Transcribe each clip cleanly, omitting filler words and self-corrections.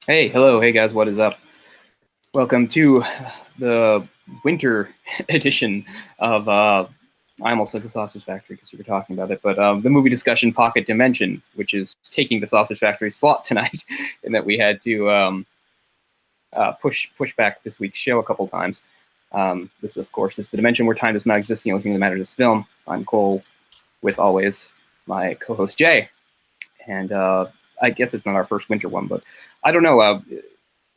Hey, hello, hey guys, what is up? Welcome to the winter edition of I almost said the Sausage Factory because you were talking about it, but the movie discussion Pocket Dimension, which is taking the Sausage Factory slot tonight, and that we had to push back this week's show a couple times. This, of course, is the dimension where time does not exist. The only thing that matters is film. I'm Cole, with always my co-host Jay, and I guess it's not our first winter one, but I don't know.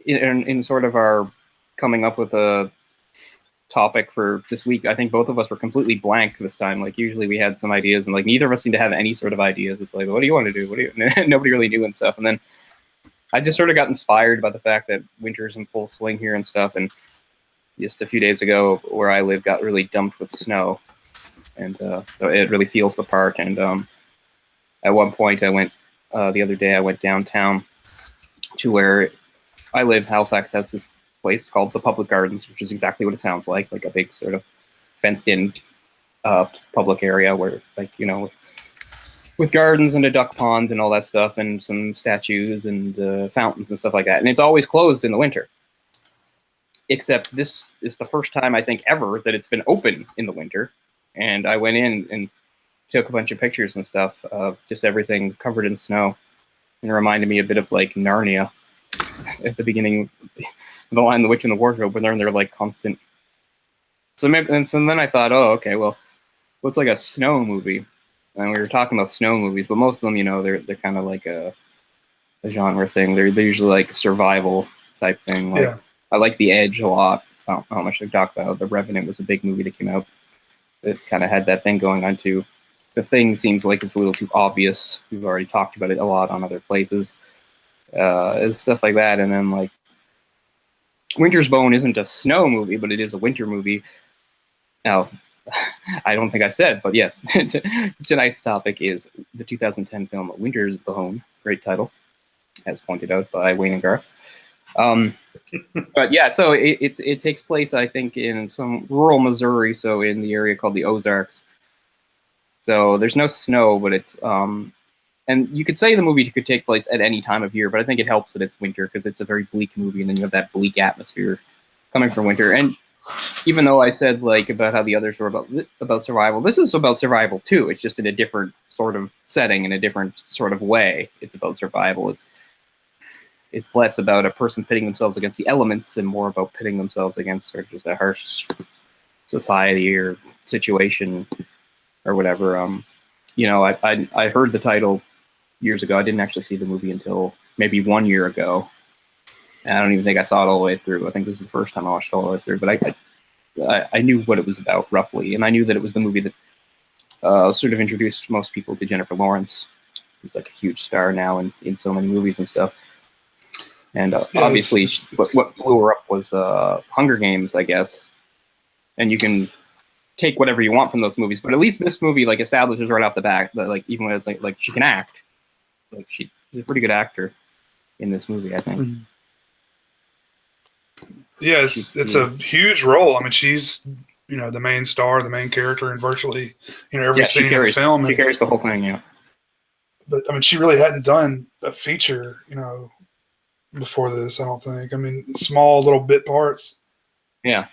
In sort of our coming up with a topic for this week, I think both of us were completely blank this time. Like usually we had some ideas, and like neither of us seemed to have any sort of ideas. It's like, what do you want to do? What do you? Nobody really knew and stuff. And then I just sort of got inspired by the fact that winter's in full swing here and stuff. And just a few days ago, where I live, got really dumped with snow, and so it really feels the part. And at one point, I went the other day. I went downtown to where I live. Halifax has this place called the Public Gardens, which is exactly what it sounds like a big sort of fenced-in public area where, like, you know, with gardens and a duck pond and all that stuff, and some statues and fountains and stuff like that. And it's always closed in the winter. Except this is the first time I think ever that it's been open in the winter. And I went in and took a bunch of pictures and stuff of just everything covered in snow. And it reminded me a bit of like Narnia at the beginning, the Lion, the Witch, and the Wardrobe, when they're in their like constant. So maybe, and so then I thought, oh, okay, well, what's like a snow movie? And we were talking about snow movies, but most of them, you know, they're kind of like a genre thing. They're usually like survival type thing. Like Yeah. I like The Edge a lot. I don't know how much they talk about. The Revenant was a big movie that came out. It kind of had that thing going on too. The Thing seems like it's a little too obvious. We've already talked about it a lot on other places. And stuff like that. And then like Winter's Bone isn't a snow movie, but it is a winter movie. Now, I don't think I said, but yes, tonight's topic is the 2010 film Winter's Bone. Great title, as pointed out by Wayne and Garth. But yeah, so it takes place, I think, in some rural Missouri, so in the area called the Ozarks. So there's no snow, but it's and you could say the movie could take place at any time of year, but I think it helps that it's winter because it's a very bleak movie, and then you have that bleak atmosphere coming from winter. And even though I said like about how the others were about survival, this is about survival too. It's just in a different sort of setting, in a different sort of way. It's about survival. It's less about a person pitting themselves against the elements and more about pitting themselves against sort of just a harsh society or situation or whatever. You know, I heard the title years ago. I didn't actually see the movie until maybe 1 year ago. And I don't even think I saw it all the way through. I think this is the first time I watched it all the way through. But I knew what it was about roughly, and I knew that it was the movie that sort of introduced most people to Jennifer Lawrence, who's like a huge star now in so many movies and stuff. And obviously, what blew her up was Hunger Games, I guess. And you can take whatever you want from those movies, but at least this movie like establishes right off the bat that like even when it's like she can act, like she's a pretty good actor in this movie, I think. Mm-hmm. Yeah, it's a huge role. I mean, she's the main star, the main character in virtually every scene in the film. She carries the whole thing, yeah. But I mean, she really hadn't done a feature, before this. I don't think. I mean, small little bit parts. Yeah.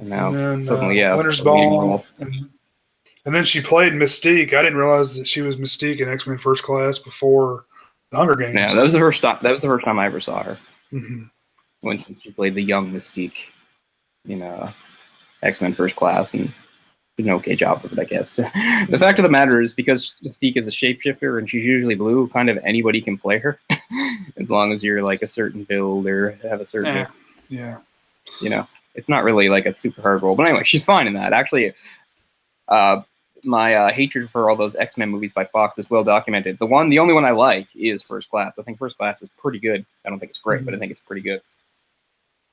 And then suddenly, Winter's Bone, and then she played Mystique. I didn't realize that she was Mystique in X-Men First Class before the Hunger Games. Yeah, that was the first time. That was the first time I ever saw her. Mm-hmm. When she played the young Mystique in X-Men First Class, and did an okay job of it, I guess. The fact of the matter is, because Mystique is a shapeshifter and she's usually blue, kind of anybody can play her, as long as you're like a certain build or have a certain. Yeah. It's not really like a super hard role, but anyway, she's fine in that. Actually, my hatred for all those X-Men movies by Fox is well documented. The only one I like is First Class. I think First Class is pretty good. I don't think it's great, but I think it's pretty good.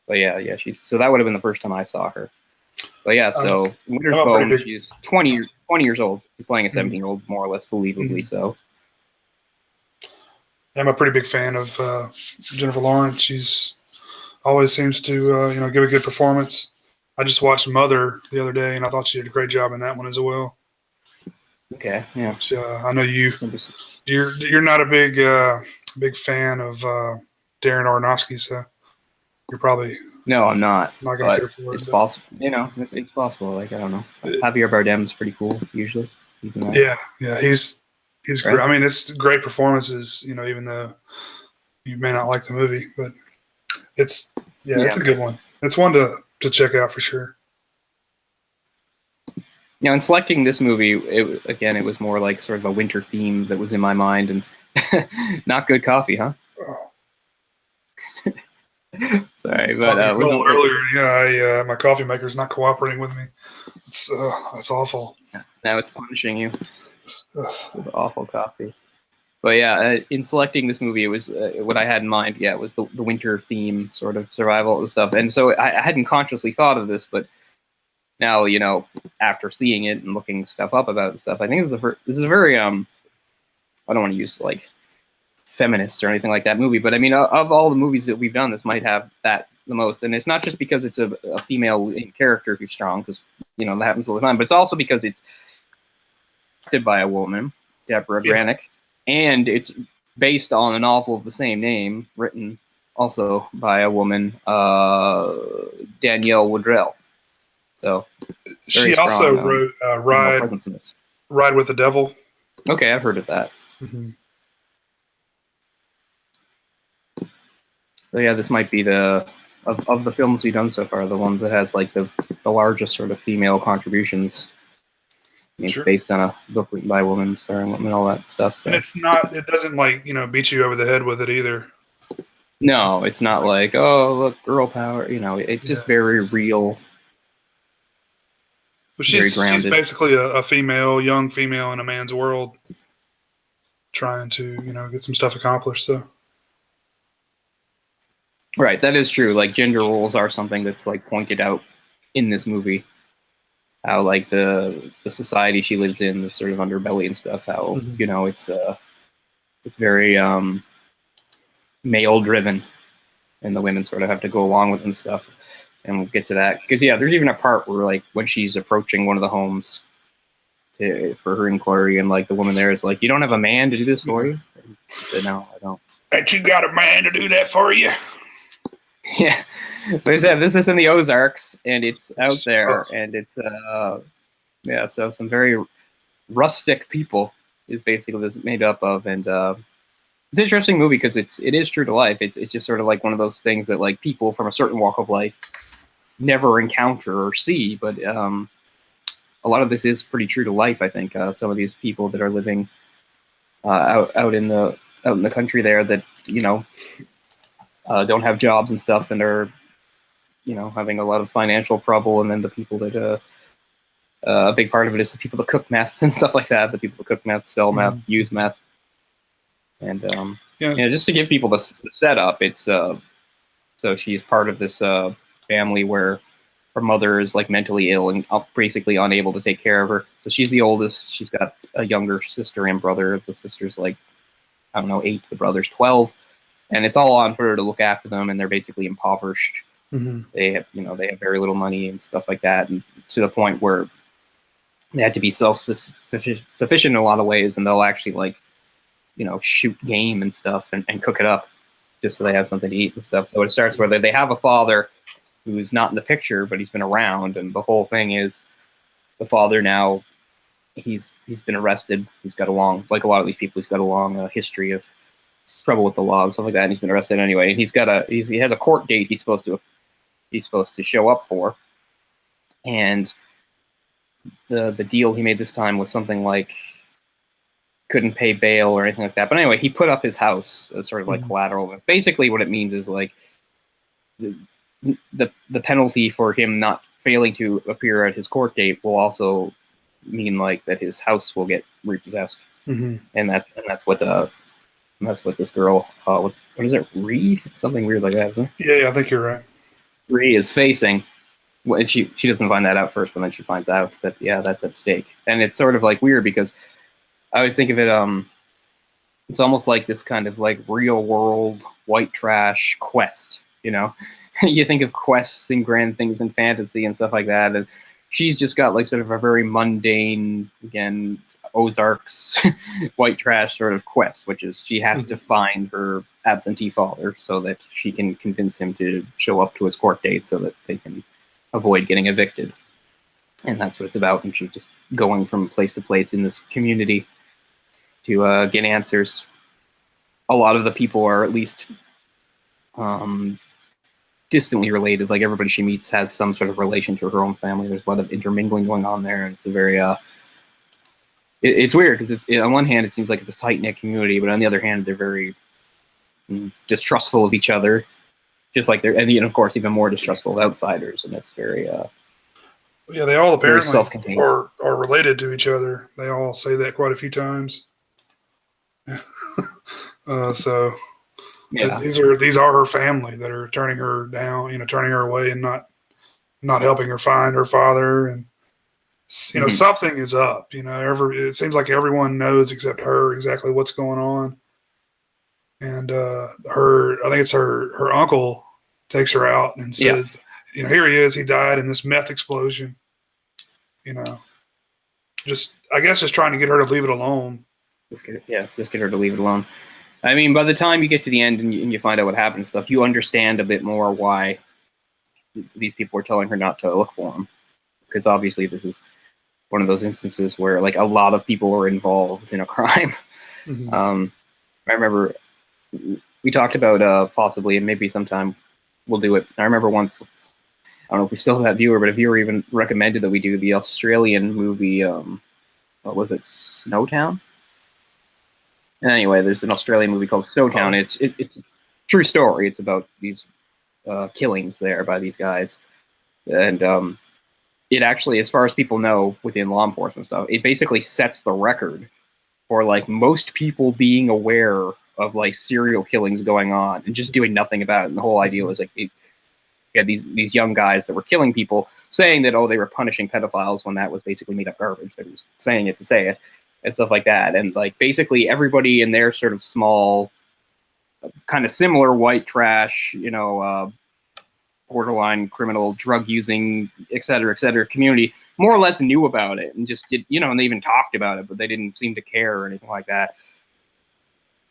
But yeah, so that would have been the first time I saw her. But yeah, so Winter's Bone, she's 20 years old. She's playing a 17-year-old, more or less believably so. I'm a pretty big fan of Jennifer Lawrence. She's always seems to give a good performance. I just watched Mother the other day, and I thought she did a great job in that one as well. Okay, yeah. Which, I know you're not a big fan of Darren Aronofsky, so you're probably No, I'm not. not going to But care for it. it's But possible. It's possible. Like, I don't know. Javier Bardem's pretty cool usually. yeah, he's Right? great. I mean, it's great performances. Even though you may not like the movie, but it's it's a good one. It's one to check out for sure. In selecting this movie, it was more like sort of a winter theme that was in my mind, and not good coffee, huh? Oh. Sorry, but earlier. Yeah, my coffee maker is not cooperating with me. It's awful. Now it's punishing you with awful coffee. But yeah, in selecting this movie, it was what I had in mind. Yeah, it was the winter theme, sort of survival and stuff. And so I hadn't consciously thought of this, but now after seeing it and looking stuff up about it and stuff, I think this is a very I don't want to use like feminist or anything like that movie, but I mean, of all the movies that we've done, this might have that the most. And it's not just because it's a female character who's strong, because that happens all the time, but it's also because it's directed by a woman, Deborah Granick. And it's based on a novel of the same name, written also by a woman, Danielle Woodrell. So she also wrote Ride with the Devil. Okay, I've heard of that. Mm-hmm. So yeah, this might be of the films we've done so far, the one that has like the largest sort of female contributions. It's based on a book written by a woman, starring women, all that stuff. So. And it doesn't like, beat you over the head with it either. No, it's not like, oh, look, girl power. It's just very real. But she's basically a young female in a man's world trying to, get some stuff accomplished. So. Right, that is true. Like, gender roles are something that's like pointed out in this movie. How like the society she lives in, the sort of underbelly and stuff. How it's very male driven, and the women sort of have to go along with it and stuff. And we'll get to that because there's even a part where like when she's approaching one of the homes for her inquiry, and like the woman there is like, "You don't have a man to do this for you?" She said, "No, I don't." Ain't you got a man to do that for you? Yeah. So this is in the Ozarks, and it's out there, and it's so some very rustic people is basically this made up of, and it's an interesting movie because it is true to life. It's just sort of like one of those things that like people from a certain walk of life never encounter or see, but a lot of this is pretty true to life. I think some of these people that are living out in the country there that don't have jobs and stuff, and are having a lot of financial trouble, and then the people that a big part of it is the people that cook meth and stuff like that. The people that cook meth, sell meth, use meth, and just to give people the setup, it's so she's part of this family where her mother is like mentally ill and basically unable to take care of her. So she's the oldest. She's got a younger sister and brother. The sister's like, I don't know, 8. The brother's 12, and it's all on her to look after them. And they're basically impoverished. Mm-hmm. They have very little money and stuff like that, and to the point where they had to be self-sufficient in a lot of ways, and they'll actually shoot game and stuff and cook it up just so they have something to eat and stuff. So it starts where they have a father who's not in the picture, but he's been around, and the whole thing is the father now he's been arrested. He's got like a lot of these people, he's got a long history of trouble with the law and stuff like that, and he's been arrested anyway. And he has a court date he's supposed to show up for, and the deal he made this time was something like couldn't pay bail or anything like that. But anyway, he put up his house as sort of like collateral. Basically, what it means is like the penalty for him not failing to appear at his court date will also mean like that his house will get repossessed, and that's what this girl, what is it, Ree? Something weird like that, isn't it? Yeah, I think you're right. Ree is facing. Well, she doesn't find that out first, but then she finds out that that's at stake, and it's sort of like weird because I always think of it. It's almost like this kind of like real world white trash quest. You think of quests and grand things in fantasy and stuff like that, and she's just got like sort of a very mundane, again, Ozark's white trash sort of quest, which is she has to find her absentee father so that she can convince him to show up to his court date so that they can avoid getting evicted. And that's what it's about. And she's just going from place to place in this community to get answers. A lot of the people are at least distantly related. Like everybody she meets has some sort of relation to her own family. There's a lot of intermingling going on there, and it's a very it's weird because on one hand it seems like it's a tight knit community, but on the other hand they're very distrustful of each other, just like and of course even more distrustful of outsiders, and it's very yeah, they all apparently self-contained. are related to each other. They all say that quite a few times. So yeah, these are her family that are turning her down, turning her away, and not helping her find her father. And something is up. It seems like everyone knows except her exactly what's going on. And I think it's her uncle takes her out and says, here he is. He died in this meth explosion. I guess just trying to get her to leave it alone. Just get her to leave it alone. I mean, by the time you get to the end and you find out what happened and stuff, you understand a bit more why these people are telling her not to look for him. Because obviously this is one of those instances where like a lot of people are involved in a crime. I remember we talked about possibly, and maybe sometime we'll do it. I remember once, I don't know if we still have that viewer, but a viewer even recommended that we do the Australian movie, what was it, Snowtown? And anyway, there's an Australian movie called Snowtown. It's a true story. It's about these killings there by these guys. And it actually, as far as people know within law enforcement stuff, it basically sets the record for like most people being aware of like serial killings going on and just doing nothing about it. And the whole idea was like, you had these young guys that were killing people saying that, they were punishing pedophiles when that was basically made up garbage. They were just saying it to say it. And stuff like that. And like basically everybody in their sort of small, kind of similar white trash, borderline criminal, drug using, et cetera, community more or less knew about it and just did, and they even talked about it, but they didn't seem to care or anything like that.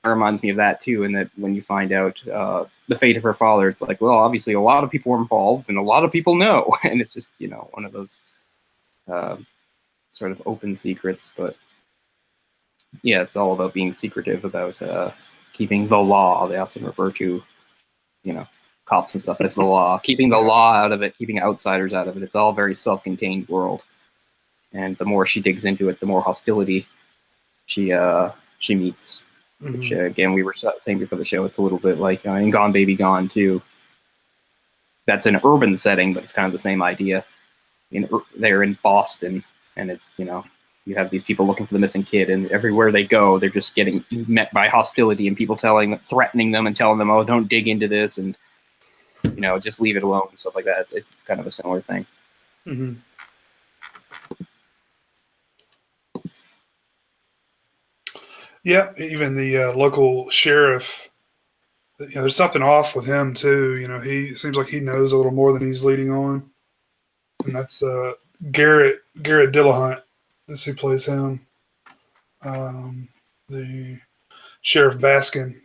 It reminds me of that too. And that when you find out the fate of her father, it's like, well, obviously a lot of people were involved and a lot of people know. And it's just, one of those sort of open secrets, but yeah, it's all about being secretive about keeping the law. They often refer to, cops and stuff as the law. Keeping the law out of it, keeping outsiders out of it. It's all a very self-contained world. And the more she digs into it, the more hostility she meets. Which, again, we were saying before the show, it's a little bit like in Gone Baby Gone, too. That's an urban setting, but it's kind of the same idea. They're in Boston, and it's, you have these people looking for the missing kid, and everywhere they go, they're just getting met by hostility and people threatening them and telling them, "Oh, don't dig into this," and just leave it alone and stuff like that. It's kind of a similar thing. Yeah, even the local sheriff. There's something off with him too. He seems like he knows a little more than he's leading on, and that's Garrett Dillahunt. That's who plays him. The Sheriff Baskin.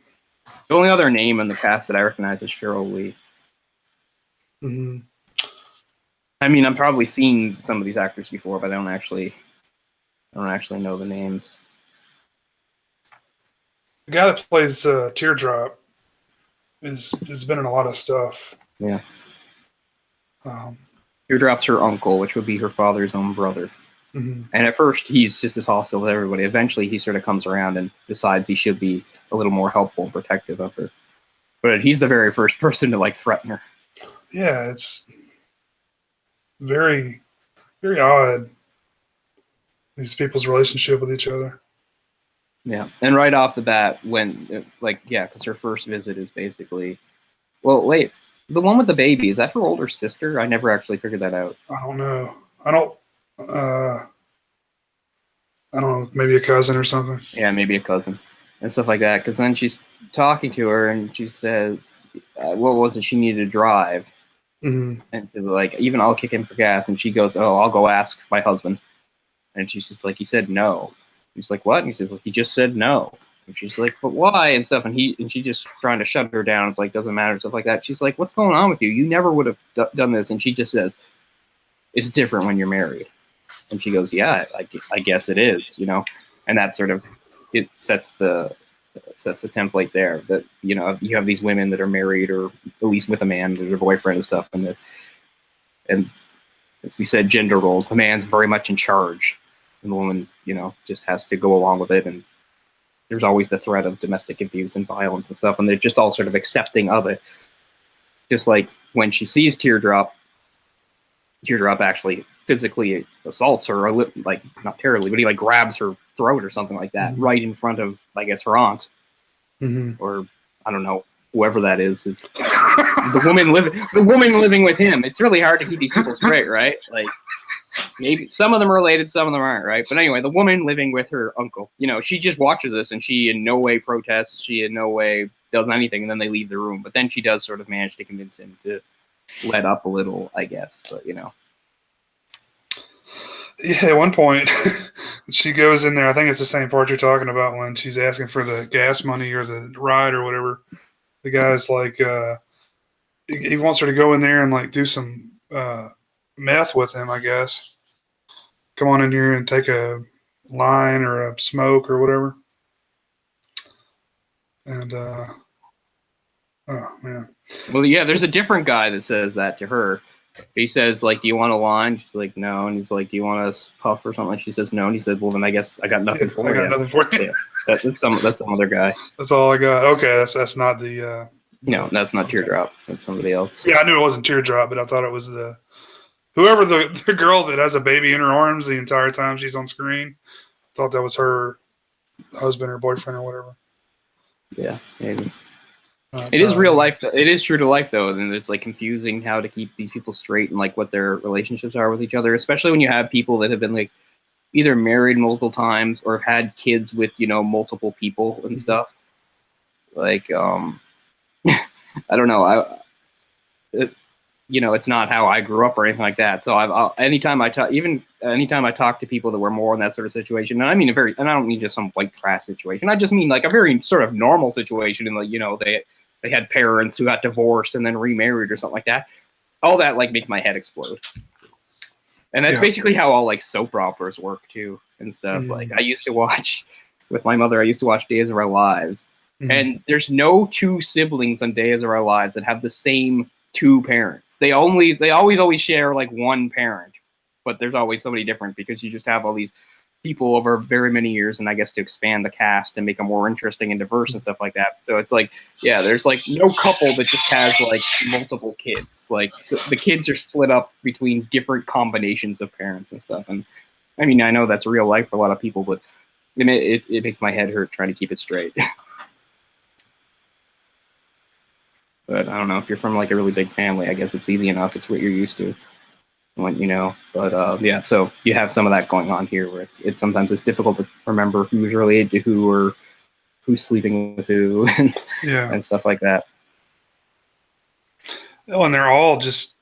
The only other name in the cast that I recognize is Cheryl Lee. I mean, I've probably seen some of these actors before, but I don't actually know the names. The guy that plays Teardrop has been in a lot of stuff. Yeah. Teardrop's her uncle, which would be her father's own brother. And at first, he's just as hostile with everybody. Eventually, he sort of comes around and decides he should be a little more helpful and protective of her. But he's the very first person to threaten her. Yeah, it's very, very odd. These people's relationship with each other. Yeah, and right off the bat, because her first visit is basically, well, wait, the one with the baby, is that her older sister? I never actually figured that out. I don't know. I don't know, maybe a cousin or something. Yeah, maybe a cousin and stuff like that. Because then she's talking to her and she says, what was it she needed to drive? And she's like, even I'll kick in for gas. And she goes, oh, I'll go ask my husband. And she's just like, he said no. He's like, what? And he says, well, he just said no. And she's like, but why? And stuff. And she just trying to shut her down. It's like, doesn't matter, stuff like that. She's like, what's going on with you? You never would have done this. And she just says, it's different when you're married. And she goes, yeah, I guess it is, you know. And that sort of, it sets the template there that, you know, you have these women that are married or at least with a man, their boyfriend and stuff. And as we said, gender roles, the man's very much in charge and the woman, you know, just has to go along with it. And there's always the threat of domestic abuse and violence and stuff. And they're just all sort of accepting of it. Just like when she sees Teardrop actually physically assaults her, or like not terribly, but he like grabs her throat or something like that, right in front of, I guess, her aunt, or I don't know, whoever that is the woman living with him. It's really hard to keep these people straight, right? Like maybe some of them are related, some of them aren't, right? But anyway, the woman living with her uncle, you know, she just watches this and she in no way protests, she in no way does anything, and then they leave the room. But then she does sort of manage to convince him to let up a little, I guess. But you know. Yeah, at one point, she goes in there. I think it's the same part you're talking about when she's asking for the gas money or the ride or whatever. The guy's like, he wants her to go in there and like do some meth with him, I guess. Come on in here and take a line or a smoke or whatever. And, oh, man. Well, yeah, there's a different guy that says that to her. He says, like, do you want a line? She's like, no. And he's like, do you want a puff or something? She says, no. And he said, well, then I guess I got nothing for you. I got nothing for you. Yeah, that's some other guy. That's all I got. Okay, that's not the... no, that's not Teardrop. That's somebody else. Yeah, I knew it wasn't Teardrop, but I thought it was whoever the girl that has a baby in her arms the entire time she's on screen. I thought that was her husband or boyfriend or whatever. Yeah, maybe. It is real life. It is true to life, though, and it's like confusing how to keep these people straight and like what their relationships are with each other, especially when you have people that have been like either married multiple times or have had kids with, you know, multiple people and stuff. Like, I don't know. You know, it's not how I grew up or anything like that. So anytime I talk to people that were more in that sort of situation, and I mean and I don't mean just some white trash situation. I just mean like a very sort of normal situation, and like, you know, they had parents who got divorced and then remarried or something like that. All that like makes my head explode. And that's basically how all like soap operas work too and stuff. Like I used to watch with my mother. I used to watch Days of Our Lives, and there's no two siblings on Days of Our Lives that have the same two parents. They always share like one parent, but there's always somebody different because you just have all these people over very many years, and I guess to expand the cast and make them more interesting and diverse and stuff like that. So it's like, yeah, there's like no couple that just has like multiple kids. Like the kids are split up between different combinations of parents and stuff. And I mean, I know that's real life for a lot of people, but I mean, it makes my head hurt trying to keep it straight. But I don't know, if you're from like a really big family, I guess it's easy enough. It's what you're used to. When, you know, but yeah, so you have some of that going on here where it's sometimes it's difficult to remember who's related to who or who's sleeping with who and stuff like that. Oh, and they're all just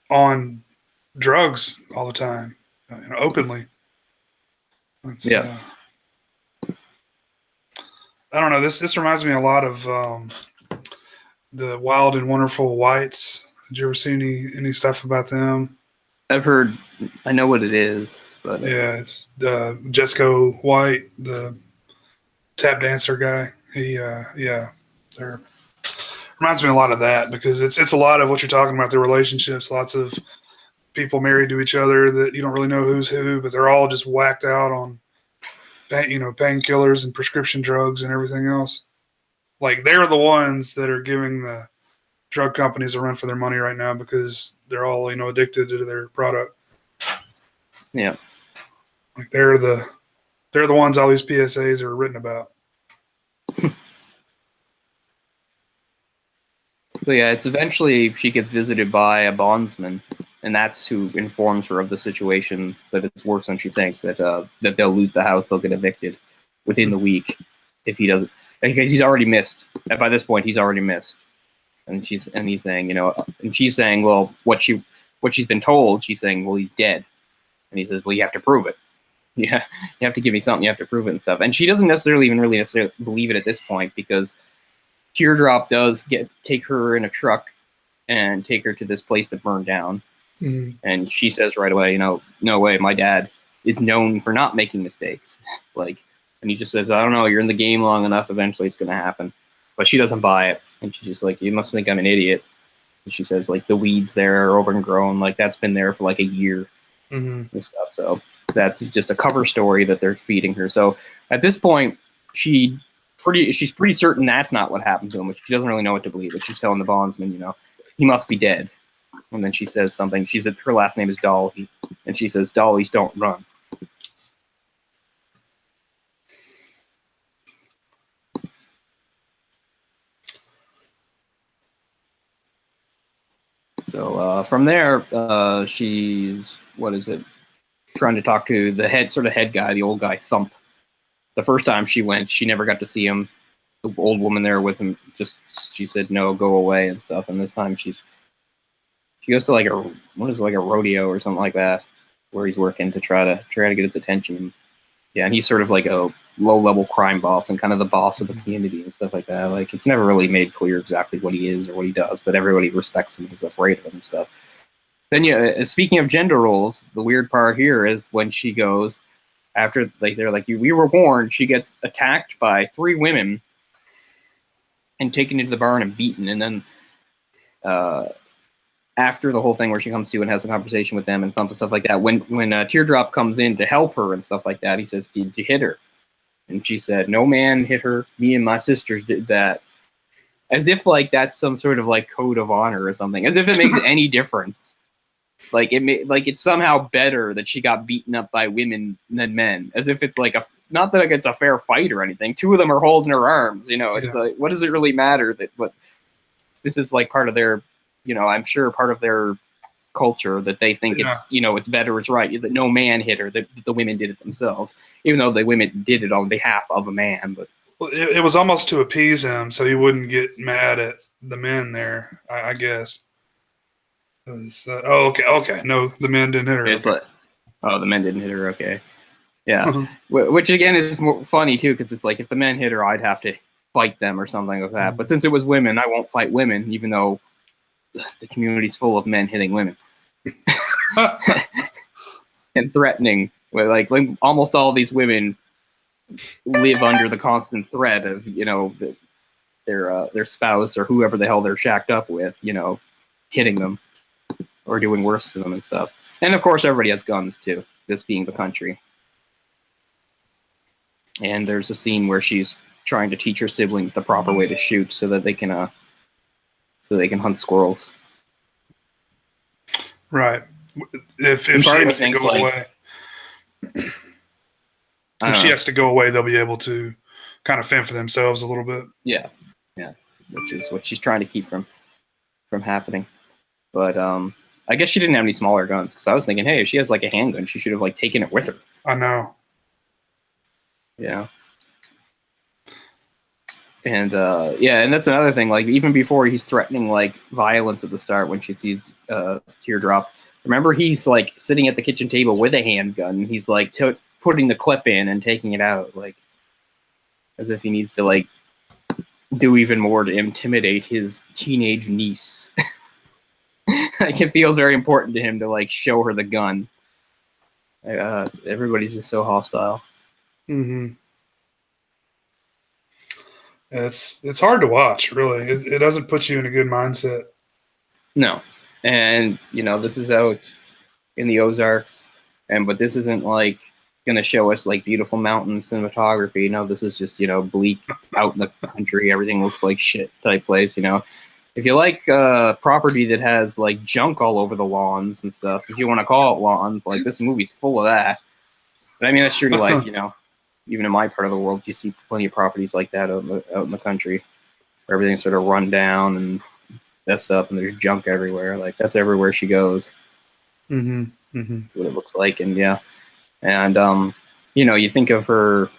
on drugs all the time, you know, openly. I don't know. This reminds me a lot of the Wild and Wonderful Whites. Did you ever see any stuff about them? I've heard. I know what it is, but yeah, it's Jesco White, the tap dancer guy. He they're reminds me a lot of that because it's a lot of what you're talking about, the relationships. Lots of people married to each other that you don't really know who's who, but they're all just whacked out on painkillers and prescription drugs and everything else. Like they're the ones that are giving the drug companies a run for their money right now because they're all, you know, addicted to their product. Yeah. Like they're the ones all these PSAs are written about. So yeah, it's eventually she gets visited by a bondsman, and that's who informs her of the situation, that it's worse than she thinks, that they'll lose the house, they'll get evicted within the week if he doesn't. He's already missed. By this point, he's already missed. And he's saying, you know, and she's saying, well, what she's been told, she's saying, well, he's dead. And he says, well, you have to prove it. Yeah, you have to give me something. You have to prove it and stuff. And she doesn't necessarily even really necessarily believe it at this point, because Teardrop does take her in a truck and take her to this place that burned down. Mhm. And she says right away, no way, my dad is known for not making mistakes. Like, and he just says, I don't know, you're in the game long enough, eventually it's going to happen. But she doesn't buy it. And she's just like, you must think I'm an idiot. And she says, like, the weeds there are overgrown. Like, that's been there for like a year Mhm. and stuff. So that's just a cover story that they're feeding her. So at this point, she's pretty certain that's not what happened to him, but she doesn't really know what to believe. But she's telling the bondsman, he must be dead. And then she says something. She said her last name is Dolly, and she says, "Dollies don't run." So from there, she's trying to talk to the head guy, the old guy Thump. The first time she went, she never got to see him. The old woman there with him she said no, go away and stuff. And this time she goes to like a rodeo or something like that, where he's working to try to get his attention. Yeah, and he's sort of like a low-level crime boss and kind of the boss of the community and stuff like that. Like, it's never really made clear exactly what he is or what he does, but everybody respects him and is afraid of him and stuff. Then, yeah, speaking of gender roles, the weird part here is when she goes, after, like, they're like, we were warned, she gets attacked by 3 women and taken into the barn and beaten. And then after the whole thing where she comes to and has a conversation with them and stuff like that, when Teardrop comes in to help her and stuff like that, he says, did you hit her? And she said, no man hit her. Me and my sisters did that. As if like that's some sort of like code of honor or something. As if it makes any difference. Like it's somehow better that she got beaten up by women than men. As if it's like not that it's a fair fight or anything. 2 of them are holding her arms. It's like, what does it really matter that this is like part of their, I'm sure part of their culture that they think it's better, it's right, that no man hit her, that the women did it themselves, even though the women did it on behalf of a man. But it was almost to appease him so he wouldn't get mad at the men there, I guess. Okay. No, the men didn't hit her. It's like, oh, the men didn't hit her. Okay, yeah. Which again is more funny too, because it's like if the men hit her, I'd have to fight them or something like that. But since it was women, I won't fight women, even though the community's full of men hitting women and threatening. Like almost all these women live under the constant threat of their spouse or whoever the hell they're shacked up with, hitting them or doing worse to them and stuff. And of course, everybody has guns too. This being the country. And there's a scene where she's trying to teach her siblings the proper way to shoot so that they can hunt squirrels. Right. If she has to go away, has to go away, they'll be able to kind of fend for themselves a little bit. Yeah, which is what she's trying to keep from happening. But I guess she didn't have any smaller guns, because I was thinking, hey, if she has like a handgun, she should have like taken it with her. I know. Yeah. And and that's another thing. Like, even before he's threatening like violence at the start, when she sees Teardrop, remember he's like sitting at the kitchen table with a handgun. He's like putting the clip in and taking it out, like as if he needs to like do even more to intimidate his teenage niece. Like, it feels very important to him to like show her the gun. Everybody's just so hostile. Mm-hmm. It's hard to watch, really. It doesn't put you in a good mindset. No. And this is out in the Ozarks, but this isn't like gonna show us like beautiful mountain cinematography. No, this is just bleak out in the country. Everything looks like shit type place. If you like property that has like junk all over the lawns and stuff, if you want to call it lawns, like this movie's full of that. But I mean, that's true to like even in my part of the world, you see plenty of properties like that out in the country, where everything's sort of run down and messed up, and there's junk everywhere. Like, that's everywhere she goes. Mm-hmm. Mm-hmm. That's what it looks like, and you think of her,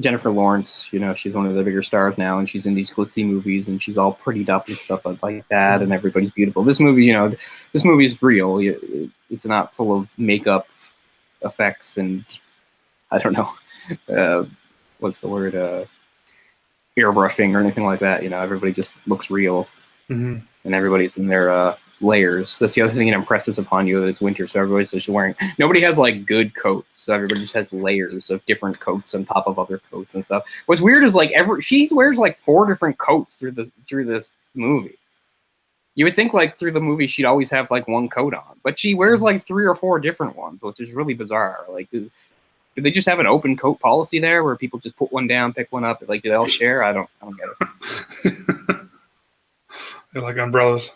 Jennifer Lawrence. She's one of the bigger stars now, and she's in these glitzy movies, and she's all prettied up and stuff like that, and everybody's beautiful. This movie, this movie is real. It's not full of makeup effects and I don't know, what's the word, airbrushing or anything like that. You know, everybody just looks real, Hmm. and everybody's in their layers. That's the other thing that impresses upon you that it's winter, so everybody's just wearing. Nobody has like good coats, so everybody just has layers of different coats on top of other coats and stuff. What's weird is like she wears like 4 different coats through this movie. You would think like through the movie she'd always have like one coat on, but she wears like 3 or 4 different ones, which is really bizarre. Like, do they just have an open coat policy there where people just put one down, pick one up? Like, do they all share? I don't get it. They're like umbrellas.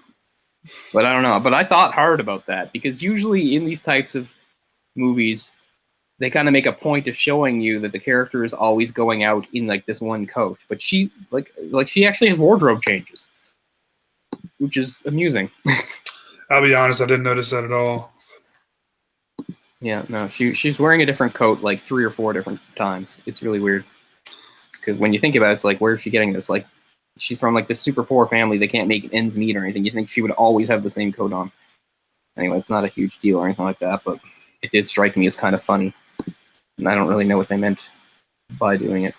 But I don't know. But I thought hard about that because usually in these types of movies, they kind of make a point of showing you that the character is always going out in like this one coat. But she like she actually has wardrobe changes, which is amusing. I'll be honest, I didn't notice that at all. Yeah, no, she's wearing a different coat like 3 or 4 different times. It's really weird because when you think about it, it's like, where is she getting this? Like, she's from like this super poor family. They can't make ends meet or anything. You think she would always have the same coat on? Anyway, it's not a huge deal or anything like that, but it did strike me as kind of funny, and I don't really know what they meant by doing it.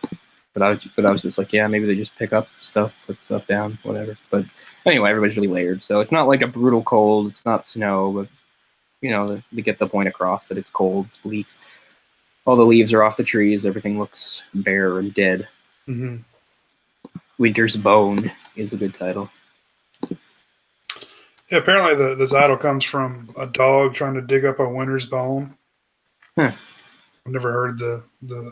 But I was just like, yeah, maybe they just pick up stuff, put stuff down, whatever. But anyway, everybody's really layered, so it's not like a brutal cold. It's not snow, but you know, they get the point across that it's cold, it's bleak. All the leaves are off the trees. Everything looks bare and dead. Mm-hmm. Winter's Bone is a good title. Yeah, apparently the title comes from a dog trying to dig up a winter's bone. Huh. I've never heard the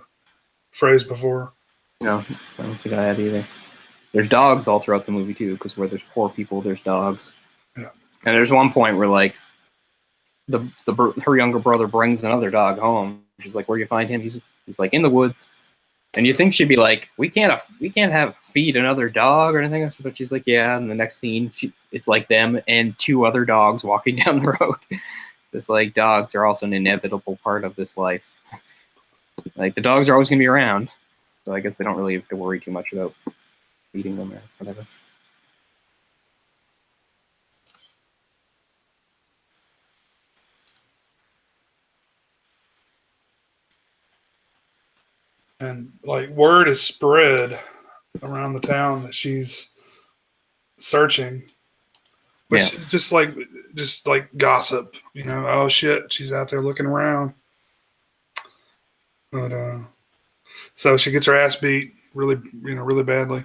phrase before. No, I don't think I had either. There's dogs all throughout the movie too, because where there's poor people, there's dogs. Yeah. And there's one point where like her younger brother brings another dog home. She's like, "Where do you find him?" He's like, "In the woods." And you think she'd be like, "We can't have feed another dog or anything," but she's like, "Yeah." And the next scene, it's like them and 2 other dogs walking down the road. It's like dogs are also an inevitable part of this life. Like, the dogs are always going to be around, so I guess they don't really have to worry too much about feeding them or whatever. And like word is spread around the town that she's searching, which just like gossip, you know. Oh shit, she's out there looking around. But so she gets her ass beat really badly.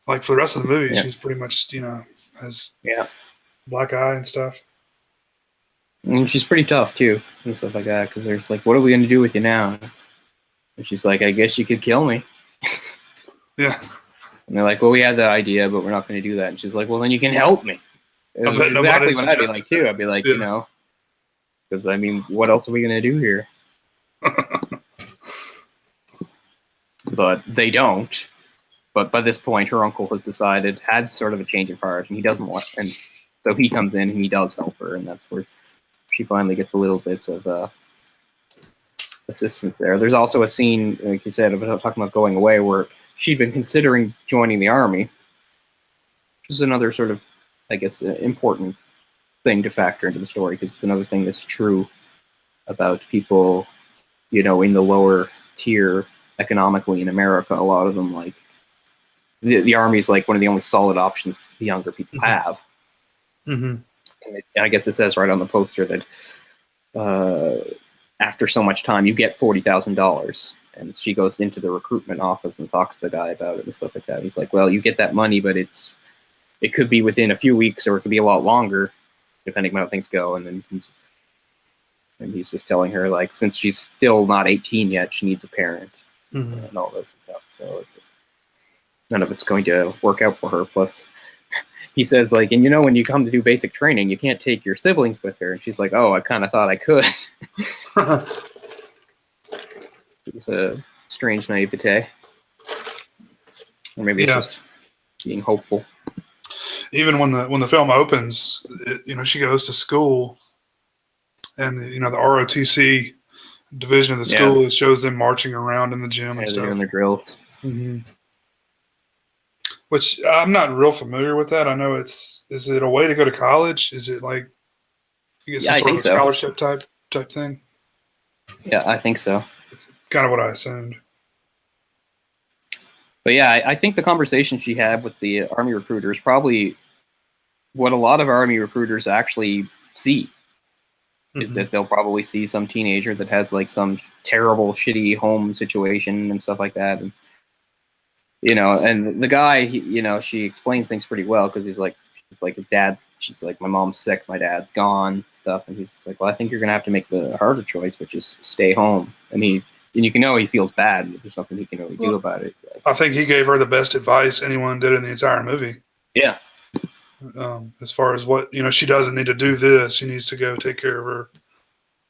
Like for the rest of the movie, she's pretty much has black eye and stuff. And she's pretty tough too and stuff like that, because there's like, "What are we going to do with you now?" And she's like, "I guess you could kill me." Yeah. And they're like, "Well, we had that idea, but we're not going to do that." And she's like, "Well, then you can help me." It was exactly what I'd be like too. I'd be like, you know, because I mean, what else are we going to do here? But they don't. But by this point, her uncle has had sort of a change of heart, and he doesn't want, and so he comes in and he does help her, and that's where she finally gets a little bit of assistance there. There's also a scene, like you said, about talking about going away, where she'd been considering joining the army, which is another sort of, I guess, important thing to factor into the story, because it's another thing that's true about people, you know, in the lower tier economically in America. A lot of them, like, the army is like one of the only solid options the younger people have. Mm-hmm. And I guess it says right on the poster that after so much time, you get $40,000. And she goes into the recruitment office and talks to the guy about it and stuff like that. He's like, "Well, you get that money, but it could be within a few weeks, or it could be a lot longer, depending on how things go." And then he's just telling her, like, since she's still not 18 yet, she needs a parent and all this stuff. So none of it's going to work out for her. Plus, he says, like, "And you know, when you come to do basic training, you can't take your siblings with her." And she's like, "Oh, I kind of thought I could." It was a strange naivete. Or maybe it's just being hopeful. Even when the film opens, she goes to school, and the ROTC division of the school, it shows them marching around in the gym and stuff. They're doing their drills. Mm-hmm. Which I'm not real familiar with that. I know is it a way to go to college? Is it like you get some sort of scholarship type thing? Yeah, I think so. kind of what I assumed. But yeah, I think the conversation she had with the Army recruiter is probably what a lot of Army recruiters actually see. Is that they'll probably see some teenager that has like some terrible, shitty home situation and stuff like that. And, and the guy, she explains things pretty well because he's like, she's like, my mom's sick, my dad's gone, stuff. And he's like, well, I think you're going to have to make the harder choice, which is stay home. And you can know he feels bad. There's nothing he can really do about it. I think he gave her the best advice anyone did in the entire movie. Yeah. As far as what, she doesn't need to do this. She needs to go take care of her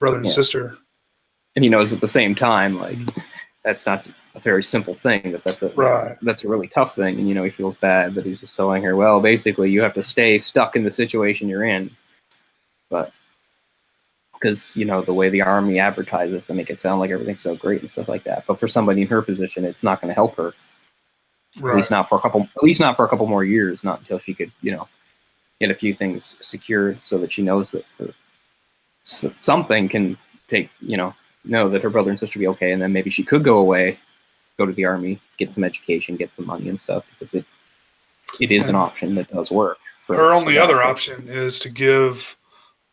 brother and sister. And he knows at the same time, like, that's not a very simple thing. That's a really tough thing. And, he feels bad that he's just telling her, well, basically you have to stay stuck in the situation you're in. But because, the way the Army advertises, they make it sound like everything's so great and stuff like that. But for somebody in her position, it's not going to help her. Right. At least not for a couple more years, not until she could, get a few things secured so that she knows that something can take, know that her brother and sister will be okay. And then maybe she could go away, go to the Army, get some education, get some money and stuff, because it is an option that does work. Her only other option is to give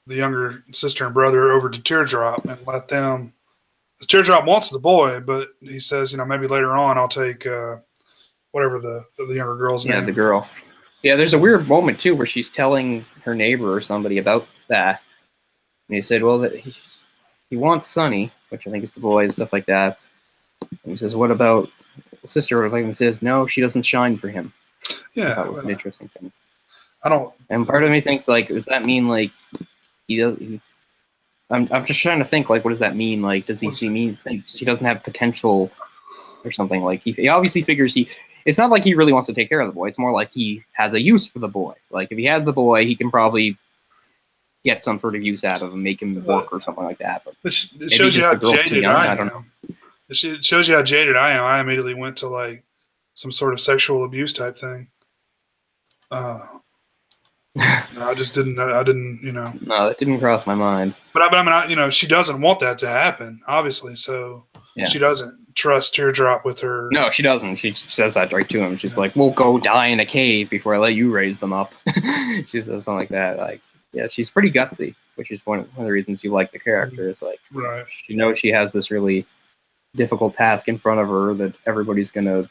the younger sister and brother over to Teardrop and let them, because Teardrop wants the boy, but he says, maybe later on I'll take whatever the younger girl's name. Yeah, the girl. Yeah, there's a weird moment too where she's telling her neighbor or somebody about that. And he said, well, that he wants Sonny, which I think is the boy and stuff like that. And he says, what about sister? Like he says, no, she doesn't shine for him. Yeah. That was an interesting thing. And part of me thinks, like, does that mean, like, I'm just trying to think, like, what does that mean? Like, does he think she doesn't have potential or something? Like, he obviously figures it's not like he really wants to take care of the boy. It's more like he has a use for the boy. Like, if he has the boy, he can probably get some sort of use out of him, make him work or something like that. But it shows you how jaded I am. It shows you how jaded I am. I immediately went to, like, some sort of sexual abuse type thing. I just didn't, No, that didn't cross my mind. But I mean, she doesn't want that to happen, obviously. So she doesn't trust Teardrop with her. No, she doesn't. She says that right to him. She's like, we'll go die in a cave before I let you raise them up. She says something like that. Like, yeah, she's pretty gutsy, which is one of the reasons you like the character. Is like, right. She knows she has this really difficult task in front of her that everybody's going to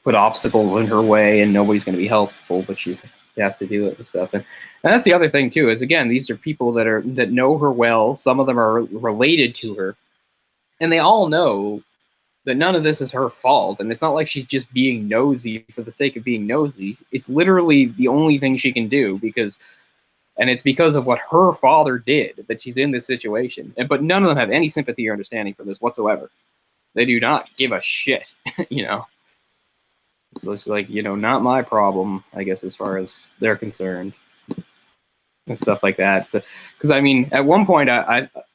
put obstacles in her way and nobody's going to be helpful, but she has to do it and stuff. And that's the other thing too, is again, these are people that know her well. Some of them are related to her, and they all know that none of this is her fault. And it's not like she's just being nosy for the sake of being nosy. It's literally the only thing she can do and it's because of what her father did that she's in this situation. But none of them have any sympathy or understanding for this whatsoever. They do not give a shit, So it's like, not my problem, I guess, as far as they're concerned and stuff like that. So, because I mean, at one point,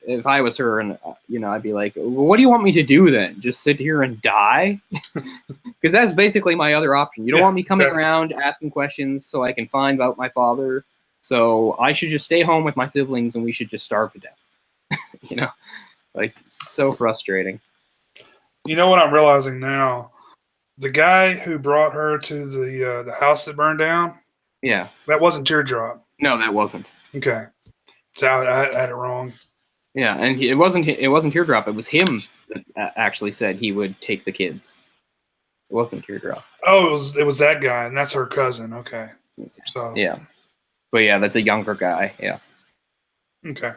if I was her and, I'd be like, well, what do you want me to do then? Just sit here and die? Because that's basically my other option. You don't want me coming around asking questions so I can find out my father. So I should just stay home with my siblings and we should just starve to death. Like, so frustrating. You know what I'm realizing now? The guy who brought her to the house that burned down, yeah, that wasn't Teardrop. No, that wasn't. Okay, so I had it wrong. Yeah, and it wasn't Teardrop. It was him that actually said he would take the kids. It wasn't Teardrop. Oh, it was that guy, and that's her cousin. Okay, so yeah, but yeah, that's a younger guy. Yeah. Okay.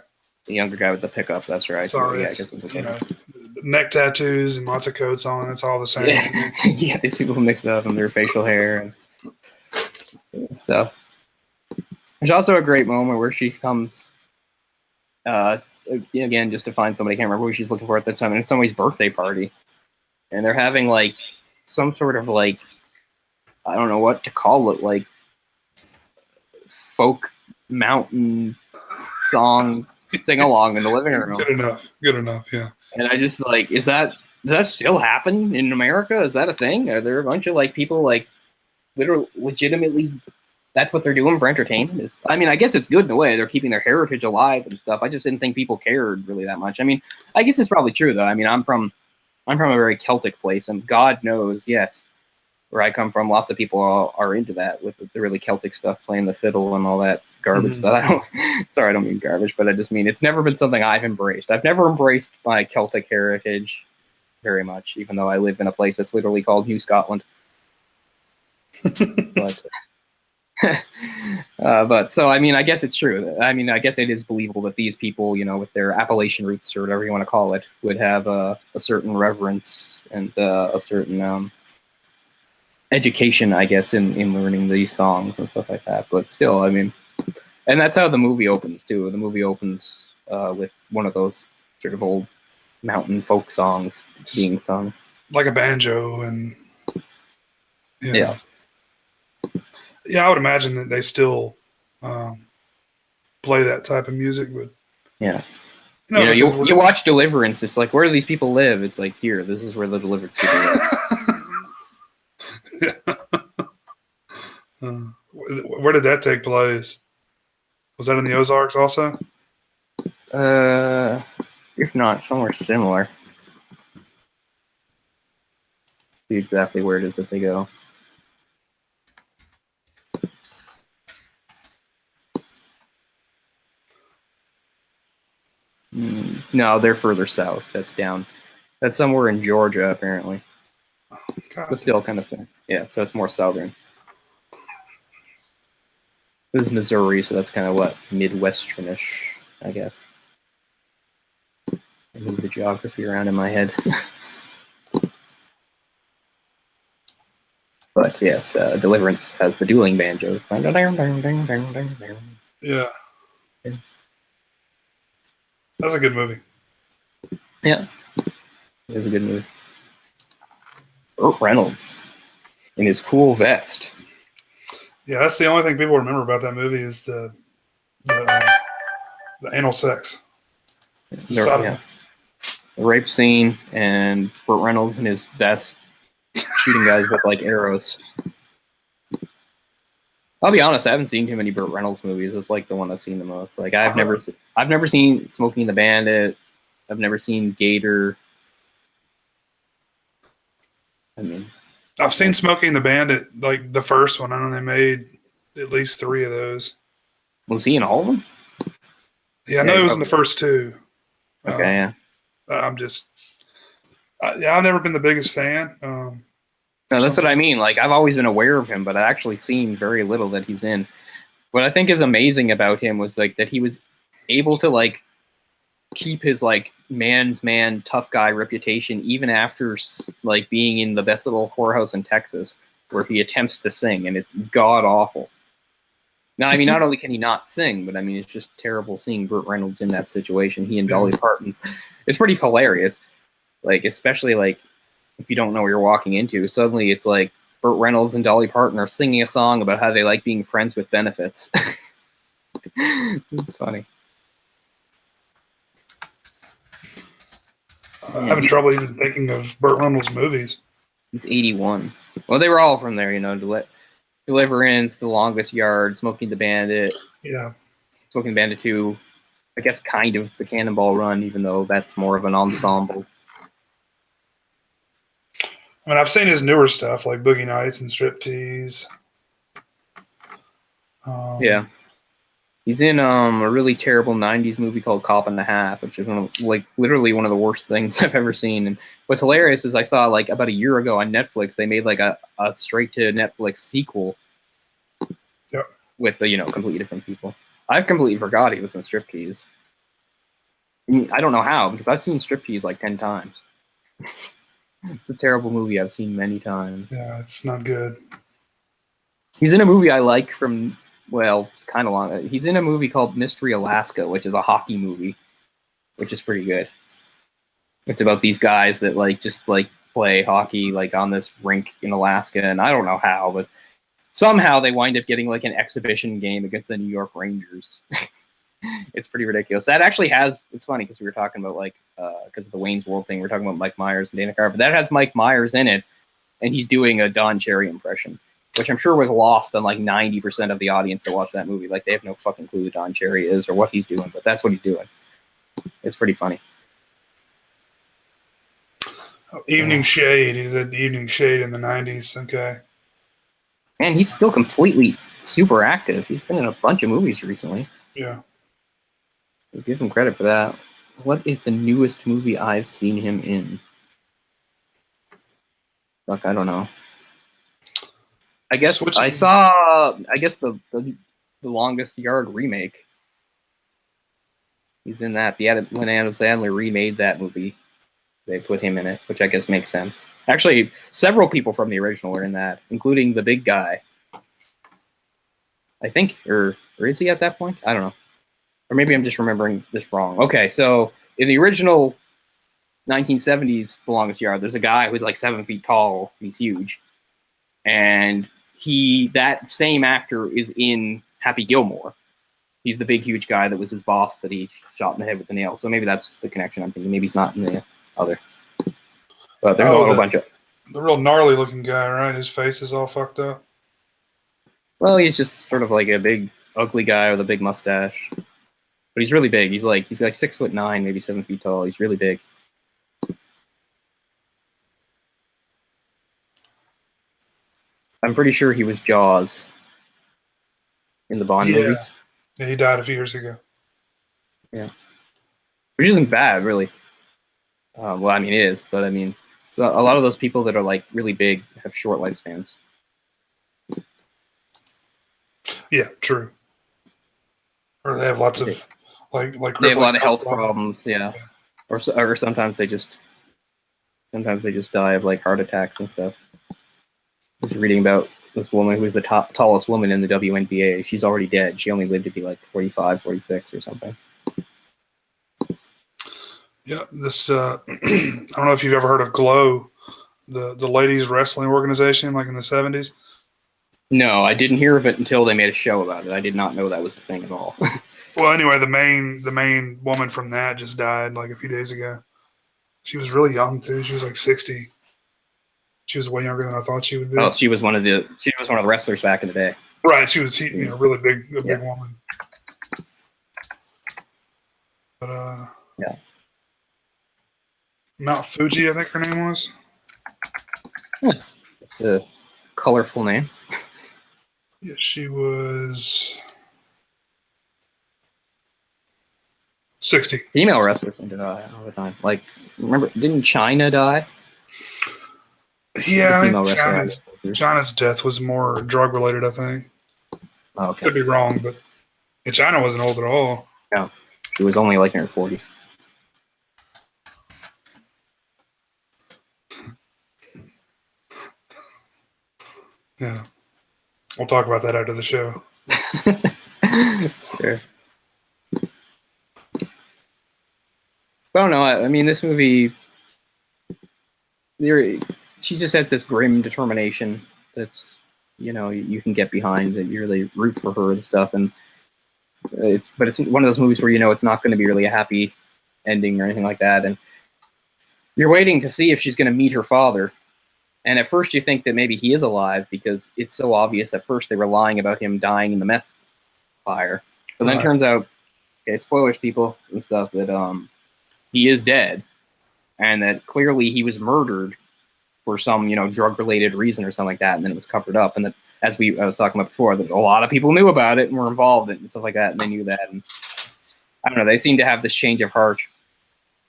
The younger guy with the pickup. That's right. Sorry, neck tattoos and lots of coats on. It's all the same. Yeah, yeah, these people mix it up in their facial hair and stuff. There's also a great moment where she comes, again, just to find somebody. I can't remember who she's looking for at the time. And it's somebody's birthday party, and they're having like some sort of like, I don't know what to call it, like folk mountain song sing along in the living room. Good enough, yeah. And I just like, does that still happen in America? Is that a thing? Are there a bunch of like people like literally legitimately that's what they're doing for entertainment. I mean, I guess it's good in a way. They're keeping their heritage alive and stuff. I just didn't think people cared really that much. I mean, I guess it's probably true though. I mean, I'm from a very Celtic place, and God knows, yes, where I come from, lots of people are into that with the really Celtic stuff, playing the fiddle and all that garbage. Mhm. But I don't mean garbage, but I just mean it's never been something I've embraced. I've never embraced my Celtic heritage very much, even though I live in a place that's literally called New Scotland. But but so I mean, I guess it's true. I mean, I guess it is believable that these people, you know, with their Appalachian roots or whatever you want to call it, would have a certain reverence and a certain education, I guess, in learning these songs and stuff like that. But still, I mean, and that's how the movie opens too. The movie opens with one of those sort of old mountain folk songs being sung, like a banjo, and yeah. I would imagine that they still play that type of music, but Yeah. you know, You watch Deliverance. It's like, where do these people live? It's like, here. This is where the Deliverance people live. Where did that take place? Was that in the Ozarks also? If not, somewhere similar. See exactly where it is that they go. No, they're further south. That's down. That's somewhere in Georgia, apparently. But still kind of same. Yeah, so it's more southern. This is Missouri, so that's kind of what? Midwesternish, I guess. I move the geography around in my head. But yes, Deliverance has the dueling banjos. Yeah. That's a good movie. Yeah. It is a good movie. Burt Reynolds in his cool vest. Yeah, that's the only thing people remember about that movie is the anal sex. Yeah. The rape scene and Burt Reynolds in his vest shooting guys with like arrows. I'll be honest, I haven't seen too many Burt Reynolds movies. It's like the one I've seen the most. Like I've never seen Smokey and the Bandit. I've never seen Gator. I mean, I've seen Smokey and the Bandit, like the first one. I know they made at least 3 of those. was he in all of them? Yeah, I know he was in the first 2. Okay, yeah. I'm just, I've never been the biggest fan. No, that's what I mean. Like, I've always been aware of him, but I've actually seen very little that he's in. What I think is amazing about him was like that he was able to like keep his like man's man tough guy reputation even after like being in the best little whorehouse in Texas where he attempts to sing and it's god awful. Now, I mean, not only can he not sing, but I mean, it's just terrible seeing Burt Reynolds in that situation. He and Dolly Parton's, it's pretty hilarious. Like, especially like if you don't know what you're walking into, suddenly it's like Burt Reynolds and Dolly Parton are singing a song about how they like being friends with benefits. It's funny. I'm having trouble even thinking of Burt Reynolds movies. He's 81. Well, they were all from there, you know, Deliverance, The Longest Yard, Smoking the Bandit. Yeah. Smoking the Bandit 2, I guess kind of the Cannonball Run, even though that's more of an ensemble. I mean, I've seen his newer stuff like Boogie Nights and Striptease. Yeah. He's in a really terrible 90s movie called Cop and a Half, which is literally one of the worst things I've ever seen. And what's hilarious is I saw like about a year ago on Netflix, they made like a straight to Netflix sequel with completely different people. I've completely forgot he was in Striptease. I mean, I don't know how, because I've seen Striptease like 10 times. It's a terrible movie I've seen many times. Yeah, it's not good. He's in a movie I like from, well, it's kind of long. He's in a movie called Mystery Alaska, which is a hockey movie, which is pretty good. It's about these guys that just play hockey like on this rink in Alaska, and I don't know how, but somehow they wind up getting like an exhibition game against the New York Rangers. It's pretty ridiculous. That actually it's funny because we were talking about because of the Wayne's World thing, we're talking about Mike Myers and Dana Carvey. That has Mike Myers in it, and he's doing a Don Cherry impression. which I'm sure was lost on like 90% of the audience that watched that movie. Like they have no fucking clue who Don Cherry is or what he's doing, but that's what he's doing. It's pretty funny. Evening Shade. He did Evening Shade in the 90s. Okay. Man, he's still completely super active. He's been in a bunch of movies recently. Yeah. We'll give him credit for that. What is the newest movie I've seen him in? Fuck, I don't know. I guess I saw. I guess the Longest Yard remake. He's in that. When Adam Sandler remade that movie, they put him in it, which I guess makes sense. Actually, several people from the original are in that, including the big guy. I think, or is he at that point? I don't know. Or maybe I'm just remembering this wrong. Okay, so in the original 1970s The Longest Yard, there's a guy who's like 7 feet tall. He's huge. And that same actor is in Happy Gilmore. He's the big, huge guy that was his boss that he shot in the head with the nail. So maybe that's the connection I'm thinking. Maybe he's not in the other. But there's a whole bunch of... The real gnarly looking guy, right? His face is all fucked up. Well, he's just sort of like a big, ugly guy with a big mustache. But he's really big. He's like 6'9", maybe 7 feet tall. He's really big. I'm pretty sure he was Jaws in the Bond movies. Yeah, he died a few years ago. Yeah. Which isn't bad, really. Well, I mean, it is, but I mean, so a lot of those people that are like really big have short lifespans. Yeah, true. Or they have lots of like they have a lot of health problems, yeah. Or sometimes they just die of like heart attacks and stuff. I was reading about this woman who was the tallest woman in the WNBA. She's already dead. She only lived to be like 45, 46 or something. Yeah, this I don't know if you've ever heard of Glow, the ladies wrestling organization, like in the 70s. No, I didn't hear of it until they made a show about it. I did not know that was the thing at all. Well, anyway, the main woman from that just died like a few days ago. She was really young too. She was like 60. She was way younger than I thought she would be. Oh, she was one of the wrestlers back in the day. Right, she was really big, big woman. But yeah. Mount Fuji, I think her name was. It's a colorful name. Yeah, she was 60. Female wrestlers seem to die all the time. Like, remember, didn't China die? Yeah, I think China's death was more drug related, I think. Oh, okay. Could be wrong, but China wasn't old at all. No, she was only like in her 40s. Yeah. We'll talk about that after the show. Sure. Well, no, I mean, this movie, she just has this grim determination that's, you can get behind, that you really root for her and stuff. And but it's one of those movies where, it's not going to be really a happy ending or anything like that. And you're waiting to see if she's going to meet her father. And at first you think that maybe he is alive because it's so obvious. At first they were lying about him dying in the meth fire. But then it turns out, okay, spoilers people and stuff, that he is dead. And that clearly he was murdered for some, drug-related reason or something like that. And then it was covered up. And that, as I was talking about before, that a lot of people knew about it and were involved in it and stuff like that. And they knew that. And I don't know, they seem to have this change of heart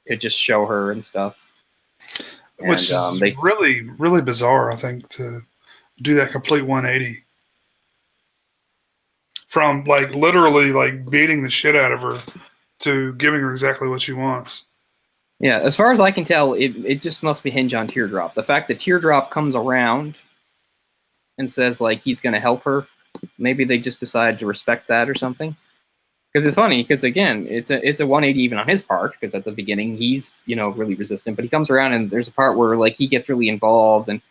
to just show her and stuff. Which is really, really bizarre, I think, to do that complete 180. From, like, literally, like, beating the shit out of her to giving her exactly what she wants. Yeah, as far as I can tell, it just must be hinge on Teardrop. The fact that Teardrop comes around and says, like, he's going to help her, maybe they just decided to respect that or something. Because it's funny, because again, it's a 180 even on his part, because at the beginning he's, really resistant, but he comes around and there's a part where, like, he gets really involved and,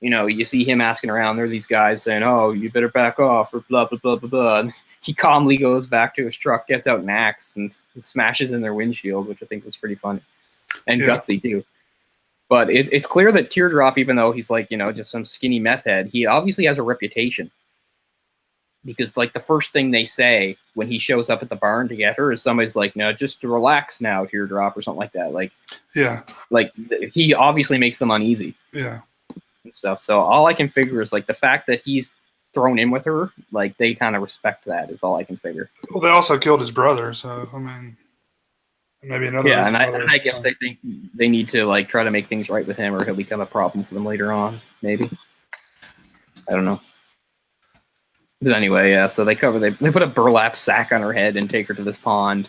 you see him asking around, there are these guys saying, oh, you better back off, or blah, blah, blah, blah, blah. And he calmly goes back to his truck, gets out an axe, and smashes in their windshield, which I think was pretty funny. And gutsy, too. But it's clear that Teardrop, even though he's like, just some skinny meth head, he obviously has a reputation. Because like the first thing they say when he shows up at the barn to get her is somebody's like, no, just to relax now, Teardrop, or something like that. Like, yeah, like he obviously makes them uneasy. Yeah. And stuff. So all I can figure is like the fact that he's thrown in with her, like they kind of respect that. Is all I can figure. Well, they also killed his brother, so I mean, maybe another. Yeah, and I guess they think they need to like try to make things right with him, or he'll become a problem for them later on. Maybe. I don't know. But anyway, yeah. So they put a burlap sack on her head and take her to this pond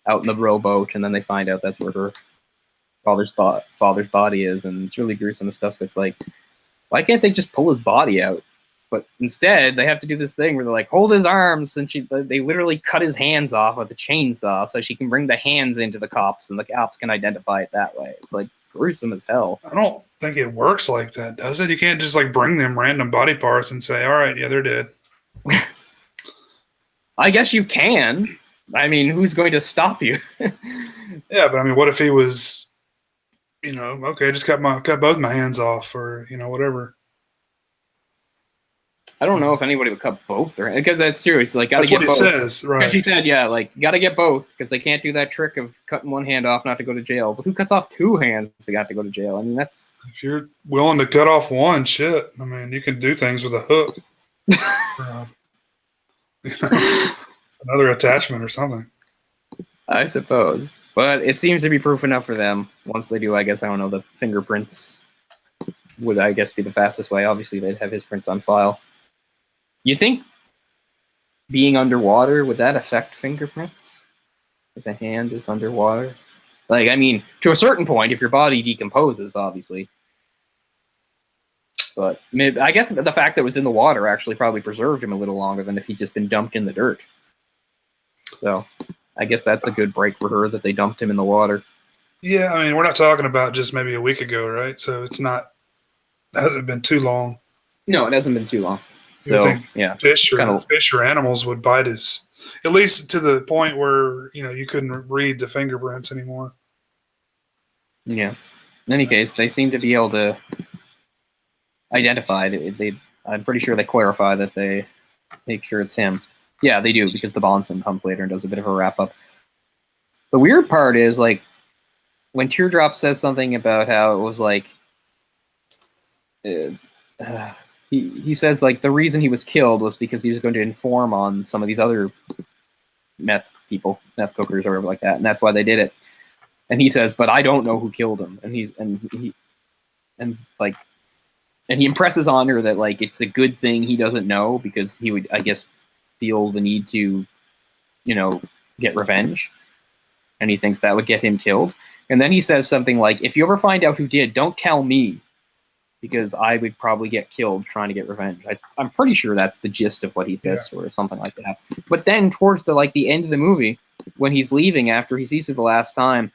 out in the rowboat, and then they find out that's where her father's body is, and it's really gruesome stuff. It's like, why can't they just pull his body out? But instead, they have to do this thing where they're like, hold his arms, and they literally cut his hands off with a chainsaw so she can bring the hands into the cops, and the cops can identify it that way. It's like gruesome as hell. I don't think it works like that, does it? You can't just like bring them random body parts and say, all right, yeah, they're dead. I guess you can. I mean, who's going to stop you? Yeah, but I mean, what if he was, okay, just cut both my hands off, or whatever. I don't know if anybody would cut both, because that's true. It's like gotta that's get what both. He says, right? She said, yeah, like gotta get both because they can't do that trick of cutting one hand off not to go to jail. But who cuts off two hands? They got to go to jail. I mean, that's if you're willing to cut off one, shit. I mean, you can do things with a hook, another attachment or something. I suppose, but it seems to be proof enough for them. Once they do, I guess I don't know. The fingerprints would, I guess, be the fastest way. Obviously, they'd have his prints on file. You think being underwater, would that affect fingerprints? If the hand is underwater? Like, I mean, to a certain point, if your body decomposes, obviously. But maybe, I guess the fact that it was in the water actually probably preserved him a little longer than if he'd just been dumped in the dirt. So, I guess that's a good break for her that they dumped him in the water. Yeah, I mean, we're not talking about just maybe a week ago, right? So it hasn't been too long. No, it hasn't been too long. You So, think yeah. fish or animals would bite his, at least to the point where, you couldn't read the fingerprints anymore. Yeah. In any case, they seem to be able to identify it. I'm pretty sure they clarify that they make sure it's him. Yeah, they do, because the bondsman comes later and does a bit of a wrap-up. The weird part is, like, when Teardrop says something about how it was, like, he says, like, the reason he was killed was because he was going to inform on some of these other meth cookers or whatever like that, and that's why they did it. And he says, but I don't know who killed him. And he impresses on her that, like, it's a good thing he doesn't know, because he would, I guess, feel the need to, get revenge. And he thinks that would get him killed. And then he says something like, if you ever find out who did, don't tell me, because I would probably get killed trying to get revenge. I'm pretty sure that's the gist of what he says, or something like that. But then towards the end of the movie, when he's leaving after he sees her the last time,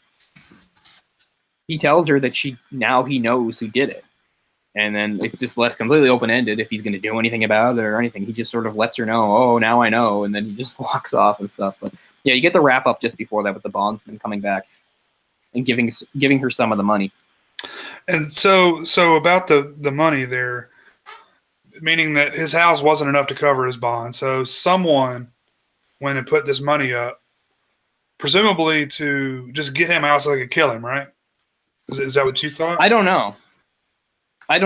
he tells her that he knows who did it. And then it's just left completely open-ended if he's going to do anything about it or anything. He just sort of lets her know, oh, now I know, and then he just walks off and stuff. But yeah, you get the wrap-up just before that with the bondsman coming back and giving her some of the money. And so about the money there, meaning that his house wasn't enough to cover his bond. So someone went and put this money up, presumably to just get him out so they could kill him, right? Is that what you thought? I don't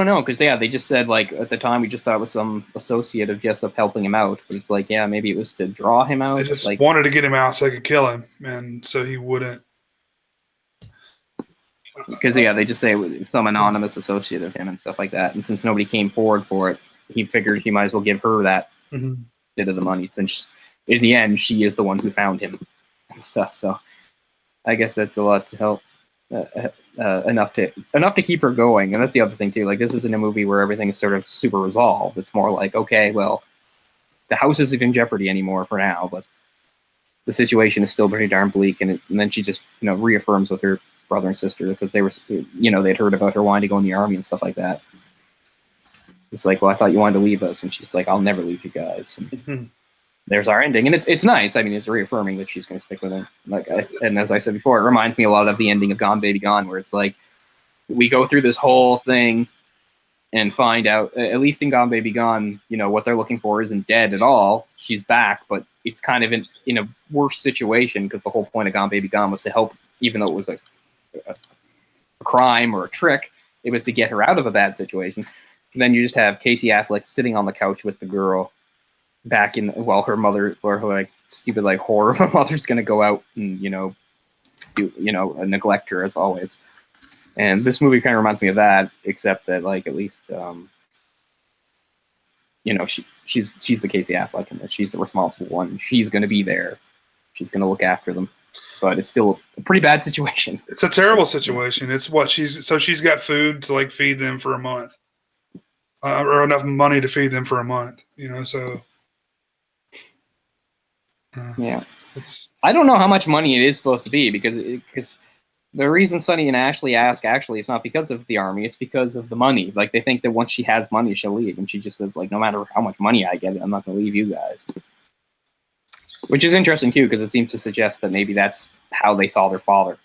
know, because, yeah, they just said, like, at the time we just thought it was some associate of Jessup helping him out. But it's like, yeah, maybe it was to draw him out. They just wanted to get him out so they could kill him, and so he wouldn't. Because, yeah, they just say it was some anonymous associate of him and stuff like that. And since nobody came forward for it, he figured he might as well give her that bit of the money, since in the end she is the one who found him and stuff. So I guess that's a lot to help. Enough to keep her going. And that's the other thing too, like, this isn't a movie where everything is sort of super resolved. It's more like, okay, well, the house isn't in jeopardy anymore for now, but the situation is still pretty darn bleak. And then she just reaffirms with her brother and sister, because they were they'd heard about her wanting to go in the army and stuff like that. It's like, well, I thought you wanted to leave us, and she's like, I'll never leave you guys. And there's our ending, and it's nice. I mean, it's reaffirming that she's going to stick with him. And as I said before, it reminds me a lot of the ending of Gone Baby Gone, where it's like we go through this whole thing and find out, at least in Gone Baby Gone, what they're looking for isn't dead at all. She's back, but it's kind of in a worse situation because the whole point of Gone Baby Gone was to help, even though it was a crime or a trick, it was to get her out of a bad situation. And then you just have Casey Affleck sitting on the couch with the girl back in, while her mother, or her stupid horror of a mother's going to go out and, neglect her as always. And this movie kind of reminds me of that, except that at least she's the Casey Affleck, and that she's the responsible one. She's going to be there. She's going to look after them. But it's still a pretty bad situation. It's a terrible situation. It's what she's got food to feed them for a month, or enough money to feed them for a month. So yeah, I don't know how much money it is supposed to be because the reason Sonny and Ashley ask, actually, it's not because of the army. It's because of the money. They think that once she has money, she'll leave. And she just says, no matter how much money I get, I'm not going to leave you guys. Which is interesting, too, because it seems to suggest that maybe that's how they saw their father.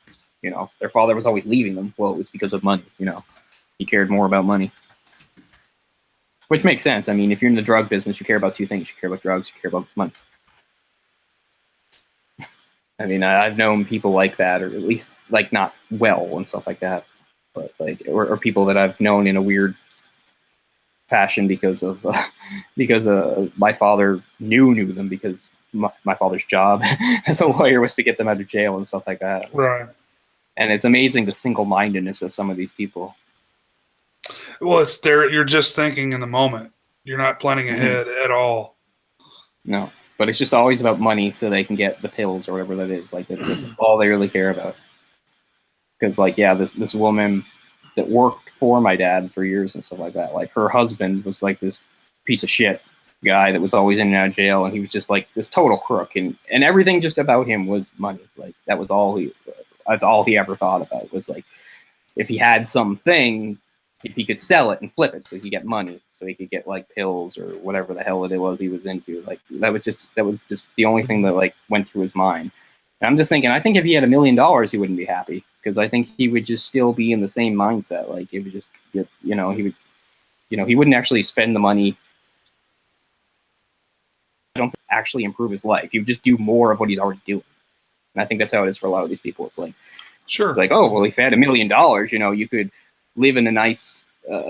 Their father was always leaving them. Well, it was because of money. He cared more about money. Which makes sense. I mean, if you're in the drug business, you care about two things. You care about drugs, you care about money. I mean, I've known people like that, or at least not well and stuff like that, but or people that I've known in a weird fashion because my father knew them because my father's job as a lawyer was to get them out of jail and stuff like that. Right. And it's amazing the single-mindedness of some of these people. Well, it's there. You're just thinking in the moment. You're not planning ahead at all. No. But it's just always about money so they can get the pills or whatever that is. That's all they really care about. Because, this woman that worked for my dad for years and stuff like that, her husband was this piece of shit guy that was always in and out of jail, and he was just this total crook. And everything just about him was money. That was all that's all he ever thought about was, if he had something, if he could sell it and flip it so he could get money. So he could get pills or whatever the hell it was he was into. That was just the only thing that went through his mind. And I'm just thinking, I think if he had $1 million, he wouldn't be happy because I think he would just still be in the same mindset. He would just get, he would, he wouldn't actually spend the money. I don't actually improve his life. He would just do more of what he's already doing. And I think that's how it is for a lot of these people. It's sure. It's oh, well, if you had $1 million, you could live in a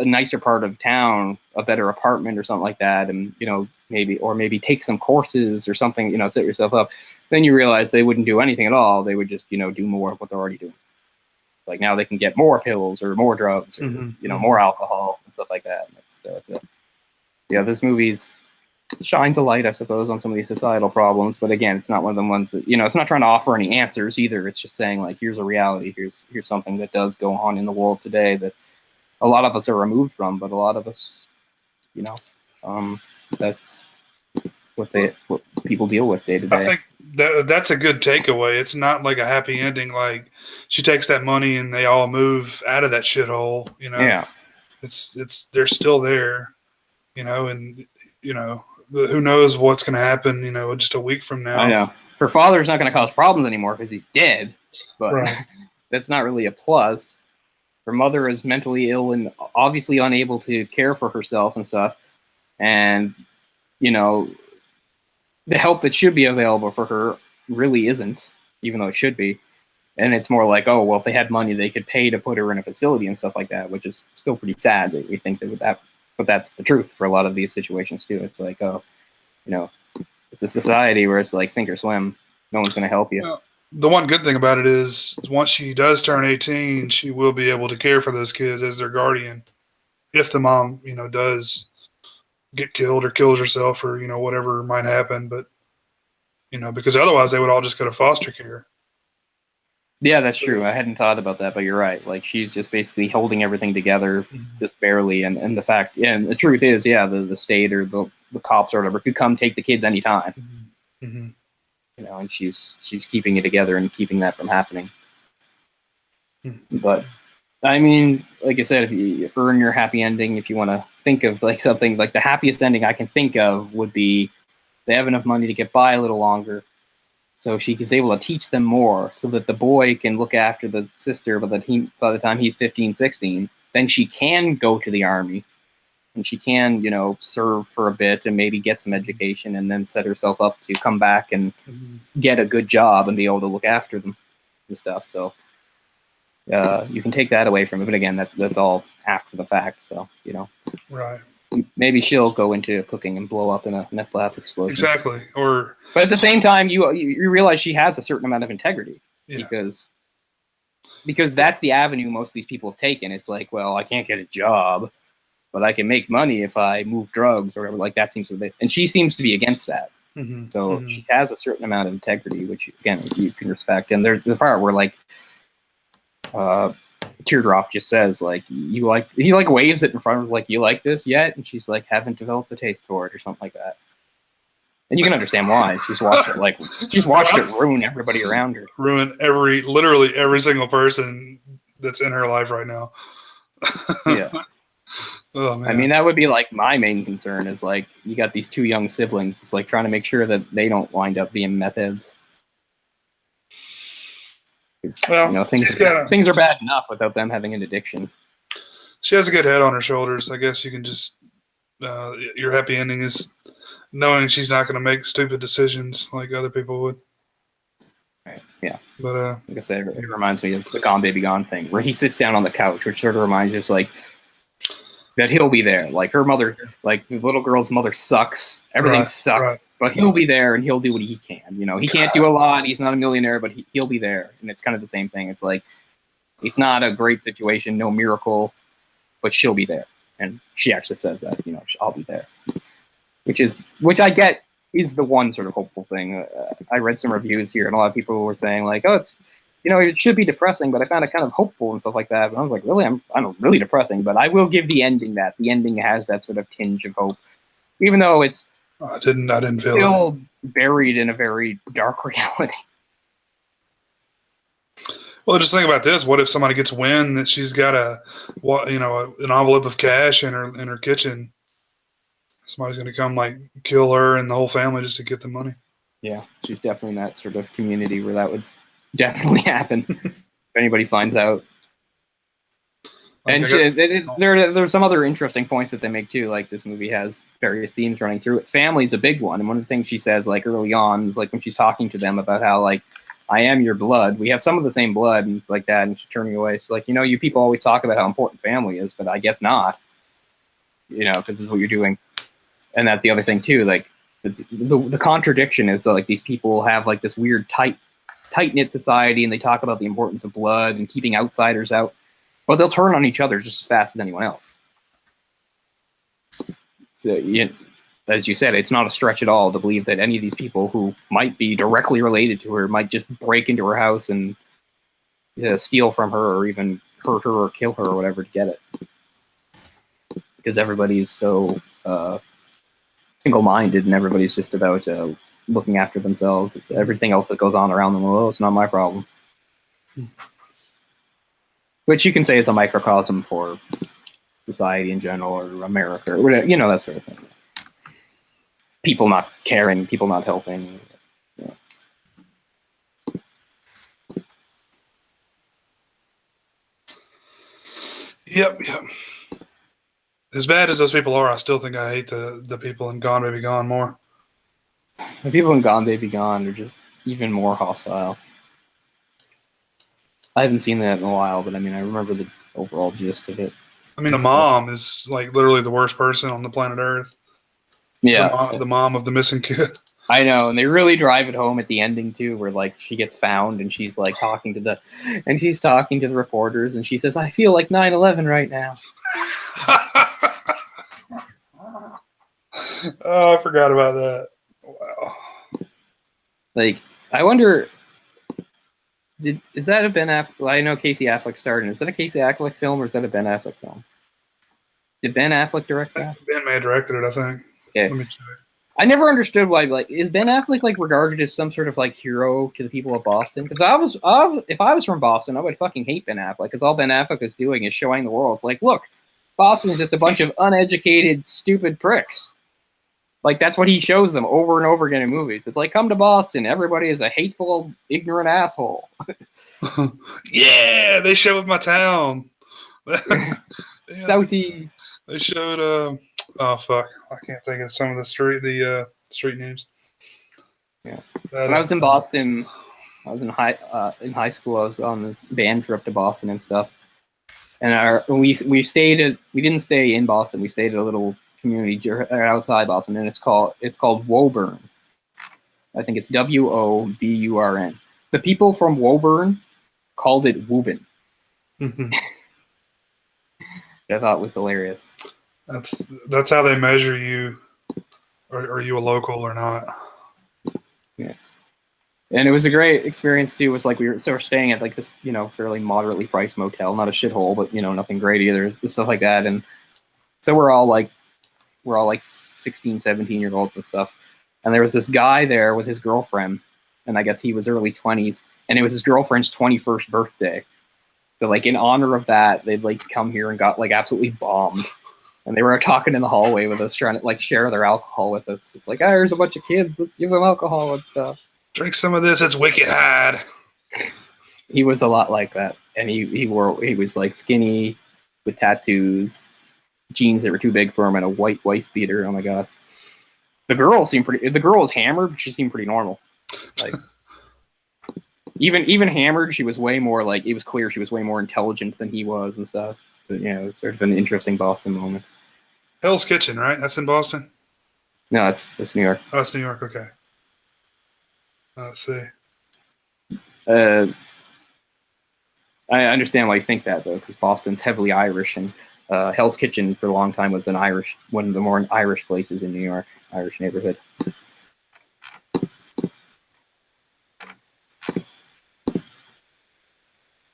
nicer part of town, a better apartment or something like that, and maybe take some courses or something, set yourself up. Then you realize they wouldn't do anything at all. They would just do more of what they're already doing. Now they can get more pills or more drugs or more alcohol and stuff like that. This movie shines a light, I suppose, on some of these societal problems. But again, it's not one of the ones that it's not trying to offer any answers either. It's just saying here's a reality. Here's something that does go on in the world today that a lot of us are removed from, but a lot of us, that's what people deal with day to day. I think that's a good takeaway. It's not a happy ending. She takes that money and they all move out of that shithole. Yeah. It's they're still there. And who knows what's going to happen. Just a week from now. I know her father's not going to cause problems anymore because he's dead, but right. That's not really a plus. Her mother is mentally ill and obviously unable to care for herself and stuff. And, the help that should be available for her really isn't, even though it should be. And it's more oh, well, if they had money, they could pay to put her in a facility and stuff like that, which is still pretty sad that we think that but that's the truth for a lot of these situations too. It's it's a society where it's sink or swim. No one's going to help you. Yeah. The one good thing about it is once she does turn 18, she will be able to care for those kids as their guardian. If the mom, does get killed or kills herself or, whatever might happen. But, because otherwise they would all just go to foster care. Yeah, that's true. I hadn't thought about that, but you're right. She's just basically holding everything together just barely. And the fact, and the truth is, the state or the cops or whatever could come take the kids anytime. Mm-hmm. And she's keeping it together and keeping that from happening. But I mean, like I said, if you earn your happy ending, if you want to think of something the happiest ending I can think of would be they have enough money to get by a little longer. so she is able to teach them more, so that the boy can look after the sister, but by the time he's 15, 16, then she can go to the army, and she can, serve for a bit and maybe get some education, and then set herself up to come back and get a good job and be able to look after them and stuff. So you can take that away from it, but again, that's all after the fact. So Right. maybe she'll go into cooking and blow up in a meth lab explosion. Exactly. But at the same time, you realize she has a certain amount of integrity, because that's the avenue most of these people have taken. It's like, well, I can't get a job, but I can make money if I move drugs or whatever. Like that seems to be, and she seems to be against that. So she has a certain amount of integrity, which again you can respect. And there's the part where like Teardrop just says like he waves it in front of her, like, you like this yet? And she's like, haven't developed the taste for it or something like that. And you can understand why. She's watched it ruin everybody around her. Ruin literally every single person that's in her life right now. Yeah. Oh, man. I mean, that would be like my main concern is like you got these two young siblings. It's like trying to make sure that they don't wind up being meth heads. Well, things are bad enough without them having an addiction. She has a good head on her shoulders. I guess you can just your happy ending is knowing she's not going to make stupid decisions like other people would. Right. Yeah. But like I said, it reminds me of the Gone Baby Gone thing, where he sits down on the couch, which sort of reminds us like that he'll be there. Like her mother, like the little girl's mother sucks. Everything sucks. Right. But he'll be there and he'll do what he can. He can't do a lot. He's not a millionaire, but he'll be there. And it's kind of the same thing. It's like, it's not a great situation, no miracle, but she'll be there. And she actually says that, I'll be there. Which I get is the one sort of hopeful thing. I read some reviews here and a lot of people were saying like, oh, it's, it should be depressing, but I found it kind of hopeful and stuff like that. And I was like, really? I'm really depressing, but I will give the ending that. The ending has that sort of tinge of hope, even though it's, I didn't feel still buried in a very dark reality. Well, just think about this. What if somebody gets wind that she's got an envelope of cash in her kitchen? Somebody's going to come like kill her and the whole family just to get the money. Yeah, she's definitely in that sort of community where that would definitely happen if anybody finds out. And there's some other interesting points that they make too. Like this movie has various themes running through it. Family's a big one, and one of the things she says like early on is like when she's talking to them about how like I am your blood. We have some of the same blood and like that. And she's turning away. So like you people always talk about how important family is, but I guess not. Because this is what you're doing. And that's the other thing too. Like the contradiction is that like these people have like this weird tight knit society, and they talk about the importance of blood and keeping outsiders out. But they'll turn on each other just as fast as anyone else. So, as you said, it's not a stretch at all to believe that any of these people who might be directly related to her might just break into her house and steal from her or even hurt her or kill her or whatever to get it. Because everybody's so single-minded and everybody's just about looking after themselves. It's everything else that goes on around them, well, it's not my problem. Which you can say is a microcosm for society in general or America or whatever, that sort of thing. People not caring, people not helping. Yep. As bad as those people are, I still think I hate the people in Gone Baby Gone more. The people in Gone Baby Gone are just even more hostile. I haven't seen that in a while, but I mean, I remember the overall gist of it. I mean, the mom is like literally the worst person on the planet Earth. Yeah. The mom of the missing kid. I know, and they really drive it home at the ending too, where like she gets found and she's like talking to the reporters, and she says, "I feel like 9/11 right now." Oh, I forgot about that. Wow. Like, I wonder, is that a Ben Affleck? Well, I know Casey Affleck starred in it. Is that a Casey Affleck film or is that a Ben Affleck film? Did Ben Affleck direct that? Ben may have directed it, I think. Okay. Let me check. I never understood why, like, is Ben Affleck like regarded as some sort of like hero to the people of Boston? Because if I was from Boston, I would fucking hate Ben Affleck, because all Ben Affleck is doing is showing the world, like, look, Boston is just a bunch of uneducated, stupid pricks. Like that's what he shows them over and over again in movies. It's like, come to Boston, everybody is a hateful, ignorant asshole. Yeah, they showed my town. Yeah, Southie. they showed. Oh fuck, I can't think of some of the street names. Yeah. But, When I was in Boston, I was in high school. I was on the band trip to Boston and stuff. And we didn't stay in Boston. We stayed at a little community outside Boston, and it's called Woburn. I think it's Woburn. The people from Woburn called it Woburn. I thought was hilarious. That's how they measure you. Are you a local or not? Yeah. And it was a great experience too. It was like we were staying at like this, fairly moderately priced motel, not a shithole, but nothing great either, stuff like that. And so we're all like 16, 17-year-olds and stuff. And there was this guy there with his girlfriend, and I guess he was early 20s, and it was his girlfriend's 21st birthday. So like in honor of that, they'd like come here and got like absolutely bombed. And they were talking in the hallway with us, trying to like share their alcohol with us. It's like, there's a bunch of kids, let's give them alcohol and stuff. Drink some of this, it's wicked hard. He was a lot like that. And he was like skinny with tattoos, jeans that were too big for him, and a white wife beater. Oh my god. The girl was hammered, but she seemed pretty normal. Like even hammered, she was way more like, it was clear she was way more intelligent than he was and stuff. But it was sort of an interesting Boston moment. Hell's Kitchen, right? That's in Boston? No, it's New York. Oh, it's New York, okay. Let's see. I understand why you think that, though, because Boston's heavily Irish, and Hell's Kitchen for a long time was one of the more Irish places in New York, Irish neighborhood.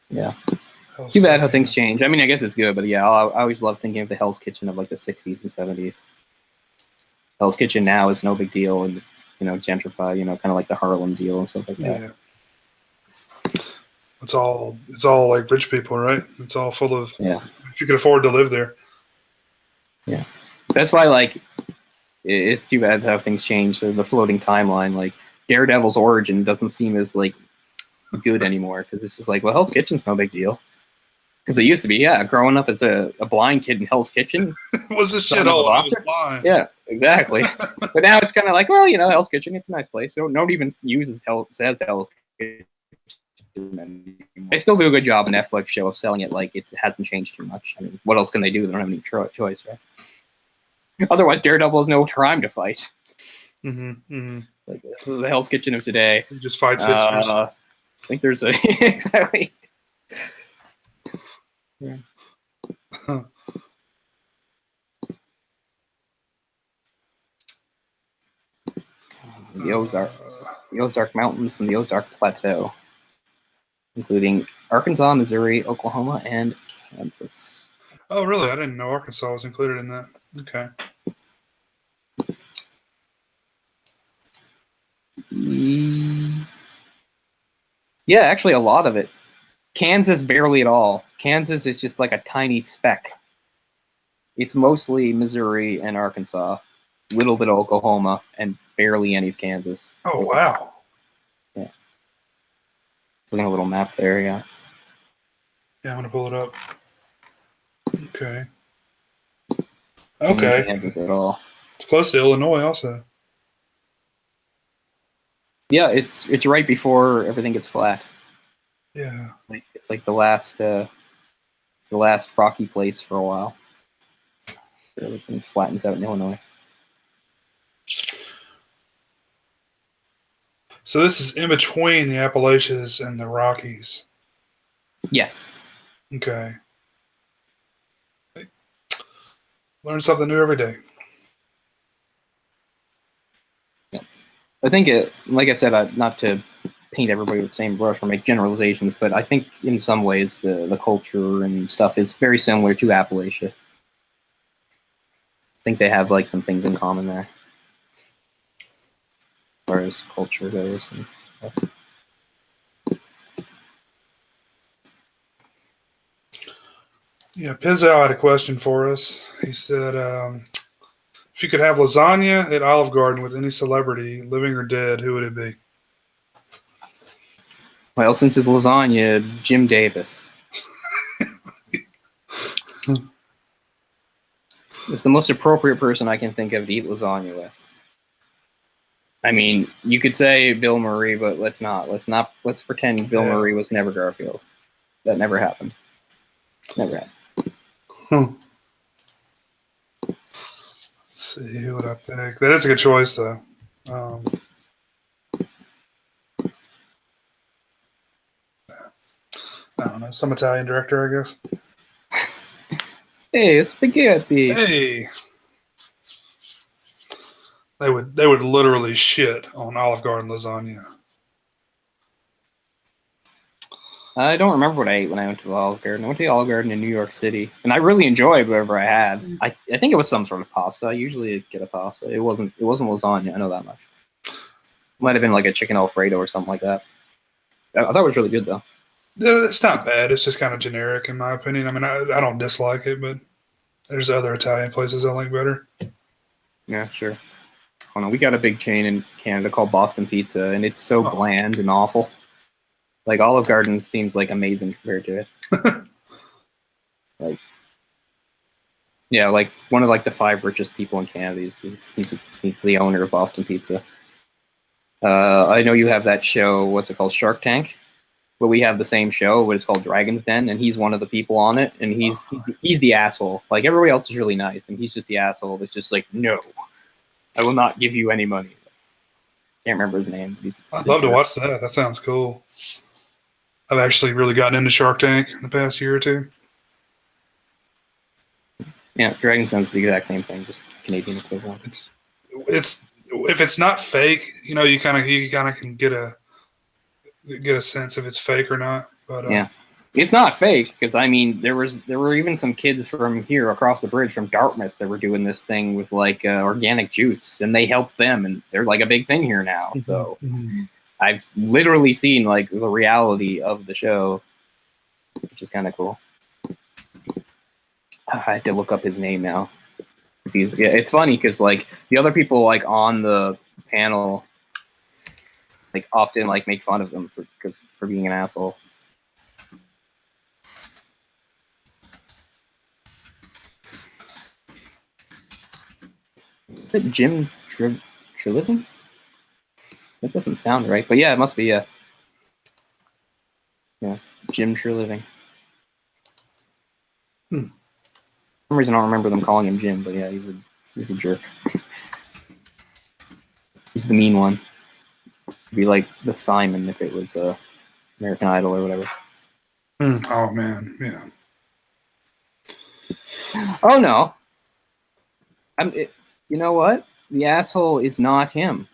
Yeah. Too bad how things change. I mean, I guess it's good, but yeah, I always love thinking of the Hell's Kitchen of like the 60s and 70s. Hell's Kitchen now is no big deal, and gentrify, kind of like the Harlem deal and stuff like that. Yeah. It's all like rich people, right? It's all full of, if you can afford to live there. Yeah. That's why, like, it's too bad how things change. The floating timeline, like Daredevil's origin doesn't seem as like good anymore, because it's just like, well, Hell's Kitchen's no big deal. Because it used to be, growing up as a blind kid in Hell's Kitchen. Was this shit all blind? Yeah, exactly. But now it's kind of like, well, Hell's Kitchen, it's a nice place. Nobody even says Hell's Kitchen anymore. They still do a good job in Netflix show of selling it like it hasn't changed too much. I mean, what else can they do? They don't have any choice, right? Otherwise, Daredevil has no time to fight. Like, this is the Hell's Kitchen of today. He just fights hipsters. I think there's a exactly. Yeah. The Ozark Mountains and the Ozark Plateau, including Arkansas, Missouri, Oklahoma, and Kansas. Oh, really? I didn't know Arkansas was included in that. Okay. Yeah, actually, a lot of it. Kansas, barely at all. Kansas is just like a tiny speck. It's mostly Missouri and Arkansas, a little bit of Oklahoma, and barely any of Kansas. Oh, wow. Yeah. Looking at a little map there, yeah. Yeah, I'm going to pull it up. Okay. Okay. Kansas at all. It's close to Illinois also. Yeah, it's right before everything gets flat. Yeah. It's like the last rocky place for a while. Everything flattens out in Illinois. So this is in between the Appalachians and the Rockies. Yes. Okay. Learn something new every day. Yeah. I think like I said, not to paint everybody with the same brush or make generalizations, but I think in some ways the culture and stuff is very similar to Appalachia. I think they have like some things in common there, as far as culture goes and stuff. Yeah, Pizzo had a question for us. He said, If you could have lasagna at Olive Garden with any celebrity, living or dead, who would it be? Well, since it's lasagna, Jim Davis. It's the most appropriate person I can think of to eat lasagna with. I mean, you could say Bill Murray, but let's not. Let's pretend Bill Murray was never Garfield. That never happened. Never happened. Let's see, who would I pick? That is a good choice, though. I don't know, some Italian director, I guess. Hey, spaghetti. Hey, they would literally shit on Olive Garden lasagna. I don't remember what I ate when I went to the Olive Garden. I went to the Olive Garden in New York City, and I really enjoyed whatever I had. I think it was some sort of pasta. I usually get a pasta. It wasn't lasagna. I know that much. It might have been like a chicken Alfredo or something like that. I thought it was really good though. It's not bad. It's just kind of generic, in my opinion. I mean, I don't dislike it, but there's other Italian places I like better. Yeah, sure. Oh no, we got a big chain in Canada called Boston Pizza, and it's so bland and awful. Like Olive Garden seems like amazing compared to it. Like, yeah, like one of like the 5 richest people in Canada. He's the owner of Boston Pizza. I know you have that show. What's it called? Shark Tank. But we have the same show, but it's called Dragon's Den, and he's one of the people on it, and he's the asshole. Like everybody else is really nice, and he's just the asshole that's just like, no, I will not give you any money. Can't remember his name. I'd love to watch that. That sounds cool. I've actually really gotten into Shark Tank in the past year or two. Yeah, Dragon's Den is the exact same thing, just Canadian equivalent. It's if it's not fake, you know, you kind of can get a sense if it's fake or not. But yeah, it's not fake because I mean there were even some kids from here across the bridge from Dartmouth that were doing this thing with like organic juice, and they helped them, and they're like a big thing here now. So I've literally seen like the reality of the show, which is kind of cool. I had to look up his name now. It's funny because like the other people like on the panel like often like make fun of them for being an asshole. Is it Jim Treliving? That doesn't sound right, but yeah, it must be. Yeah, Jim Treliving. For some reason, I don't remember them calling him Jim, but yeah, he's a jerk. He's the mean one. He'd be like the Simon if it was American Idol or whatever. Oh man, yeah. Oh no. You know what? The asshole is not him.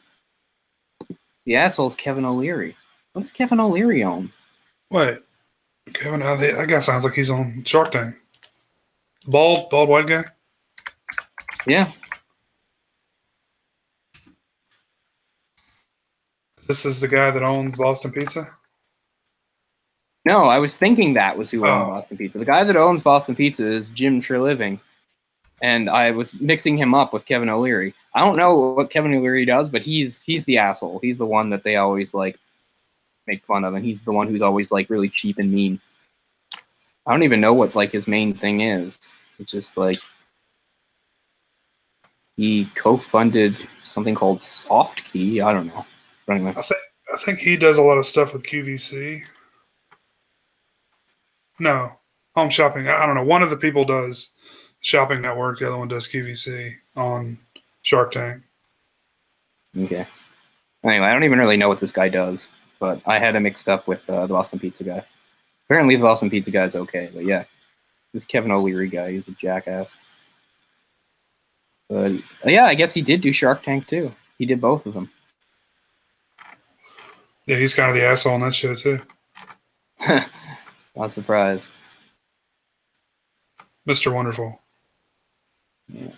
The asshole is Kevin O'Leary. What does Kevin O'Leary own? Wait, Kevin, that guy sounds like he's on Shark Tank. Bald white guy? Yeah. This is the guy that owns Boston Pizza? No, I was thinking that was who owned Boston Pizza. The guy that owns Boston Pizza is Jim Treliving. And I was mixing him up with Kevin O'Leary. I don't know what Kevin O'Leary does, but he's the asshole. He's the one that they always like make fun of, and he's the one who's always like really cheap and mean. I don't even know what like his main thing is. It's just like he co-funded something called SoftKey. I don't know. But anyway. I think he does a lot of stuff with QVC. No, Home Shopping. I don't know. One of the people does Shopping Network. The other one does QVC on Shark Tank. Okay. Anyway, I don't even really know what this guy does, but I had him mixed up with the Boston Pizza guy. Apparently, the Boston Pizza guy is okay, but yeah, this Kevin O'Leary guy, he's a jackass. But yeah, I guess he did do Shark Tank too. He did both of them. Yeah, he's kind of the asshole on that show too. Not surprised. Mr. Wonderful. Yeah.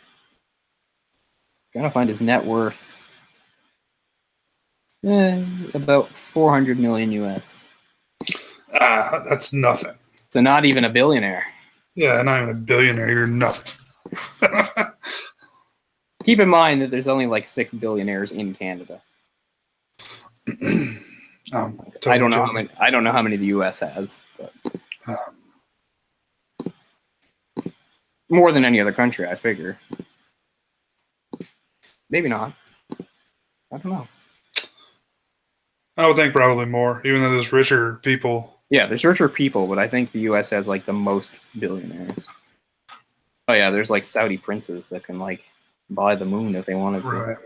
Gotta find his net worth. About 400 million US. That's nothing. So not even a billionaire. Yeah, not even a billionaire. You're nothing. Keep in mind that there's only like 6 billionaires in Canada. I don't know how many. I don't know how many the U.S. has, but more than any other country, I figure. Maybe not. I don't know. I would think probably more, even though there's richer people. Yeah, there's richer people, but I think the U.S. has like the most billionaires. Oh yeah, there's like Saudi princes that can like buy the moon if they wanted to. Right.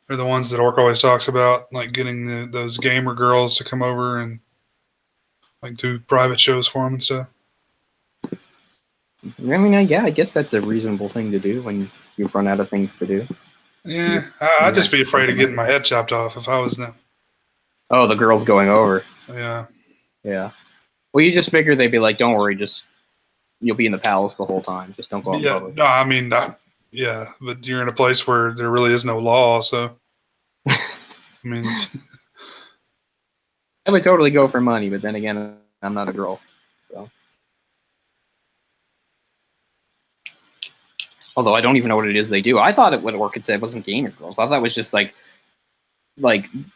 They're the ones that Orc always talks about, like getting those gamer girls to come over and like do private shows for them and stuff. I mean, yeah, I guess that's a reasonable thing to do when you've run out of things to do. Yeah, I'd just be afraid of getting my head chopped off if I was them. Oh, the girls going over. Yeah. Yeah. Well, you just figure they'd be like, "Don't worry, just you'll be in the palace the whole time. Just don't go out in public." No, I mean, yeah, but you're in a place where there really is no law, so I mean, I would totally go for money, but then again, I'm not a girl, so. Although I don't even know what it is they do. I thought what Orc had said wasn't gamer girls. I thought it was just like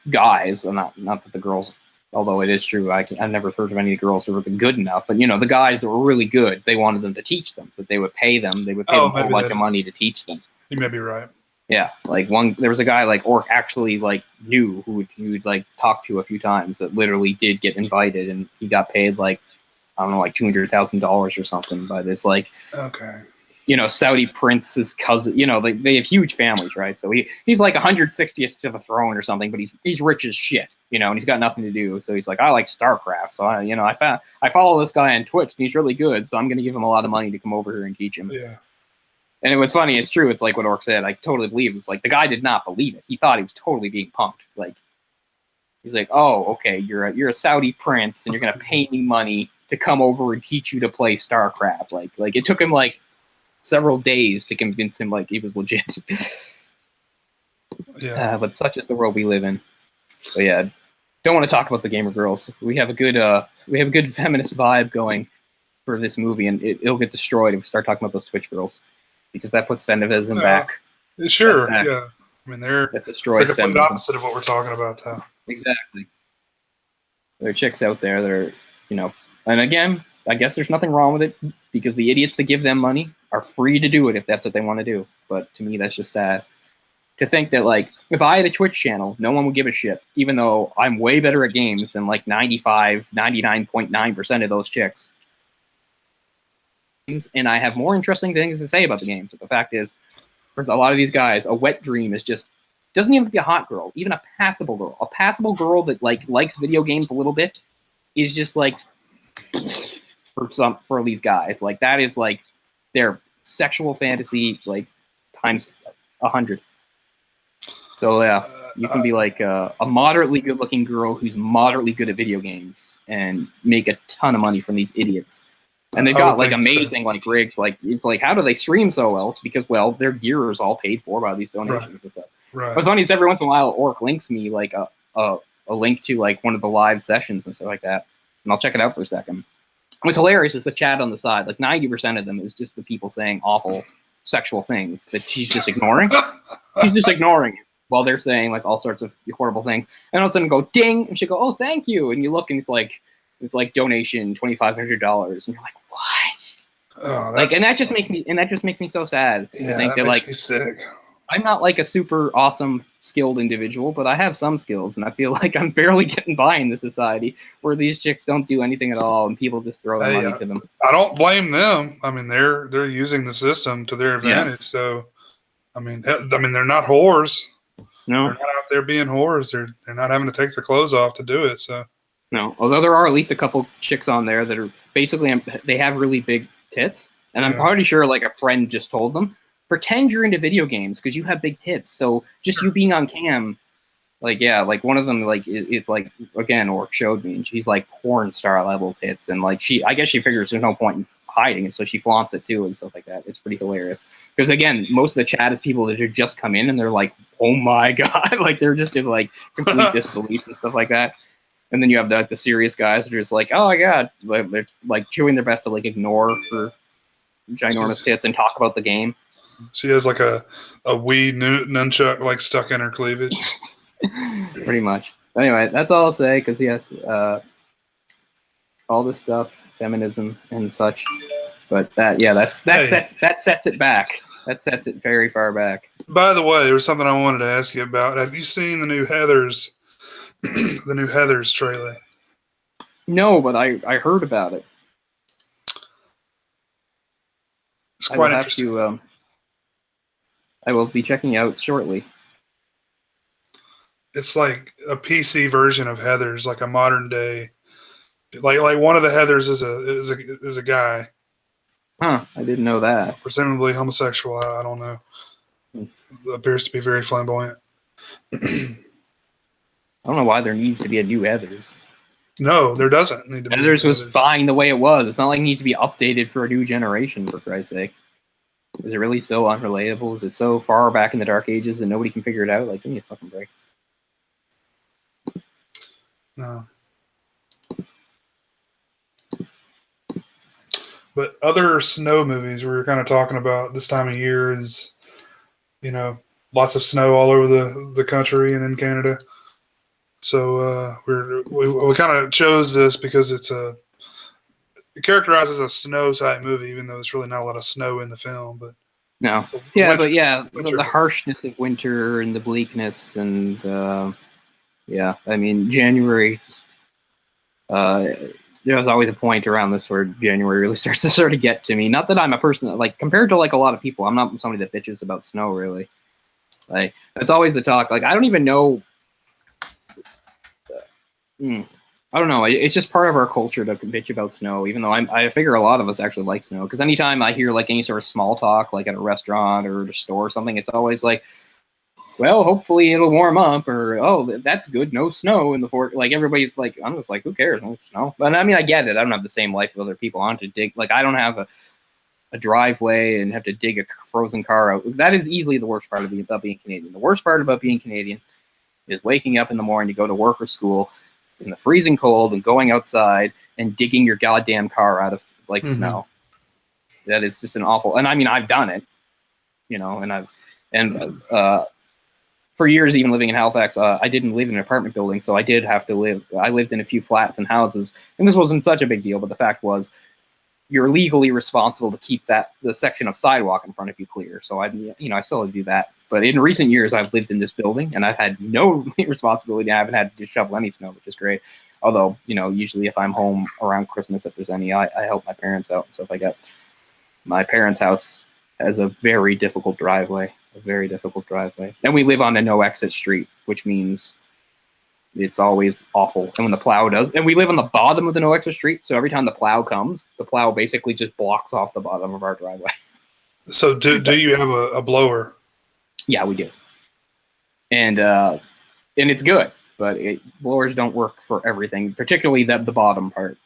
guys, and not that the girls. Although it is true, I've never heard of any girls who were good enough. But the guys that were really good, they wanted them to teach them. But they would pay them. They would pay them a whole bunch of money to teach them. You may be right. Yeah, like there was a guy like Orc actually like knew who would like talk to a few times that literally did get invited, and he got paid like I don't know, like $200,000 or something by this like Saudi prince's cousin. They have huge families, right? So he's like 160th to the throne or something, but he's rich as shit, and he's got nothing to do. So he's like, I like StarCraft, so I follow this guy on Twitch, and he's really good, so I'm gonna give him a lot of money to come over here and teach him. Yeah. And it was funny. It's true. It's like what Orc said. I totally believe. It's like the guy did not believe it. He thought he was totally being punked. Like he's like, "Oh, okay, you're a Saudi prince, and you're gonna pay me money to come over and teach you to play StarCraft." Like it took him like several days to convince him like he was legit. Yeah. But such is the world we live in. So yeah, don't want to talk about the gamer girls. We have a good feminist vibe going for this movie, and it'll get destroyed if we start talking about those Twitch girls. Because that puts feminism back. Sure, yeah. I mean, they're destroys the complete opposite of what we're talking about, though. Exactly. There are chicks out there that are, and again, I guess there's nothing wrong with it because the idiots that give them money are free to do it if that's what they want to do. But to me, that's just sad. To think that, like, if I had a Twitch channel, no one would give a shit, even though I'm way better at games than, like, 99.9% of those chicks. And I have more interesting things to say about the games. But the fact is, for a lot of these guys, a wet dream is just doesn't even have to be a hot girl, even a passable girl. A passable girl that likes video games a little bit is just like for these guys. Like that is like their sexual fantasy like times 100. So yeah, you can be like a moderately good looking girl who's moderately good at video games and make a ton of money from these idiots. And they've got like amazing like rigs. Like it's like, how do they stream so well? It's because their gear is all paid for by these donations and stuff. Right. What's funny is every once in a while Orc links me like a link to like one of the live sessions and stuff like that, and I'll check it out for a second. What's hilarious is the chat on the side. Like 90% of them is just the people saying awful sexual things that she's just ignoring. She's just ignoring it while they're saying like all sorts of horrible things, and all of a sudden go ding, and she go, "Oh, thank you," and you look and it's like donation $2,500, and you're like, what? Oh, and that just makes me so sad to think that like sick. I'm not like a super awesome skilled individual, but I have some skills, and I feel like I'm barely getting by in this society where these chicks don't do anything at all, and people just throw their money to them. I don't blame them. I mean, they're using the system to their advantage. Yeah. So, I mean, they're not whores. No, they're not out there being whores. They're not having to take their clothes off to do it. So. No, although there are at least a couple chicks on there that are basically they have really big tits, and I'm pretty sure like a friend just told them, pretend you're into video games because you have big tits. So just you being on cam, like one of them like it's like again Orc showed me, and she's like porn star level tits, and like I guess she figures there's no point in hiding it, so she flaunts it too and stuff like that. It's pretty hilarious because again most of the chat is people that have just come in and they're like, oh my god, like they're just in like complete disbelief and stuff like that. And then you have the serious guys that are just like, oh my god, they're like doing their best to like ignore her ginormous tits and talk about the game. She has like a Wii nunchuck like stuck in her cleavage. Pretty much. Anyway, that's all I'll say because yes, all this stuff, feminism and such. But that sets it back. That sets it very far back. By the way, there was something I wanted to ask you about. Have you seen the new Heathers, the new Heathers trailer? No, but I heard about it. It's quite interesting. I will be checking out shortly. It's like a PC version of Heathers, like a modern day. Like one of the Heathers is a guy. Huh? I didn't know that. Presumably homosexual. I don't know. Appears to be very flamboyant. I don't know why there needs to be a new Heathers. No, there doesn't need to be. Heathers was fine the way it was. It's not like it needs to be updated for a new generation, for Christ's sake. Is it really so unrelatable? Is it so far back in the dark ages that nobody can figure it out? Like, give me a fucking break. No. But other snow movies we were kind of talking about this time of year is, lots of snow all over the country and in Canada. So we kind of chose this because it characterized as a snow type movie, even though it's really not a lot of snow in the film. But no, the harshness of winter and the bleakness and I mean January. There's always a point around this where January really starts to sort of get to me. Not that I'm a person that, like, compared to like a lot of people, I'm not somebody that bitches about snow really. Like, that's always the talk. Like, I don't even know. I don't know. It's just part of our culture to bitch about snow, even though I figure a lot of us actually like snow. Because anytime I hear like any sort of small talk, like at a restaurant or at a store or something, it's always like, well, hopefully it'll warm up, or oh, that's good, no snow in the fort. Like, everybody's like, I'm just like, who cares, no snow? But I mean, I get it. I don't have the same life as other people. I want to dig. Like, I don't have a driveway and have to dig a frozen car out. That is easily the worst part about being Canadian. The worst part about being Canadian is waking up in the morning to go to work or school in the freezing cold and going outside and digging your goddamn car out of like snow. That is just an awful. And I mean, I've done it, for years, even living in Halifax, I didn't live in an apartment building, so I did have to live. I lived in a few flats and houses, and this wasn't such a big deal. But the fact was, you're legally responsible to keep the section of sidewalk in front of you clear. So I still do that. But in recent years, I've lived in this building, and I've had no responsibility. I haven't had to shovel any snow, which is great. Although, usually if I'm home around Christmas, if there's any, I help my parents out and stuff like that. My parents' house has a very difficult driveway. And we live on a no exit street, which means it's always awful. And when the plow does, and we live on the bottom of the no exit street, so every time the plow comes, the plow basically just blocks off the bottom of our driveway. So do you have a blower? Yeah, we do. And it's good, but blowers don't work for everything, particularly the bottom part.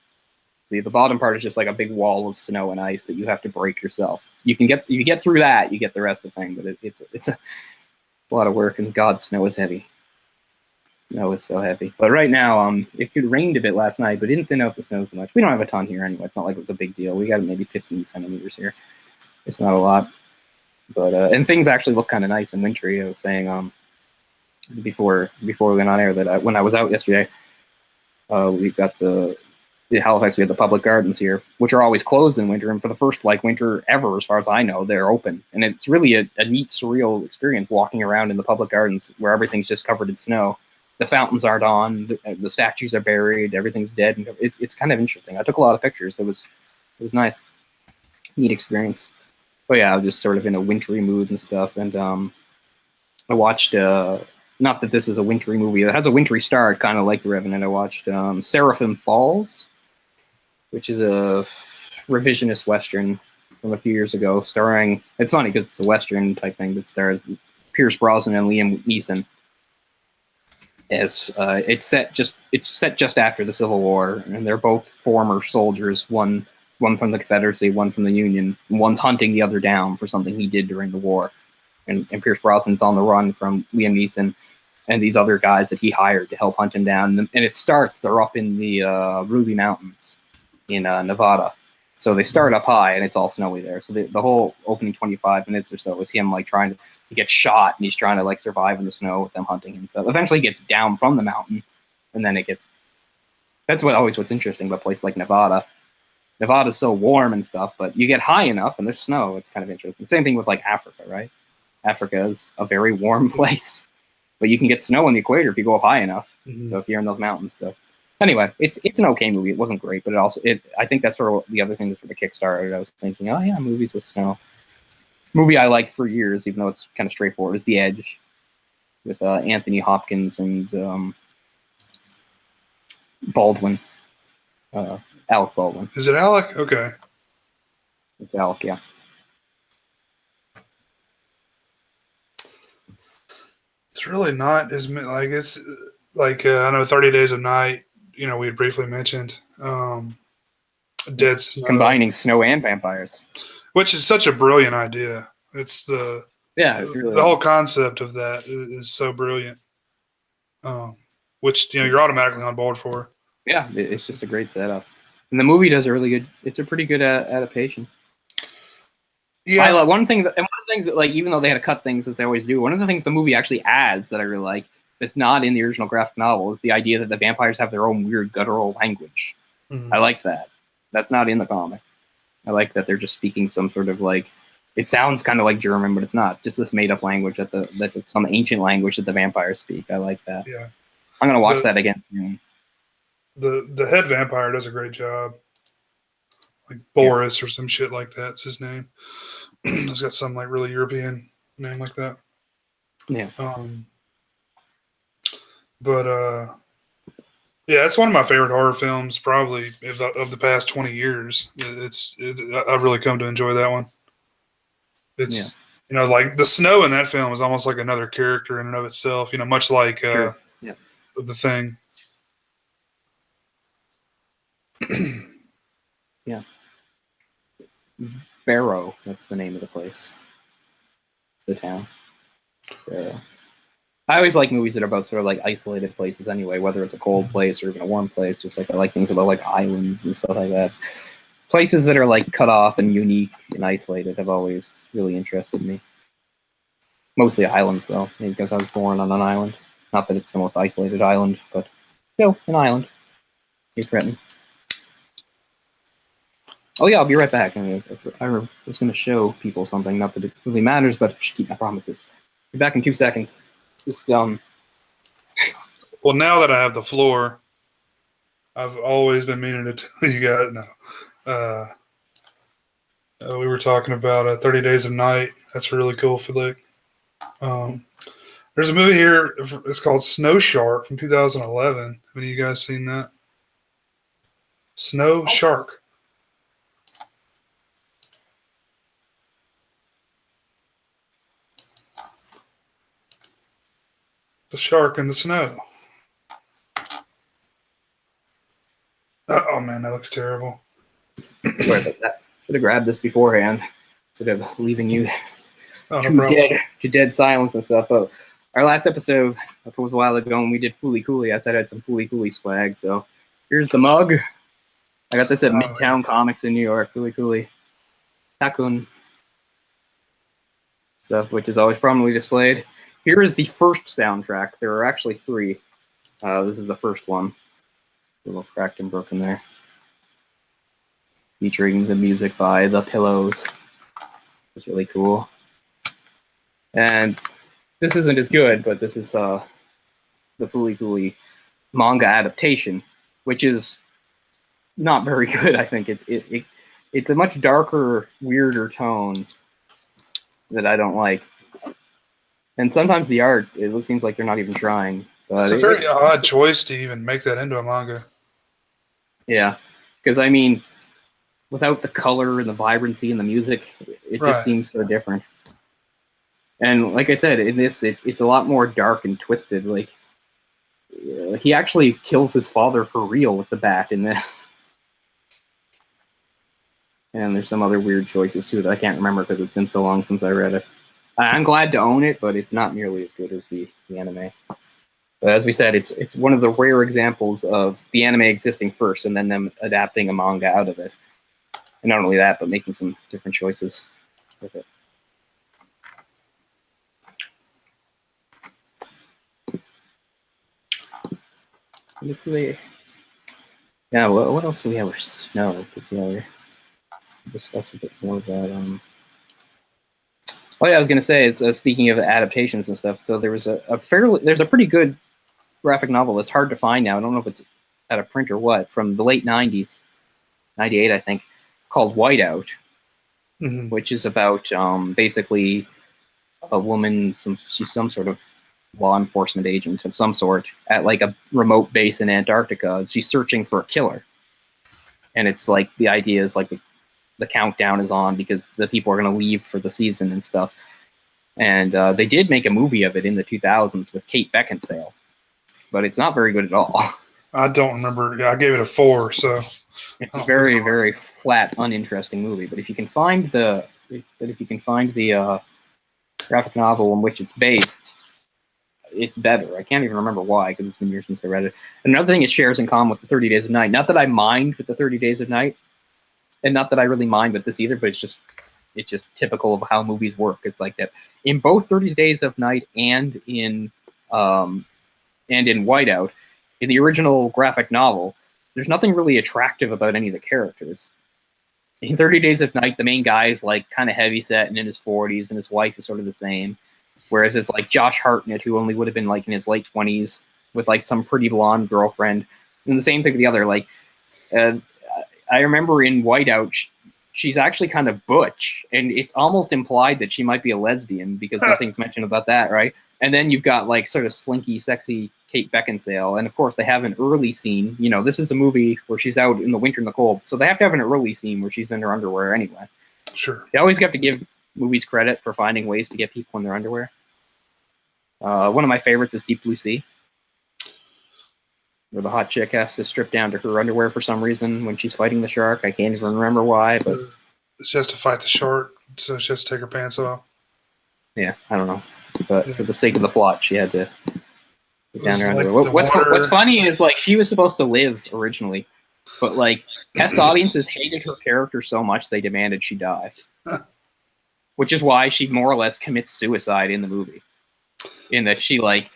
See, the bottom part is just like a big wall of snow and ice that you have to break yourself. You get through that, you get the rest of the thing, but it's a lot of work, and God, snow is heavy. Snow is so heavy. But right now, it rained a bit last night, but it didn't thin out the snow so much. We don't have a ton here anyway. It's not like it was a big deal. We got maybe 15 centimeters here. It's not a lot. But and things actually look kind of nice and wintry. I was saying before we went on air that when I was out yesterday, we got the Halifax, we have the public gardens here, which are always closed in winter. And for the first winter ever, as far as I know, they're open. And it's really a neat, surreal experience walking around in the public gardens where everything's just covered in snow. The fountains aren't on, the statues are buried, everything's dead. And it's kind of interesting. I took a lot of pictures. It was nice. Neat experience. But yeah, I was just sort of in a wintry mood and stuff. And I watched, not that this is a wintry movie, it has a wintry start, kind of like The Revenant. I watched Seraphim Falls, which is a revisionist Western from a few years ago, starring, it's funny because it's a Western type thing, but stars Pierce Brosnan and Liam Neeson. It's set just after the Civil War, and they're both former soldiers, one from the Confederacy, one from the Union. One's hunting the other down for something he did during the war. And Pierce Brosnan's on the run from Liam Neeson and these other guys that he hired to help hunt him down. And it starts, they're up in the Ruby Mountains in Nevada. So they start up high, and it's all snowy there. So the whole opening 25 minutes or so is him like trying to he gets shot, and he's trying to like survive in the snow with them hunting and stuff. Eventually, he gets down from the mountain, and then it gets. That's what's interesting about a place like Nevada. Nevada's so warm and stuff, but you get high enough and there's snow. It's kind of interesting. Same thing with like Africa, right? Africa is a very warm place, but you can get snow on the equator if you go up high enough. Mhm. So if you're in those mountains, so anyway, it's an okay movie. It wasn't great, but I think that's sort of the other thing that sort of kickstarted. I was thinking, oh yeah, movies with snow. Movie I liked for years, even though it's kind of straightforward, is The Edge with Anthony Hopkins and Baldwin. Alec Baldwin. Is it Alec? Okay. It's Alec, yeah. It's really not as like it's like I know 30 Days of Night. You know, we had briefly mentioned Dead Snow, Combining snow and vampires, which is such a brilliant idea. It's it's really the whole concept of that is so brilliant. Which you're automatically on board for. Yeah, it's just a great setup, and the movie does a really good. It's a pretty good adaptation. Yeah, one of the things that like even though they had to cut things as they always do, one of the things the movie actually adds that I really like that's not in the original graphic novel is the idea that the vampires have their own weird guttural language. Mhm. I like that. That's not in the comic. I like that they're just speaking some sort of like. It sounds kind of like German, but it's not. Just this made up language that's some ancient language that the vampires speak. I like that. Yeah, I'm gonna watch that again soon. the head vampire does a great job. Like Boris or some shit like that's his name. He's got some like really European name like that. Yeah. But yeah, it's one of my favorite horror films, probably of the past 20 years. I've really come to enjoy that one. It's like the snow in that film is almost like another character in and of itself. Much like Sure. The Thing. Yeah. Barrow, that's the name of the place. The town. Barrow. I always like movies that are about sort of like isolated places anyway, whether it's a cold place or even a warm place. Just like I like things about like islands and stuff like that. Places that are like cut off and unique and isolated have always really interested me. Mostly islands though, maybe because I was born on an island. Not that it's the most isolated island, but still an island. Cape Breton. Oh yeah, I'll be right back. I was going to show people something. Not that it really matters, but I should keep my promises. Be back in 2 seconds. Just Well, now that I have the floor, I've always been meaning to tell you guys. No, we were talking about 30 Days of Night. That's a really cool flick. There's a movie here. It's called Snow Shark from 2011. Have any of you guys seen that? Snow Shark. The shark in the snow. Oh man, that looks terrible. sorry about that. Should have grabbed this beforehand. Instead of leaving you Oh, no problem. to dead silence and stuff. But our last episode, it was a while ago, and we did Fooly Cooley. I said I had some Fooly Cooley swag. So here's the mug. I got this at Midtown Comics in New York. Fooly Cooley. Takun. Stuff, which is always prominently displayed. Here is the first soundtrack. There are actually 3. This is the first one. A little cracked and broken there. Featuring the music by The Pillows. It's really cool. And this isn't as good, but this is the Fooly Cooley manga adaptation, which is not very good, I think. It's a much darker, weirder tone that I don't like. And sometimes the art, it seems like they're not even trying. It's a very odd choice to even make that into a manga. Yeah, because I mean, without the color and the vibrancy and the music, it just seems so different. And like I said, in this, it's a lot more dark and twisted. Like, he actually kills his father for real with the bat in this. And there's some other weird choices too that I can't remember because it's been so long since I read it. I'm glad to own it, but it's not nearly as good as the anime. But as we said, it's one of the rare examples of the anime existing first and then them adapting a manga out of it. And not only that, but making some different choices with it. Yeah, what else do we have with Snow? Because we'll discuss a bit more about. Oh yeah, I was gonna say it's speaking of adaptations and stuff. So there was there's a pretty good graphic novel. It's hard to find now. I don't know if it's at a print or what, from the late '90s, '98 I think, called Whiteout, which is about basically a woman. She's some sort of law enforcement agent of some sort at like a remote base in Antarctica. She's searching for a killer, and it's like the idea is like the countdown is on because the people are going to leave for the season and stuff. And they did make a movie of it in the 2000s with Kate Beckinsale, but it's not very good at all. I don't remember. Yeah, I gave it a 4. So it's a very, very flat, uninteresting movie. But if you can find the graphic novel in which it's based, it's better. I can't even remember why because it's been years since I read it. Another thing it shares in common with the 30 Days of Night. Not that I mind with the 30 Days of Night, and not that I really mind with this either, but it's just typical of how movies work. It's like that in both 30 Days of Night and in Whiteout, in the original graphic novel, there's nothing really attractive about any of the characters. In 30 Days of Night, the main guy is like kind of heavyset and in his 40s, and his wife is sort of the same. Whereas it's like Josh Hartnett, who only would have been like in his late 20s, with like some pretty blonde girlfriend. And the same thing with the other. Like, I remember in Whiteout, she's actually kind of butch, and it's almost implied that she might be a lesbian because nothing's mentioned about that, right? And then you've got like sort of slinky, sexy Kate Beckinsale, and of course they have an early scene. You know, this is a movie where she's out in the winter in the cold, so they have to have an early scene where she's in her underwear anyway. Sure. They always have to give movies credit for finding ways to get people in their underwear. One of my favorites is Deep Blue Sea, where the hot chick has to strip down to her underwear for some reason when she's fighting the shark. I can't even remember why, but she has to fight the shark, so she has to take her pants off. Yeah, I don't know, but for the sake of the plot, she had to get down her Like underwear. What's funny is like she was supposed to live originally, but like test audiences hated her character so much they demanded she die, which is why she more or less commits suicide in the movie. In that she's like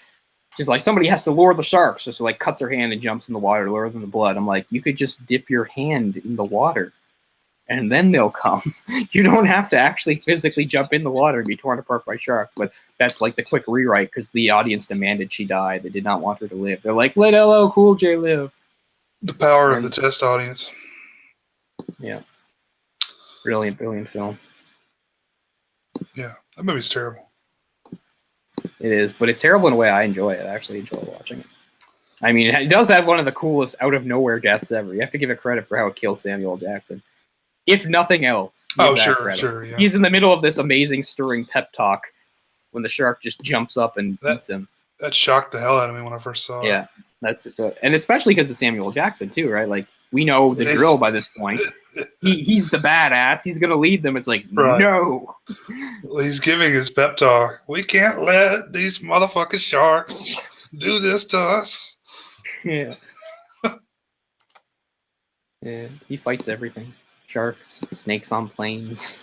somebody has to lure the sharks, so she like cuts her hand and jumps in the water to lure them to blood. I'm like, you could just dip your hand in the water, and then they'll come. You don't have to actually physically jump in the water and be torn apart by sharks. But that's like the quick rewrite because the audience demanded she die. They did not want her to live. They're like, let LL Cool J live. The power of the test audience. Yeah. Brilliant, brilliant film. Yeah, that movie's terrible. It is, but it's terrible in a way I enjoy it. I actually enjoy watching it. I mean, it does have one of the coolest out-of-nowhere deaths ever. You have to give it credit for how it kills Samuel L. Jackson. If nothing else. Oh, sure, yeah. He's in the middle of this amazing, stirring pep talk when the shark just jumps up and eats him. That shocked the hell out of me when I first saw it. Yeah, that's just and especially because of Samuel L. Jackson, too, right? Like, we know the drill by this point. He's the badass. He's going to lead them. It's like, right. No. He's giving his pep talk. We can't let these motherfucking sharks do this to us. Yeah. Yeah, he fights everything. Sharks, snakes on planes.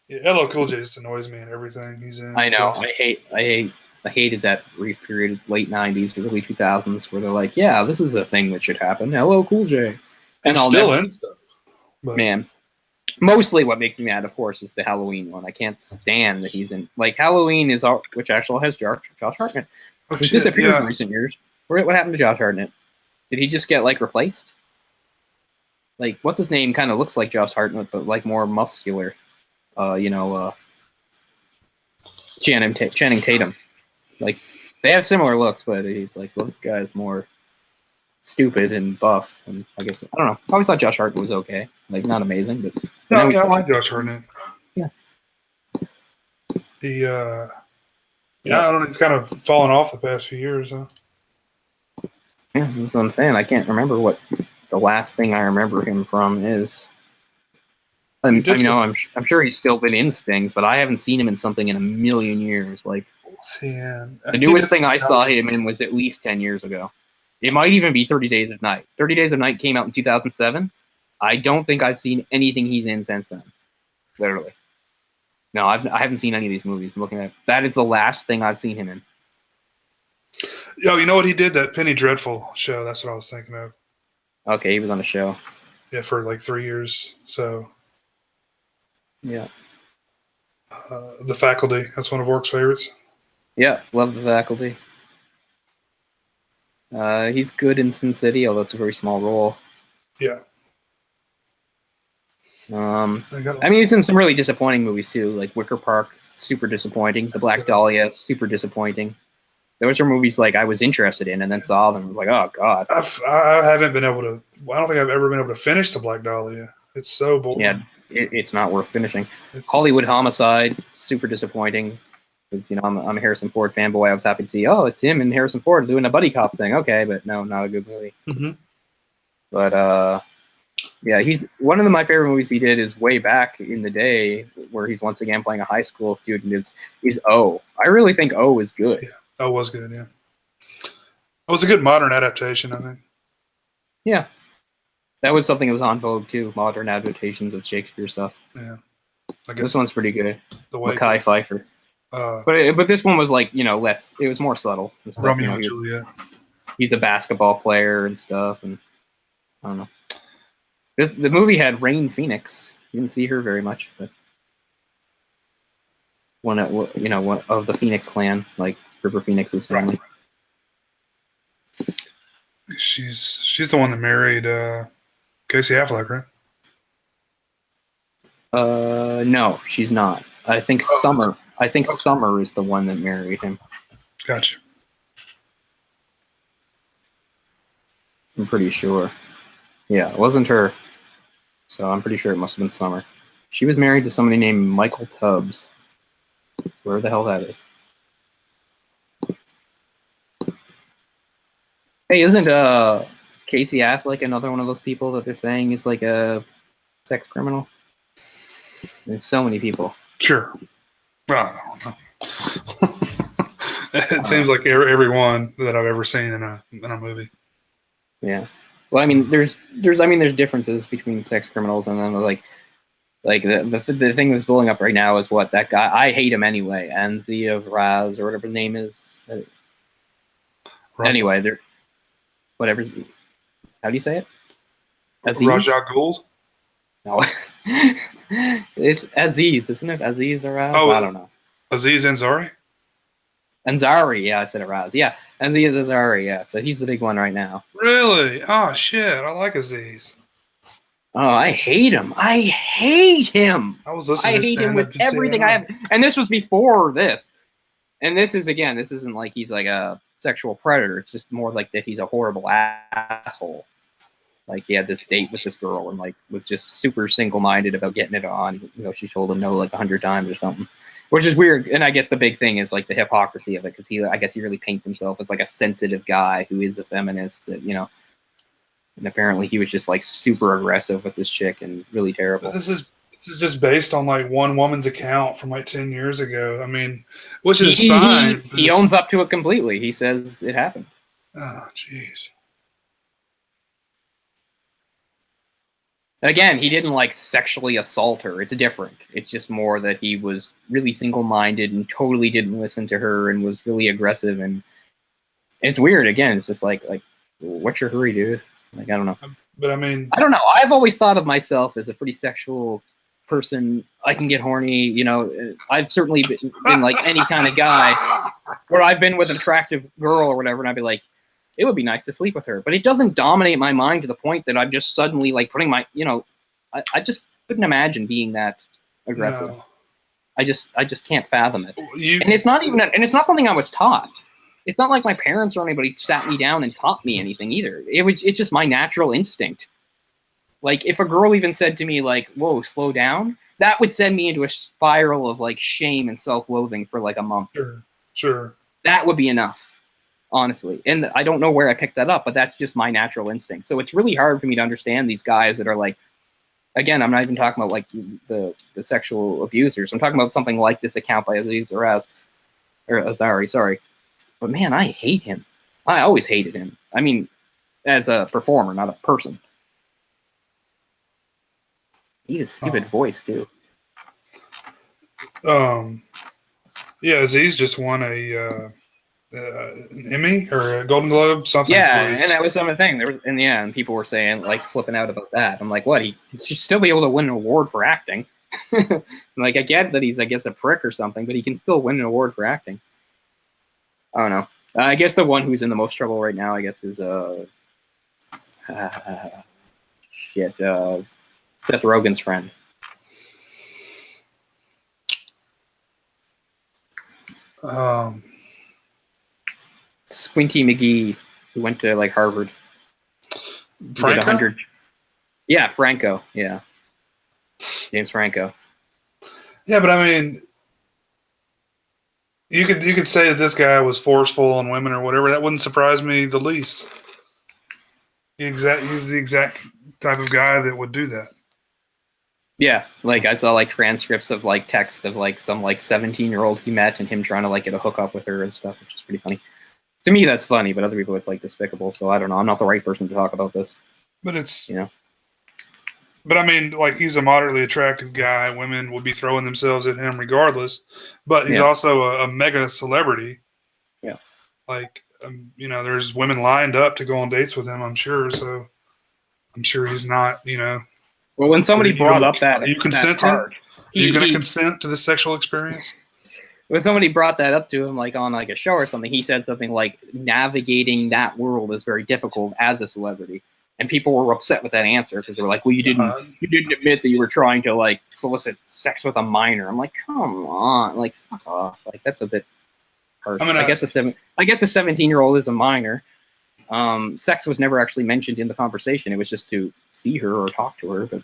Yeah, LL Cool J just annoys me in everything he's in. I know. So. I hated that brief period, late 90s to early 2000s, where they're like, yeah, this is a thing that should happen. LL Cool J. And I'll still in stuff. But. Man. Mostly what makes me mad, of course, is the Halloween one. I can't stand that he's in. Like, Halloween is all, which actually has Josh Hartnett. Who's disappeared in recent years. What happened to Josh Hartnett? Did he just get, like, replaced? Like, what's his name kind of looks like Josh Hartnett, but, like, more muscular. Channing Tatum. Like, they have similar looks, but he's like, well, this guy's more stupid and buff. And I guess, I don't know. I always thought Josh Hartnett was okay. Like, not amazing, but. No, I like Josh Hartnett. Yeah. I don't know. He's kind of fallen off the past few years, huh? Yeah, that's what I'm saying. I can't remember what the last thing I remember him from is. I'm sure he's still been in things, but I haven't seen him in something in a million years. Like, the newest thing I saw him in was at least 10 years ago. It might even be 30 Days of Night. 30 Days of Night came out in 2007. I don't think I've seen anything he's in since then. Literally. No, I haven't seen any of these movies. I'm looking at that is the last thing I've seen him in. Yo, you know what he did? That Penny Dreadful show. That's what I was thinking of. Okay, he was on a show. Yeah, for like 3 years. So, Yeah. The Faculty. That's one of Orc's favorites. Yeah, love The Faculty. He's good in Sin City, although it's a very small role. Yeah. I mean, he's in some really disappointing movies too, like Wicker Park, super disappointing. The Black Dahlia, super disappointing. Those are movies like I was interested in, and then saw them. I was like, oh god. I haven't been able to. I don't think I've ever been able to finish The Black Dahlia. It's so boring. Yeah, it's not worth finishing. Hollywood Homicide, super disappointing. Because I'm a Harrison Ford fanboy. I was happy to see, oh, it's him and Harrison Ford doing a buddy cop thing. Okay, but no, not a good movie. Mm-hmm. But yeah, he's one of my favorite movies he did is way back in the day, where he's once again playing a high school student. Is O. I really think O is good. Yeah, that was good. Yeah, it was a good modern adaptation, I think. Yeah, that was something that was on vogue too. Modern adaptations of Shakespeare stuff. Yeah, I guess this one's pretty good. The way Mekhi Phifer. But this one was like less. It was more subtle. Romeo and Juliet. He's a basketball player and stuff, and I don't know. The movie had Rain Phoenix. You didn't see her very much, but one of the Phoenix clan, like River Phoenix's family. Right. She's the one that married Casey Affleck, right? No, she's not. I think Summer. I think Summer is the one that married him. Gotcha. I'm pretty sure. Yeah, it wasn't her. So I'm pretty sure it must have been Summer. She was married to somebody named Michael Tubbs. Where the hell that is? Hey, isn't Casey Affleck another one of those people that they're saying is like a sex criminal? There's so many people. Sure. I don't know. It seems like everyone that I've ever seen in a movie. Yeah. Well, I mean, there's differences between sex criminals, and then like the thing that's blowing up right now is what that guy. I hate him anyway. Anzi of Raz or whatever the name is. Anyway, there. Whatever. How do you say it? Aziz? Raja Ghul? No. It's Aziz, isn't it? Aziz or Raz? I don't know. Aziz Ansari? Ansari, yeah, I said it Raz. Yeah, Aziz Ansari, yeah. So he's the big one right now. Really? Oh, shit. I like Aziz. Oh, I hate him. I hate him. I was listening to hate him with everything I have. And this was before this. And this isn't like he's like a sexual predator. It's just more like that he's a horrible asshole. Like he had this date with this girl and like was just super single-minded about getting it on. She told him no like 100 times or something, which is weird. And I guess the big thing is like the hypocrisy of it, because I guess he really paints himself as like a sensitive guy who is a feminist. That and apparently he was just like super aggressive with this chick and really terrible. This is just based on like one woman's account from like 10 years ago. I mean, which is fine. He owns up to it completely. He says it happened. Oh, jeez. Again, he didn't like sexually assault her. It's different. It's just more that he was really single-minded and totally didn't listen to her and was really aggressive. And it's weird. Again, it's just like what's your hurry, dude? Like, I don't know. But I mean, I don't know. I've always thought of myself as a pretty sexual person. I can get horny. I've certainly been like any kind of guy where I've been with an attractive girl or whatever, and I'd be like, it would be nice to sleep with her. But it doesn't dominate my mind to the point that I'm just suddenly like putting my, I just couldn't imagine being that aggressive. No. I just can't fathom it. And it's not even, and it's not something I was taught. It's not like my parents or anybody sat me down and taught me anything either. It's just my natural instinct. Like if a girl even said to me like, "Whoa, slow down," that would send me into a spiral of like shame and self-loathing for like a month. Sure. That would be enough, honestly. And I don't know where I picked that up, but that's just my natural instinct. So it's really hard for me to understand these guys that are like, again, I'm not even talking about like the sexual abusers. I'm talking about something like this account by Aziz Ansari, sorry. But man, I hate him. I always hated him. I mean, as a performer, not a person. He has a stupid voice too. Yeah, Aziz just won an Emmy or a Golden Globe, something. Yeah, and that was some of the thing. There was, and people were saying like flipping out about that. I'm like, what? He should still be able to win an award for acting. Like, I get that he's, I guess, a prick or something, but he can still win an award for acting. I don't know. I guess the one who's in the most trouble right now, I guess, is Seth Rogen's friend. Squinty McGee, who went to like Harvard. Franco? Yeah, Franco. Yeah, James Franco. Yeah, but I mean, you could say that this guy was forceful on women or whatever. That wouldn't surprise me the least. He's the exact type of guy that would do that. Yeah, like I saw like transcripts of like texts of like some like 17-year-old he met and him trying to like get a hookup with her and stuff, which is pretty funny. To me, that's funny, but other people it's like despicable. So I don't know. I'm not the right person to talk about this. But it's, you know. But I mean, like, he's a moderately attractive guy. Women would be throwing themselves at him regardless. But he's also a mega celebrity. Yeah. Like, there's women lined up to go on dates with him, I'm sure. So I'm sure he's not, Well, when somebody brought up that, are you consenting? Are you going to consent to the sexual experience? When somebody brought that up to him, like on like a show or something, he said something like navigating that world is very difficult as a celebrity, and people were upset with that answer because they were like, "Well, you didn't admit that you were trying to like solicit sex with a minor." I'm like, "Come on, like fuck off, like that's a bit harsh." I guess a 17-year-old is a minor. Sex was never actually mentioned in the conversation. It was just to see her or talk to her, but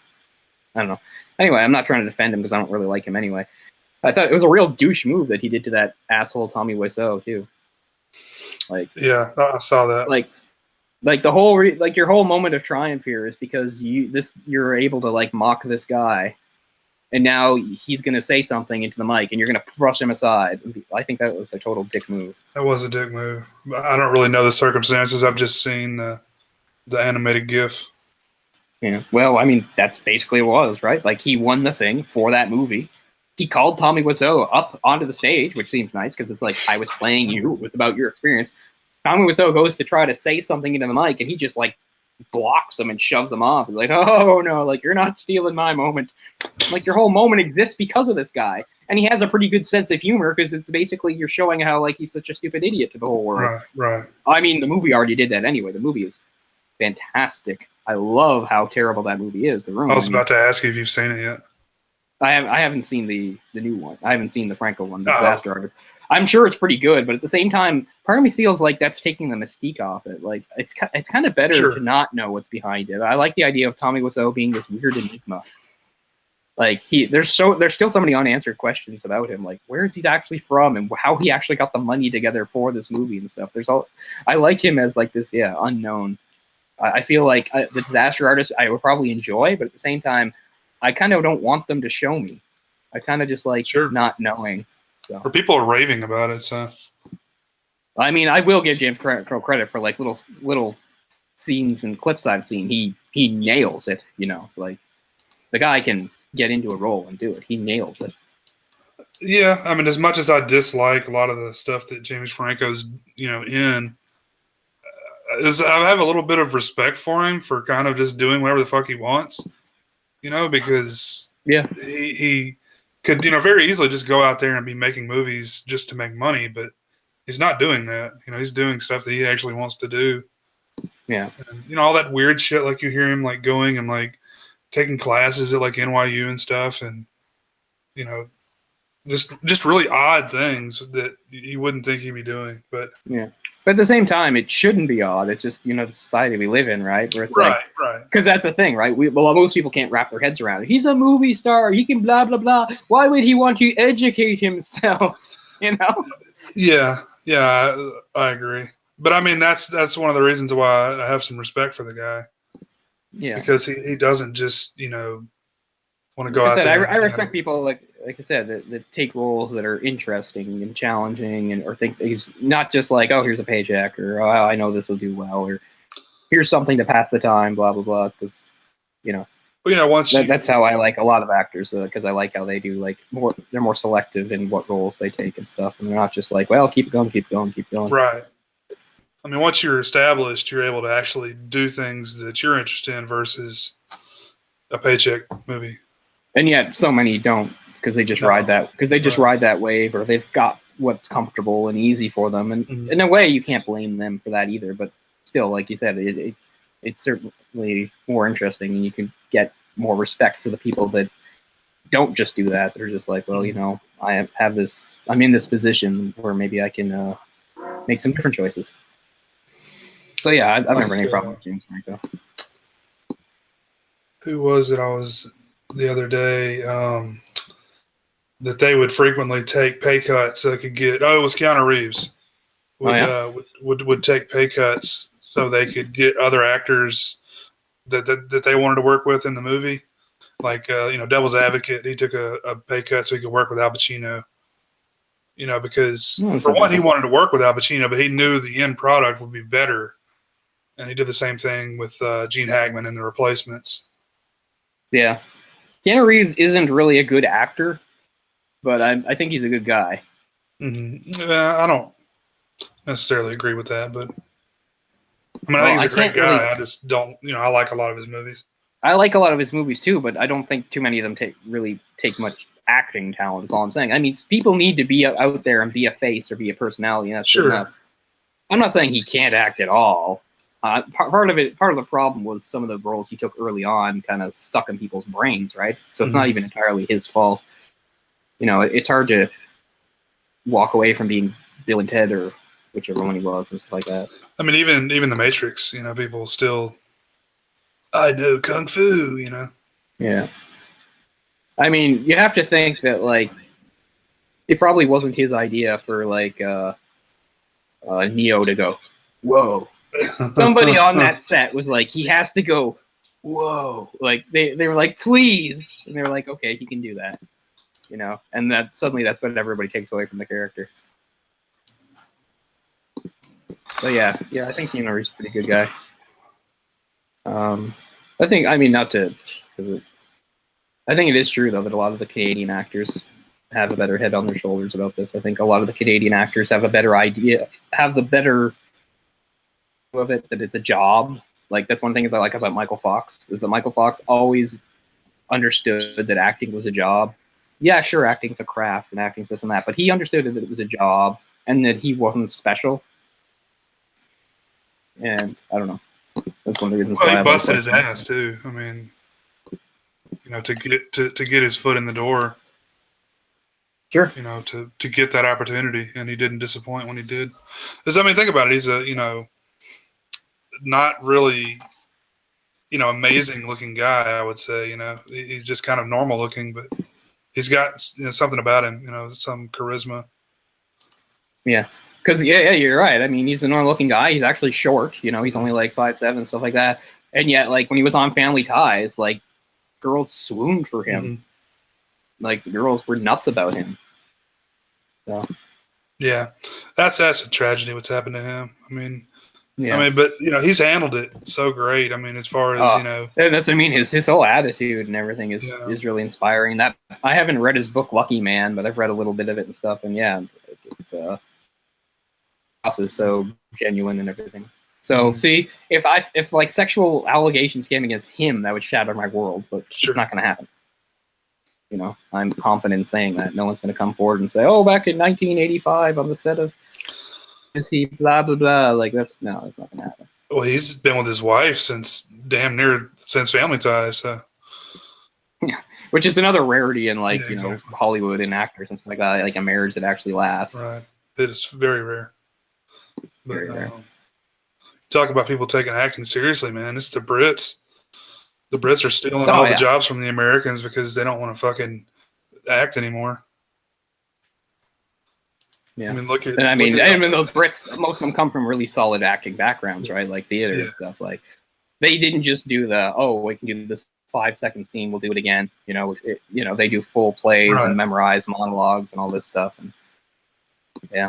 I don't know. Anyway, I'm not trying to defend him because I don't really like him anyway. I thought it was a real douche move that he did to that asshole Tommy Wiseau too. Like, yeah, I saw that. Like the whole your whole moment of triumph here is because you're able to like mock this guy, and now he's gonna say something into the mic, and you're gonna brush him aside. I think that was a total dick move. That was a dick move. I don't really know the circumstances. I've just seen the animated GIF. Yeah. Well, I mean, that's basically what it was, right? Like, he won the thing for that movie. He called Tommy Wiseau up onto the stage, which seems nice because it's like, I was playing you. It was about your experience. Tommy Wiseau goes to try to say something into the mic, and he just, like, blocks him and shoves him off. He's like, oh, no, like, you're not stealing my moment. Like, your whole moment exists because of this guy. And he has a pretty good sense of humor because it's basically you're showing how, like, he's such a stupid idiot to the whole world. Right. I mean, the movie already did that anyway. The movie is fantastic. I love how terrible that movie is. The Room. I was about to ask you if you've seen it yet. I haven't seen the new one. I haven't seen the Franco one, the Disaster Artist. I'm sure it's pretty good, but at the same time, part of me feels like that's taking the mystique off it. Like, it's kind of better to not know what's behind it. I like the idea of Tommy Wiseau being this weird enigma. Like, there's still so many unanswered questions about him. Like, where is he actually from, and how he actually got the money together for this movie and stuff. I like him as like this, unknown. I feel like the Disaster Artist I would probably enjoy, but at the same time, I kind of don't want them to show me. I kind of just like not knowing. So. Or people are raving about it, so. I mean, I will give James Franco credit for like little scenes and clips I've seen. He nails it, like the guy can get into a role and do it. He nails it. Yeah, I mean, as much as I dislike a lot of the stuff that James Franco's, in, I have a little bit of respect for him for kind of just doing whatever the fuck he wants, because he could, very easily just go out there and be making movies just to make money, but he's not doing that. He's doing stuff that he actually wants to do. Yeah. And, all that weird shit, like you hear him like going and like taking classes at like NYU and stuff, and just really odd things that you wouldn't think he'd be doing. But yeah. But at the same time, it shouldn't be odd. It's just, the society we live in, right? Where it's right. Because that's the thing, right? Most people can't wrap their heads around it. He's a movie star. He can blah, blah, blah. Why would he want to educate himself? Yeah, I agree. But I mean, that's one of the reasons why I have some respect for the guy. Yeah. Because he doesn't just, want to go out there. I respect people, like I said, that take roles that are interesting and challenging, or think he's not just like, oh, here's a paycheck, or oh, I know this will do well, or here's something to pass the time, blah blah blah. Because But once That's how I like a lot of actors, because I like how they do like more. They're more selective in what roles they take and stuff, and they're not just like, well, keep going, keep going, keep going. right. I mean, once you're established, you're able to actually do things that you're interested in versus a paycheck movie. And yet, so many don't because they just ride that wave, or they've got what's comfortable and easy for them. And in a way, you can't blame them for that either. But still, like you said, it's certainly more interesting, and you can get more respect for the people that don't just do that. They're just like, well, I'm in this position where maybe I can make some different choices. So yeah, I don't have any problem with James Franco. Who was it? I was the other day that they would frequently take pay cuts so they could get. Oh, it was Keanu Reeves. Would take pay cuts so they could get other actors that they wanted to work with in the movie. Like Devil's Advocate, he took a pay cut so he could work with Al Pacino. Because for one, he wanted to work with Al Pacino, but he knew the end product would be better. And he did the same thing with Gene Hackman in The Replacements. Yeah. Keanu Reeves isn't really a good actor, but I think he's a good guy. Mm-hmm. I don't necessarily agree with that, but I mean, I think he's a great guy. I just don't, I like a lot of his movies. I like a lot of his movies too, but I don't think too many of them take much acting talent. Is all I'm saying. I mean, people need to be out there and be a face or be a personality. And that's sure. Enough. I'm not saying he can't act at all. Part of the problem was some of the roles he took early on kind of stuck in people's brains, right? So it's not even entirely his fault. It's hard to walk away from being Bill and Ted or whichever one he was and stuff like that. I mean, even The Matrix, people still, I know Kung Fu, Yeah. I mean, you have to think that, like, it probably wasn't his idea for, like, Neo to go, whoa. Somebody on that set was like, he has to go, whoa. Like, they were like, please. And they were like, okay, he can do that. And that suddenly that's what everybody takes away from the character. So yeah, I think Keanu Reeves is a pretty good guy. I think it is true though that a lot of the Canadian actors have a better head on their shoulders about this. I think a lot of the Canadian actors have a better idea, have the better of it, that it's a job. Like, that's one thing I like about Michael Fox, is that Michael Fox always understood that acting was a job. Yeah, sure, acting's a craft and acting's this and that, but he understood that it was a job and that he wasn't special. And I don't know. That's one of the reasons. Well, he busted his ass too. I mean, to get his foot in the door. Sure. To get that opportunity, and he didn't disappoint when he did. Because, I mean, think about it. He's a not really amazing looking guy. I would say he's just kind of normal looking, but he's got something about him. Some charisma. Yeah. Because, yeah, you're right. I mean, he's a normal-looking guy. He's actually short. He's only like 5'7", stuff like that. And yet, like, when he was on Family Ties, like, girls swooned for him. Mm-hmm. Like, the girls were nuts about him. So. Yeah, that's a tragedy what's happened to him. I mean, but he's handled it so great. I mean, as far as that's what I mean. His whole attitude and everything is really inspiring. That I haven't read his book Lucky Man, but I've read a little bit of it and stuff. And yeah, it's is so genuine and everything. So see, if like sexual allegations came against him, that would shatter my world. But It's not going to happen. I'm confident in saying that. No one's going to come forward and say, "Oh, back in 1985 on the set of is he blah blah blah." Like that's not going to happen. Well, he's been with his wife since Family Ties. So. Yeah, which is another rarity in exactly. Hollywood and actors and stuff like that. Like a marriage that actually lasts. Right, it is very rare. But talk about people taking acting seriously, man. It's the Brits. The Brits are stealing all the jobs from the Americans because they don't want to fucking act anymore. Yeah. I mean, those Brits, most of them come from really solid acting backgrounds, right? Like theater and stuff. Like they didn't just do we can do this 5-second scene, we'll do it again. They do full plays and memorize monologues and all this stuff. And yeah.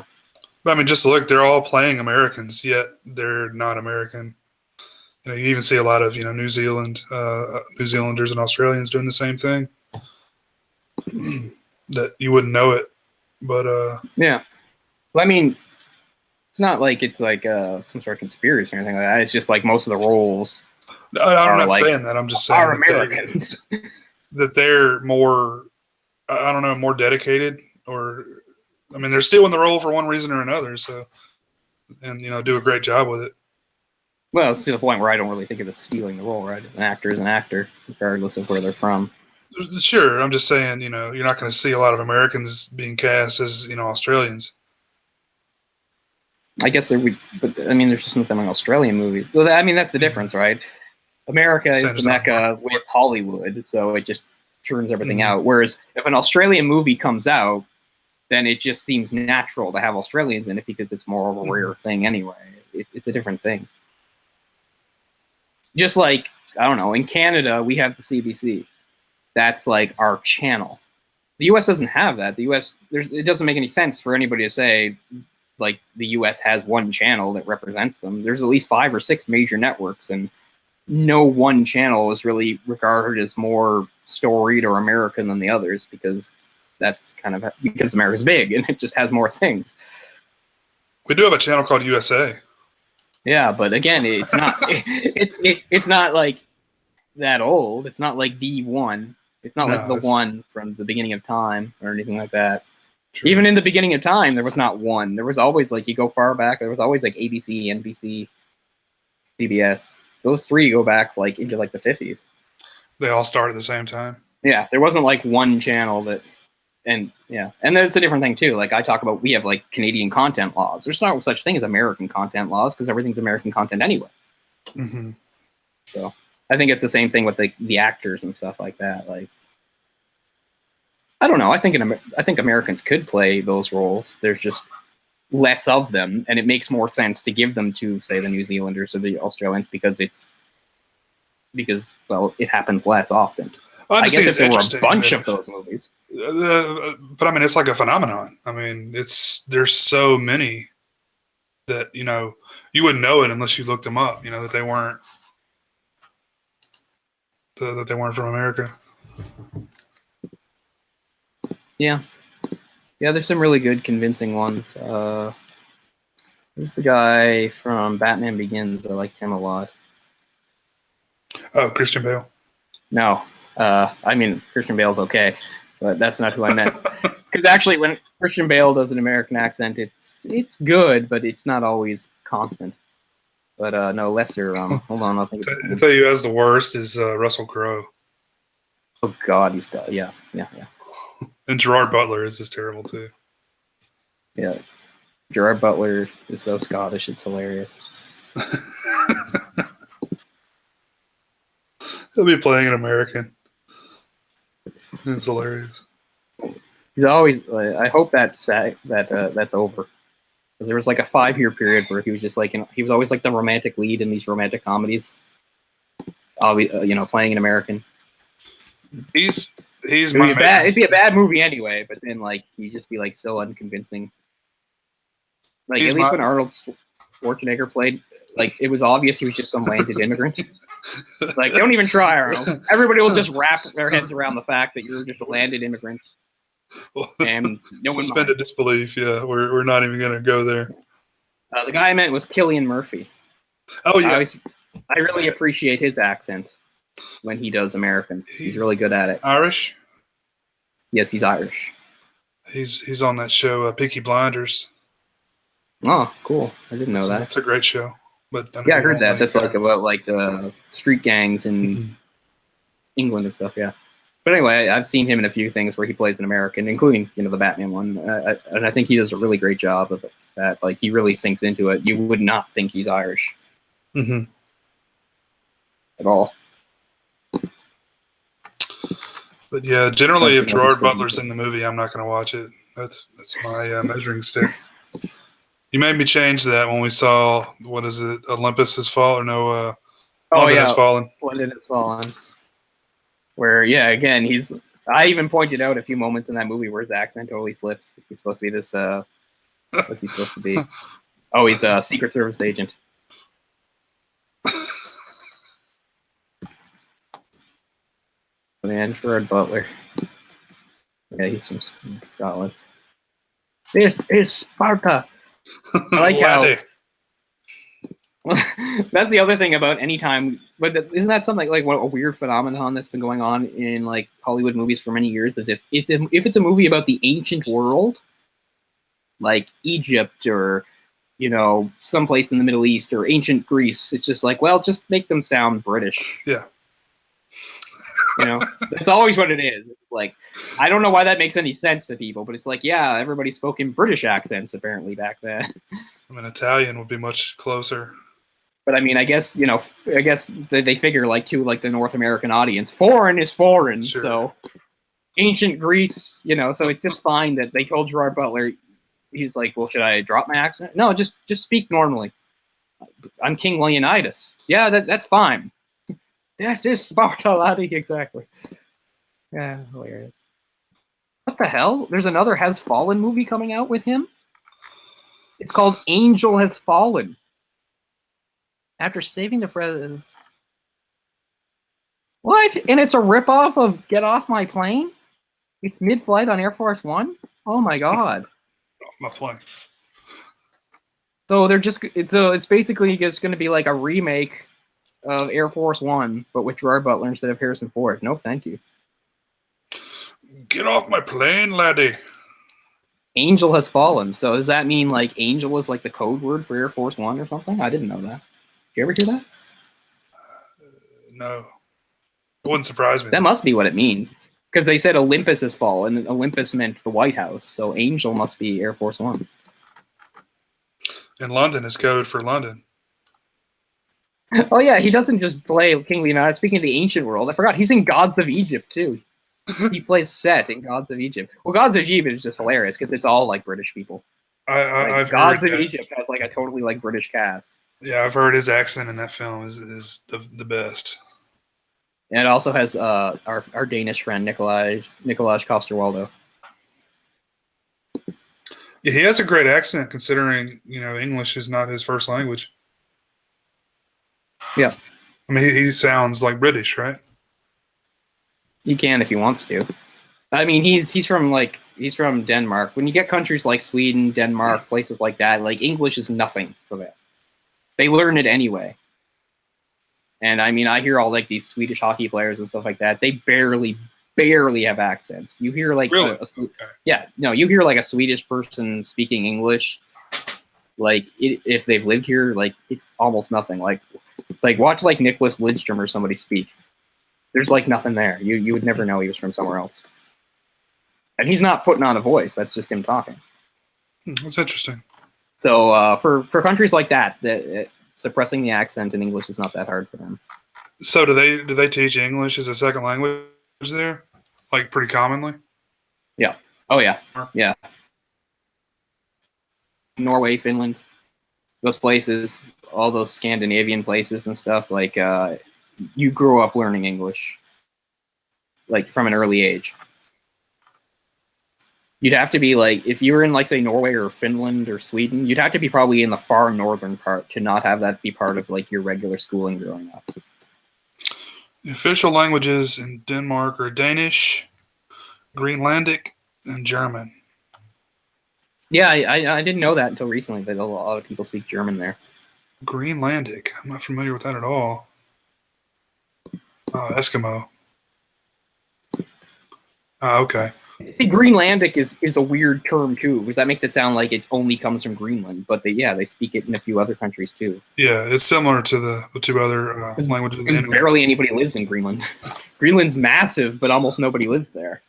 I mean, just look, they're all playing Americans, yet they're not American. You even see a lot of New Zealanders and Australians doing the same thing. That you wouldn't know it, but yeah. Well, I mean, it's not like it's like some sort of conspiracy or anything like that. It's just like most of the roles. I'm not like, saying that. I'm just saying are Americans. That they're more, I don't know, more dedicated, or I mean, they're still in the role for one reason or another. So, and do a great job with it. Well, it's to the point where I don't really think of it stealing the role, right? An actor is an actor, regardless of where they're from. Sure, I'm just saying, you're not going to see a lot of Americans being cast as Australians. I guess there would, but I mean, there's just nothing like Australian movies. Well, I mean, that's the difference, right? America is the mecca with Hollywood, so it just turns everything out. Whereas if an Australian movie comes out, then it just seems natural to have Australians in it because it's more of a rare thing anyway. It's a different thing. Just like, I don't know, in Canada, we have the CBC. That's like our channel. The US doesn't have that. The US, it doesn't make any sense for anybody to say, like, the US has one channel that represents them. There's at least 5 or 6 major networks, and no one channel is really regarded as more storied or American than the others because that's kind of because America's big and it just has more things. We do have a channel called USA. Yeah, but again, it's not it's not like that old. It's not like the one. It's not like the one from the beginning of time or anything like that. True. Even in the beginning of time, there was not one. There was always, like, you go far back, there was always like ABC, NBC, CBS. Those 3 go back like into like the 50s. They all start at the same time. Yeah, there wasn't like one channel that, and yeah, and there's a different thing too. Like I talk about, we have like Canadian content laws. There's no such thing as American content laws because everything's American content anyway. Mm-hmm. So I think it's the same thing with the actors and stuff like that. Like, I don't know. I think Americans could play those roles. There's just less of them, and it makes more sense to give them to, say, the New Zealanders or the Australians because well, it happens less often. Well, I guess if there were a bunch of those movies, but I mean, it's like a phenomenon. I mean, there's so many that you wouldn't know it unless you looked them up. That they weren't from America. Yeah. Yeah, there's some really good, convincing ones. Who's the guy from Batman Begins? I liked him a lot. Oh, Christian Bale. No. I mean, Christian Bale's okay, but that's not who I meant. Because actually, when Christian Bale does an American accent, it's good, but it's not always constant. But no, lesser. Hold on, I'll think. I tell you, as the worst is Russell Crowe. Oh God, he's done. Yeah. And Gerard Butler is just terrible too. Yeah, Gerard Butler is so Scottish; it's hilarious. He'll be playing an American. It's hilarious. He's always. I hope that's over. There was like a 5-year period where he was just like, he was always like the romantic lead in these romantic comedies. Playing an American. He's it'd be a bad movie anyway, but then like he'd just be like so unconvincing. Like at least when Arnold Schwarzenegger played, like it was obvious he was just some landed immigrant. Like, don't even try, Arnold. Everybody will just wrap their heads around the fact that you're just a landed immigrant. And no one suspended disbelief. Yeah, we're not even going to go there. The guy I meant was Cillian Murphy. Oh yeah, I really appreciate his accent when he does Americans. He's really good at it. Irish? Yes, he's Irish. He's on that show, Peaky Blinders. Oh, cool! I didn't know that. It's a great show. But I heard that. That's like about like the street gangs in England and stuff. Yeah. But anyway, I've seen him in a few things where he plays an American, including the Batman one, and I think he does a really great job of that. Like he really sinks into it. You would not think he's Irish at all. But yeah, generally, if Gerard Butler's in the movie, I'm not going to watch it. That's my measuring stick. You made me change that when we saw, what is it, Olympus Has Fallen, or no, London Has Fallen. London Has Fallen. Where, yeah, again, I even pointed out a few moments in that movie where his accent totally slips. He's supposed to be this, what's he supposed to be? Oh, he's a Secret Service agent. man, Gerard Butler. Yeah, he's from Scotland. This is Sparta. I like how. Laddie. That's the other thing about any time, but isn't that something like what a weird phenomenon that's been going on in like Hollywood movies for many years? Is if it's a movie about the ancient world, like Egypt or someplace in the Middle East or ancient Greece, it's just like, well, just make them sound British. Yeah. That's always what it is. It's like, I don't know why that makes any sense to people, but it's like, yeah, everybody spoke in British accents apparently back then. I mean, Italian would be much closer. But I mean, I guess they figure like the North American audience, foreign is foreign. Sure. So ancient Greece, so it's just fine that they told Gerard Butler, he's like, well, should I drop my accent? No, just speak normally. I'm King Leonidas. Yeah, that's fine. That's just Sparta, laddie, exactly. Yeah, hilarious. What the hell? There's another Has Fallen movie coming out with him? It's called Angel Has Fallen. After saving the president. What? And it's a ripoff of Get Off My Plane? It's mid-flight on Air Force One? Oh my god. Off my plane. So it's basically just going to be like a remake of Air Force One, but with Gerard Butler instead of Harrison Ford. No, thank you. Get off my plane, laddie. Angel Has Fallen. So does that mean like Angel is like the code word for Air Force One or something? I didn't know that. Did you ever hear that? No. It wouldn't surprise me. That must be what it means. Because they said Olympus has fallen, and Olympus meant the White House. So Angel must be Air Force One. And London is code for London. Oh yeah, he doesn't just play King Leonidas. Speaking of the ancient world, I forgot he's in Gods of Egypt too. He plays Set in Gods of Egypt. Well, Gods of Egypt is just hilarious because it's all like British people. I've Gods heard of that. Egypt has like a totally like British cast. Yeah, I've heard his accent in that film is the best. And it also has our Danish friend Nikolaj Coster-Waldau. Yeah, he has a great accent considering English is not his first language. Yeah, I mean he sounds like British, right? he can if he wants to. I mean, he's from Denmark. When you get countries like Sweden, Denmark, places like that, like English is nothing for them. They learn it anyway. And I mean, I hear all like these Swedish hockey players and stuff like that. They barely have accents. You hear like Really? You hear like a Swedish person speaking English, like if they've lived here, like it's almost nothing. Like watch like Nicholas Lidstrom or somebody speak. There's like nothing there. You would never know he was from somewhere else. And he's not putting on a voice. That's just him talking. That's interesting. So for countries like that, suppressing the accent in English is not that hard for them. So do they teach English as a second language there, like pretty commonly? Yeah. Oh yeah. Yeah. Norway, Finland, those places, all those Scandinavian places and stuff. Like you grew up learning English, like from an early age. You'd have to be like, if you were in like say Norway or Finland or Sweden, you'd have to be probably in the far northern part to not have that be part of like your regular schooling growing up. The official languages in Denmark are Danish, Greenlandic, and German. Yeah, I didn't know that until recently that a lot of people speak German there. Greenlandic. I'm not familiar with that at all. Eskimo. Okay. See, Greenlandic is a weird term too, because that makes it sound like it only comes from Greenland. But they speak it in a few other countries too. Yeah, it's similar to the two other languages. Because barely anybody lives in Greenland. Greenland's massive, but almost nobody lives there.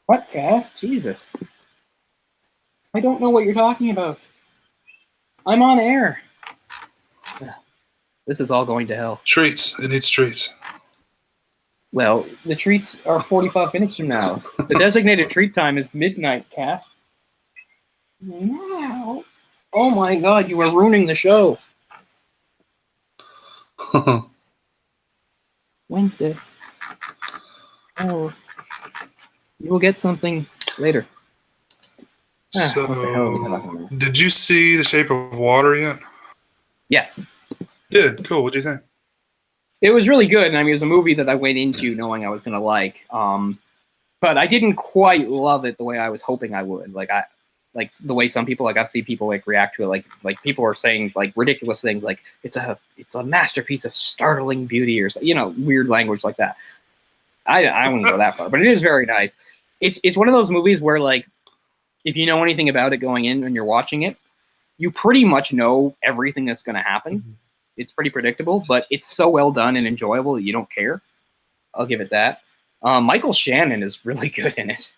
What, Cass? Jesus. I don't know what you're talking about. I'm on air. This is all going to hell. Treats. It needs treats. Well, the treats are 45 minutes from now. The designated treat time is midnight, Cass. Now? Oh my god, you are ruining the show. Wednesday. Oh. You will get something later. So, did you see The Shape of Water yet? Yes. Did. Cool. What do you think? It was really good, and I mean, it was a movie that I went into knowing I was going to like. But I didn't quite love it the way I was hoping I would. Like the way some people, like I've seen people like react to it, like people are saying like ridiculous things, like it's a masterpiece of startling beauty, or weird language like that. I wouldn't go that far, but it is very nice. It's one of those movies where like if you know anything about it going in when you're watching it, you pretty much know everything that's going to happen. Mm-hmm. It's pretty predictable, but it's so well done and enjoyable that you don't care. I'll give it that. Michael Shannon is really good in it.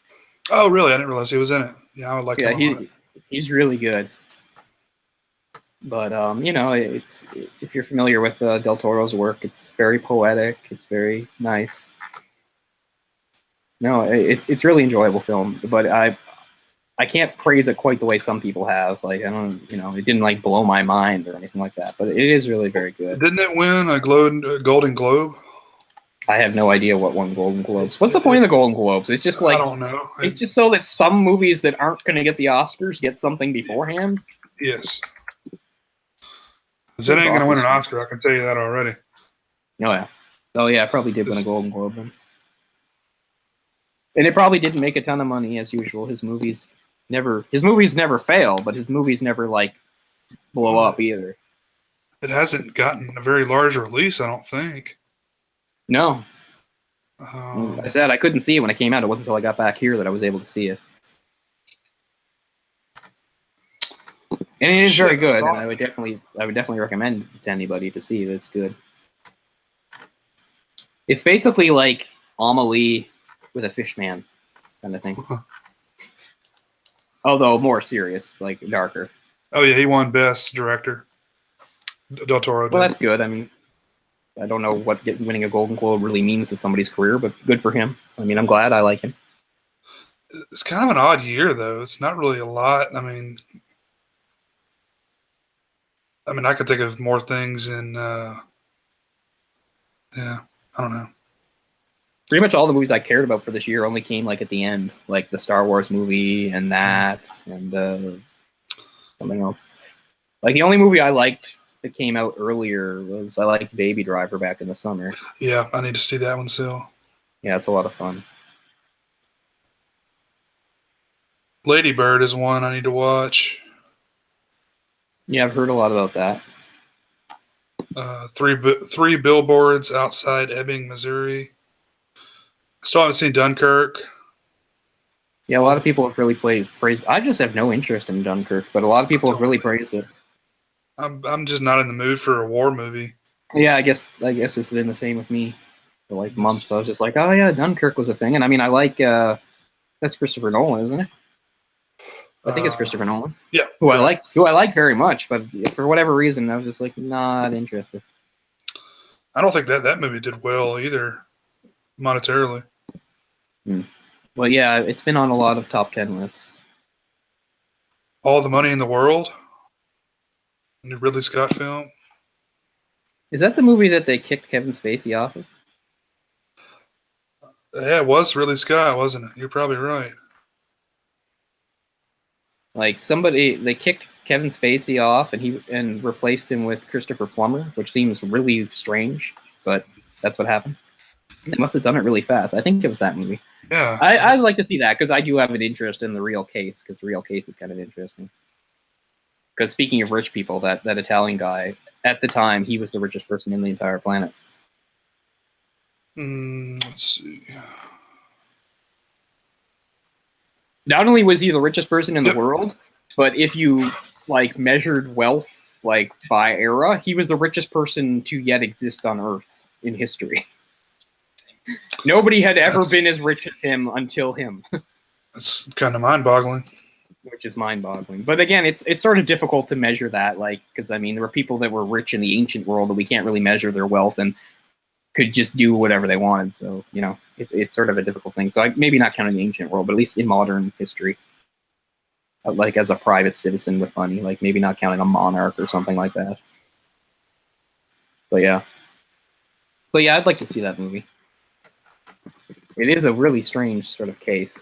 Oh, really? I didn't realize he was in it. Yeah, I would like him a lot. He's really good. But, if you're familiar with Del Toro's work, it's very poetic. It's very nice. No, it's really enjoyable film, but I can't praise it quite the way some people have. Like, I don't, it didn't like blow my mind or anything like that, but it is really very good. Didn't it win a Golden Globe? I have no idea what won Golden Globes. What's the point of the Golden Globes? It's just like, I don't know. It's just so that some movies that aren't going to get the Oscars get something beforehand. Yes. Because it ain't going to win an Oscar, I can tell you that already. Oh yeah, probably did win a Golden Globe then. And it probably didn't make a ton of money as usual. His movies never fail, but his movies never like blow up either. It hasn't gotten a very large release, I don't think. No. Like I said, I couldn't see it when it came out. It wasn't until I got back here that I was able to see it. And it is very good, and I would definitely recommend it to anybody to see. It's good. It's basically like Amelie with a fish man kind of thing. Although more serious, like darker. Oh yeah, he won Best Director. Del Toro did. Well, that's good. I mean, I don't know what winning a Golden Globe really means to somebody's career, but good for him. I mean, I'm glad. I like him. It's kind of an odd year, though. It's not really a lot. I mean, I could think of more things in, I don't know. Pretty much all the movies I cared about for this year only came like at the end, like the Star Wars movie and that, and something else. Like the only movie I liked that came out earlier was I liked Baby Driver back in the summer. Yeah, I need to see that one still. Yeah, it's a lot of fun. Lady Bird is one I need to watch. Yeah, I've heard a lot about that. 3 Billboards Outside Ebbing, Missouri. Still haven't seen Dunkirk. Yeah, a lot of people have really praised. I just have no interest in Dunkirk, but a lot of people have really praised it. I'm just not in the mood for a war movie. Yeah, I guess it's been the same with me for like months. I was just like, oh yeah, Dunkirk was a thing, and I mean, I like that's Christopher Nolan, isn't it? I think it's Christopher Nolan. Yeah, who I like very much, but for whatever reason, I was just like not interested. I don't think that movie did well either, monetarily. Well, yeah, it's been on a lot of top 10 lists. All the Money in the World, new Ridley Scott film. Is that the movie that they kicked Kevin Spacey off of? Yeah, it was Ridley Scott, wasn't it? You're probably right. Like they kicked Kevin Spacey off and replaced him with Christopher Plummer, which seems really strange, but that's what happened. They must have done it really fast. I think it was that movie. Yeah, I'd like to see that because I do have an interest in The Real Case because The Real Case is kind of interesting. Because speaking of rich people, that Italian guy, at the time, he was the richest person in the entire planet. Let's see. Not only was he the richest person in the world, but if you like measured wealth like by era, he was the richest person to yet exist on Earth in history. Nobody had ever been as rich as him until him. That's kind of mind-boggling. Which is mind-boggling. But again, it's sort of difficult to measure that, like, because I mean, there were people that were rich in the ancient world that we can't really measure their wealth and could just do whatever they wanted. So, it's sort of a difficult thing. So maybe not counting the ancient world, but at least in modern history, like as a private citizen with money, like maybe not counting a monarch or something like that. But yeah, I'd like to see that movie. It is a really strange sort of case.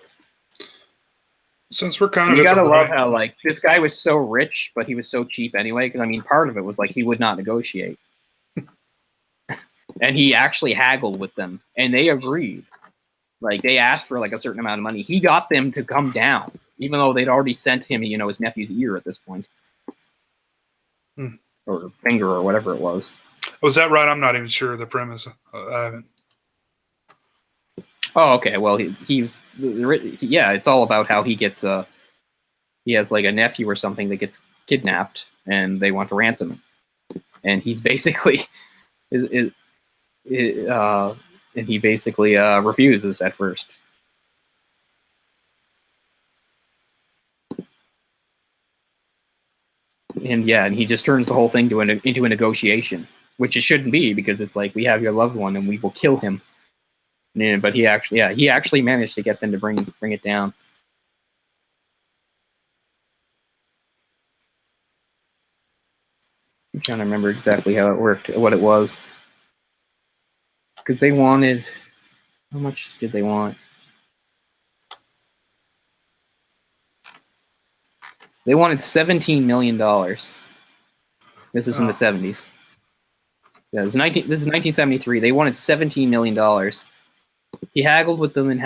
Since we're kind of, you gotta love how like this guy was so rich, but he was so cheap anyway. Because I mean, part of it was like he would not negotiate, and and he actually haggled with them, and they agreed. Like, they asked for like a certain amount of money. He got them to come down, even though they'd already sent him, his nephew's ear at this point. Or finger or whatever it was. Was that right? I'm not even sure of the premise. I haven't. Oh, okay. Well, it's all about how he gets he has like a nephew or something that gets kidnapped, and they want to ransom him, and he's basically and he basically refuses at first. And he just turns the whole thing into a negotiation, which it shouldn't be, because it's like, we have your loved one and we will kill him. Yeah, but he actually managed to get them to bring it down. I'm trying to remember exactly how it worked, what it was, because they wanted, how much did they want? They wanted $17 million. This is in the 70s. Yeah, this is 1973. They wanted $17 million. He haggled with them and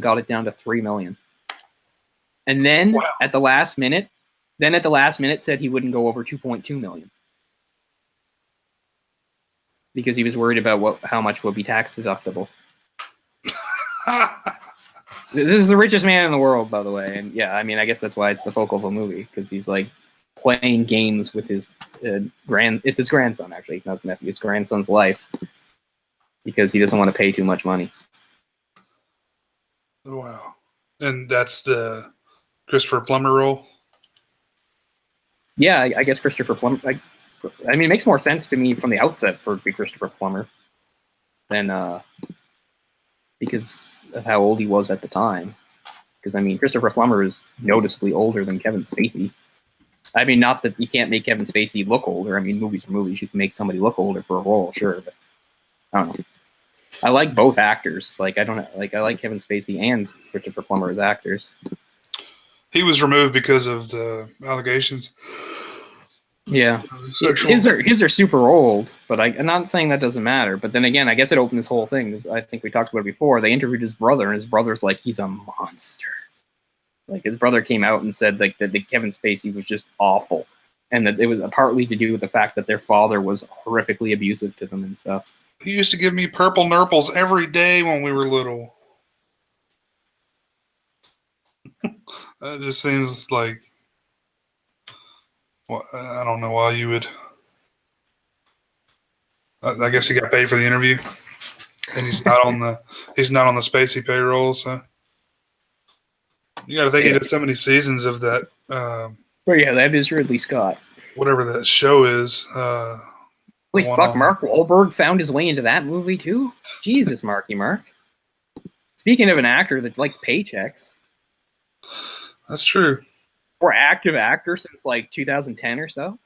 got it down to $3 million. And then at the last minute, said he wouldn't go over $2.2 million. Because he was worried about how much would be tax deductible. This is the richest man in the world, by the way. And I guess that's why it's the focal of a movie, because he's like playing games with his it's his grandson, actually, not his nephew, his grandson's life, because he doesn't want to pay too much money. Wow. And that's the Christopher Plummer role? Yeah, I guess Christopher Plummer, it makes more sense to me from the outset for it to be Christopher Plummer than because of how old he was at the time. Because Christopher Plummer is noticeably older than Kevin Spacey. Not that you can't make Kevin Spacey look older. Movies are movies. You can make somebody look older for a role, sure, but I don't know. I like both actors. I like Kevin Spacey and Christopher Plummer as actors. He was removed because of the allegations. Yeah, his are super old, but I'm not saying that doesn't matter. But then again, I guess it opened this whole thing. I think we talked about it before. They interviewed his brother, and his brother's like, he's a monster. Like, his brother came out and said that Kevin Spacey was just awful, and that it was partly to do with the fact that their father was horrifically abusive to them and stuff. He used to give me purple nurples every day when we were little. That just seems like, well, I don't know why you would. I guess he got paid for the interview, and he's not on the Spacey payroll. So you got to think he did so many seasons of that. That is Ridley Scott. Whatever that show is. Holy fuck! Mark Wahlberg found his way into that movie too. Jesus, Marky Mark. Speaking of an actor that likes paychecks. That's true. Or active actor since 2010 or so.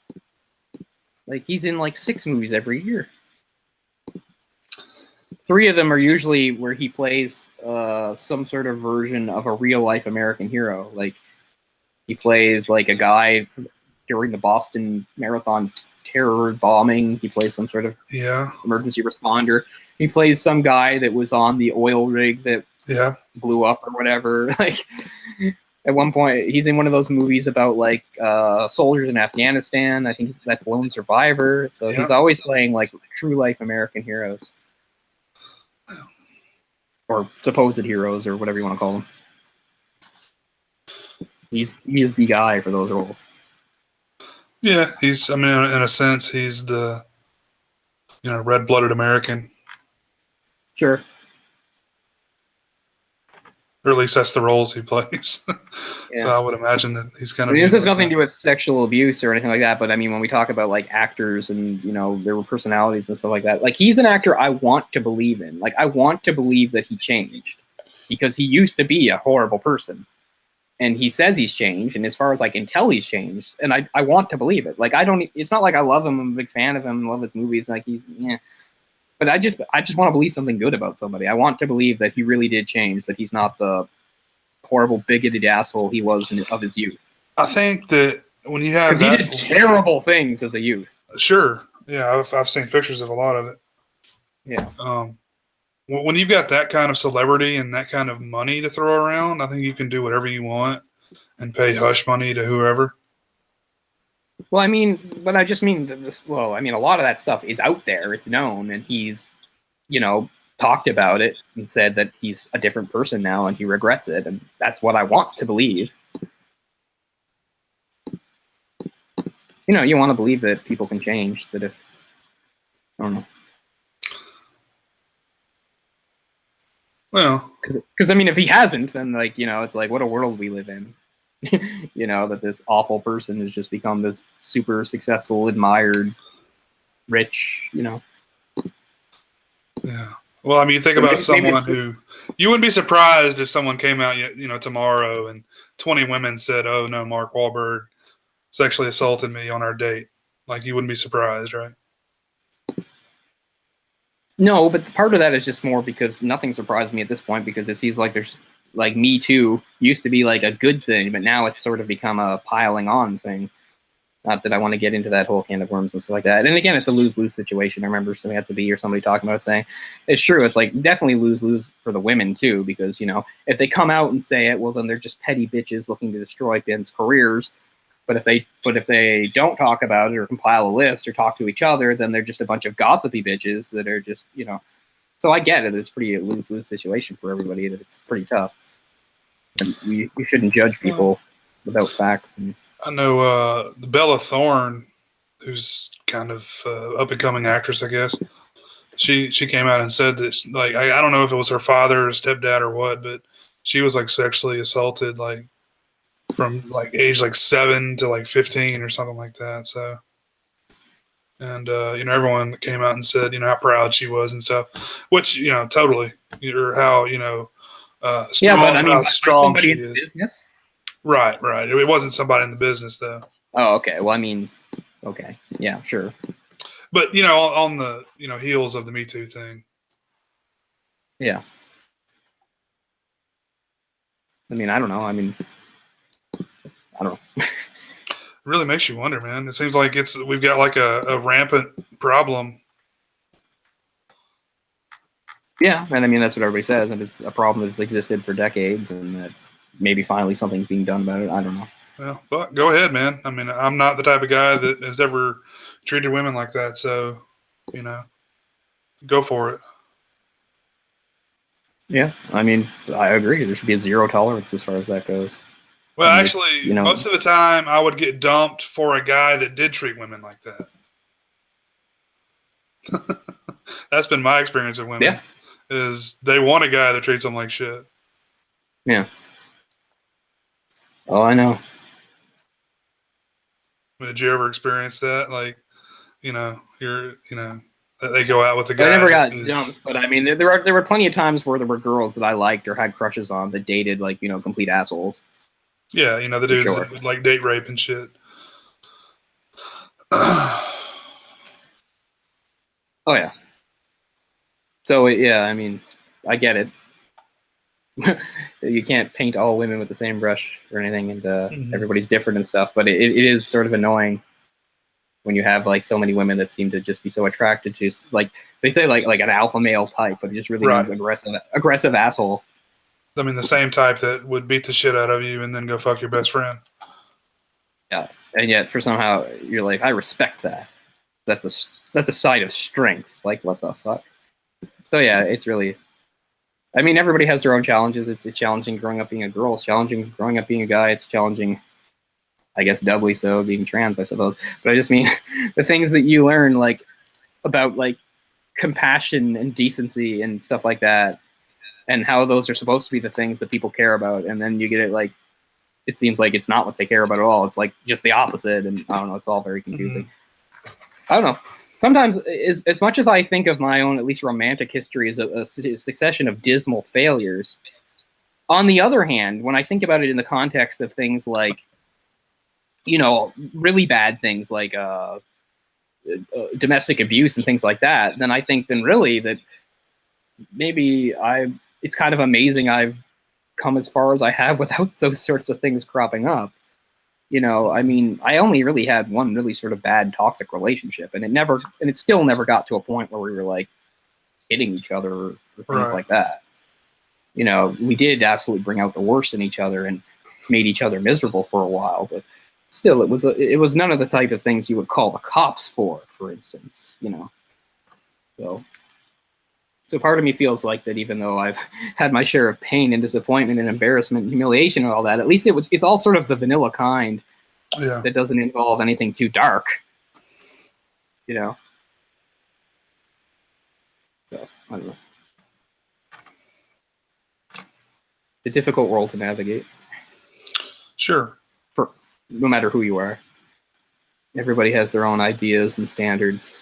He's in 6 movies every year. 3 of them are usually where he plays some sort of version of a real life American hero. He plays a guy during the Boston Marathon terror bombing. He plays some sort of emergency responder. He plays some guy that was on the oil rig that blew up or whatever. At one point, he's in one of those movies about soldiers in Afghanistan. I think that's Lone Survivor. So he's always playing true life American heroes, or supposed heroes, or whatever you want to call them. He is the guy for those roles. Yeah, he's. In a sense, he's the red-blooded American. Sure. Or at least that's the roles he plays. So I would imagine that he's going to be... This has nothing to do with sexual abuse or anything like that, but when we talk about actors and, their personalities and stuff like that, he's an actor I want to believe in. I want to believe that he changed, because he used to be a horrible person. And he says he's changed, and as far as I can tell, he's changed. And I want to believe it. It's not like I love him, I'm a big fan of him, love his movies, But I just want to believe something good about somebody. I want to believe that he really did change, that he's not the horrible, bigoted asshole he was of his youth. I think that when you have that... Because he did terrible things as a youth. Sure. Yeah, I've seen pictures of a lot of it. Yeah. When you've got that kind of celebrity and that kind of money to throw around, I think you can do whatever you want and pay hush money to whoever. Well, I mean, but I just mean this. Well, I mean, a lot of that stuff is out there; it's known, and he's, talked about it and said that he's a different person now and he regrets it, and that's what I want to believe. You want to believe that people can change. That if I don't know. Well, because I mean, if he hasn't, then it's like what a world we live in. That this awful person has just become this super successful, admired, rich. Yeah. Well, I mean, you think about someone who you wouldn't be surprised if someone came out, tomorrow and 20 women said, "Oh no, Mark Wahlberg sexually assaulted me on our date." Like, you wouldn't be surprised, right? No, but part of that is just more because nothing surprised me at this point, because it feels like there's like Me Too used to be like a good thing, but now it's sort of become a piling on thing. Not that I want to get into that whole can of worms and stuff like that. And again, it's a lose-lose situation. I remember something at the B or somebody talking about it saying, it's true. It's like definitely lose-lose for the women too, because, if they come out and say it, well, then they're just petty bitches looking to destroy men's careers. But if they don't talk about it or compile a list or talk to each other, then they're just a bunch of gossipy bitches that are just, So I get it. It's pretty a lose-lose situation for everybody. That it's pretty tough. And you shouldn't judge people without facts. And I know Bella Thorne, who's kind of up-and-coming actress, I guess. She came out and said that, like, I don't know if it was her father or stepdad or what, but she was like sexually assaulted, like from like age like 7 to like 15 or something like that. So, and everyone came out and said how proud she was and stuff, which totally, or how strong, but I mean, how strong she in is. Business? Right. It wasn't somebody in the business though. Oh, okay. Well, I mean, okay, yeah, sure. But on the heels of the Me Too thing. Yeah. I mean, I don't know. I don't know. It really makes you wonder, man. It seems like we've got like a rampant problem. Yeah, and I mean that's what everybody says, and it's a problem that's existed for decades, and that maybe finally something's being done about it. I don't know. Well, fuck, go ahead, man. I mean, I'm not the type of guy that has ever treated women like that, so go for it. Yeah, I mean, I agree. There should be a zero tolerance as far as that goes. Well, actually, most of the time, I would get dumped for a guy that did treat women like that. That's been my experience with women. Yeah. Is they want a guy that treats them like shit. Yeah. Oh, I know. Did you ever experience that? Like, they go out with a guy. I never got dumped, but I mean, there were plenty of times where there were girls that I liked or had crushes on that dated like complete assholes. Yeah, the dudes that would like date rape and shit. Oh yeah. So yeah, I mean, I get it. You can't paint all women with the same brush or anything, and everybody's different and stuff. But it is sort of annoying when you have like so many women that seem to just be so attracted to, like they say, like an alpha male type, but just really aggressive asshole. I mean, the same type that would beat the shit out of you and then go fuck your best friend. Yeah, and yet for somehow you're like, I respect that. That's a sign of strength. Like, what the fuck? So yeah, it's really. I mean, everybody has their own challenges. It's challenging growing up being a girl. It's challenging growing up being a guy. It's challenging, I guess, doubly so being trans, I suppose. But I just mean the things that you learn, like about like compassion and decency and stuff like that, and how those are supposed to be the things that people care about, and then you get it like it seems like it's not what they care about at all. It's like just the opposite, and I don't know. It's all very confusing. I don't know. Sometimes, as much as I think of my own, at least romantic history as a succession of dismal failures, on the other hand, when I think about it in the context of things like, really bad things like domestic abuse and things like that, then I think really that maybe it's kind of amazing I've come as far as I have without those sorts of things cropping up. I mean, I only really had one really sort of bad toxic relationship, and it still never got to a point where we were like hitting each other or things Right. like that. You know, we did absolutely bring out the worst in each other and made each other miserable for a while, but still, it was none of the type of things you would call the cops for instance, you know. So part of me feels like that even though I've had my share of pain and disappointment and embarrassment and humiliation and all that, at least it's all sort of the vanilla kind that doesn't involve anything too dark, you know. So I don't know. It's a difficult world to navigate. Sure. For no matter who you are, everybody has their own ideas and standards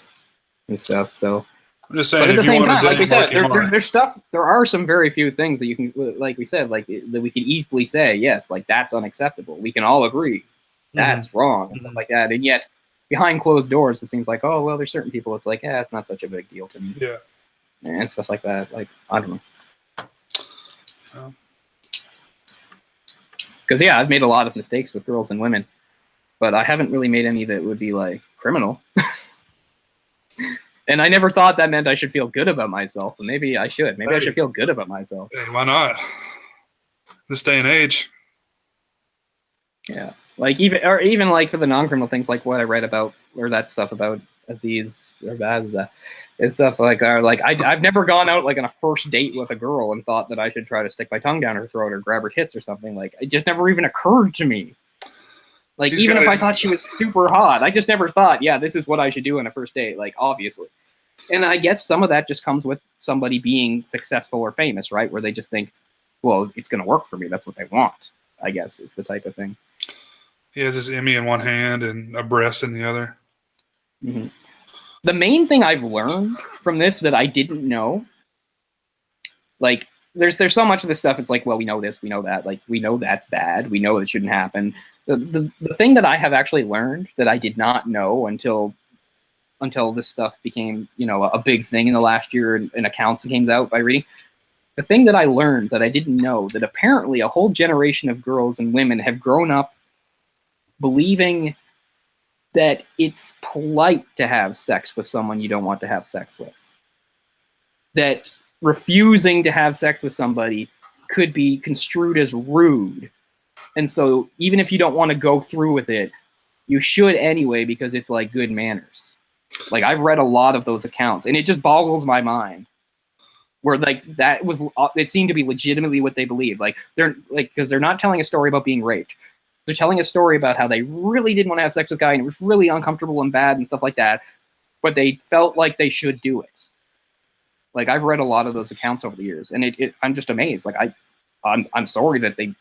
and stuff. So. I'm just saying, But at the if you same want time, to like we date said, Marky Mark, there's stuff. There are some very few things that you can, like we said, like that we can easily say, yes, like that's unacceptable. We can all agree that's wrong and stuff like that. And yet, behind closed doors, it seems like, oh well, there's certain people. It's like, yeah, it's not such a big deal to me. Yeah. And stuff like that. Like I don't know. Because yeah, I've made a lot of mistakes with girls and women, but I haven't really made any that would be like criminal. And I never thought that meant I should feel good about myself. And maybe I should. Maybe I should feel good about myself. Hey, why not? This day and age. Yeah. Like even like for the non-criminal things, like what I read about, or that stuff about Aziz or Bazza, and stuff like that. Like I've never gone out like on a first date with a girl and thought that I should try to stick my tongue down her throat or grab her tits or something. Like it just never even occurred to me. Like even if I thought she was super hot, I just never thought, yeah, this is what I should do on a first date. Like obviously. And I guess some of that just comes with somebody being successful or famous, right? Where they just think, well, it's going to work for me. That's what they want, I guess. It's the type of thing. He has his Emmy in one hand and a breast in the other. Mm-hmm. The main thing I've learned from this that I didn't know, like, there's so much of this stuff. It's like, well, we know this, we know that. Like, we know that's bad. We know it shouldn't happen. The thing that I have actually learned that I did not know until this stuff became, you know, a big thing in the last year and accounts came out by reading. The thing that I learned that I didn't know, that apparently a whole generation of girls and women have grown up believing that it's polite to have sex with someone you don't want to have sex with. That refusing to have sex with somebody could be construed as rude. And so even if you don't want to go through with it, you should anyway because it's like good manners. Like I've read a lot of those accounts and it just boggles my mind where like that was, it seemed to be legitimately what they believed. Like they're like, because they're not telling a story about being raped. They're telling a story about how they really didn't want to have sex with a guy and it was really uncomfortable and bad and stuff like that, but they felt like they should do it. Like I've read a lot of those accounts over the years and I'm just amazed. Like I'm sorry that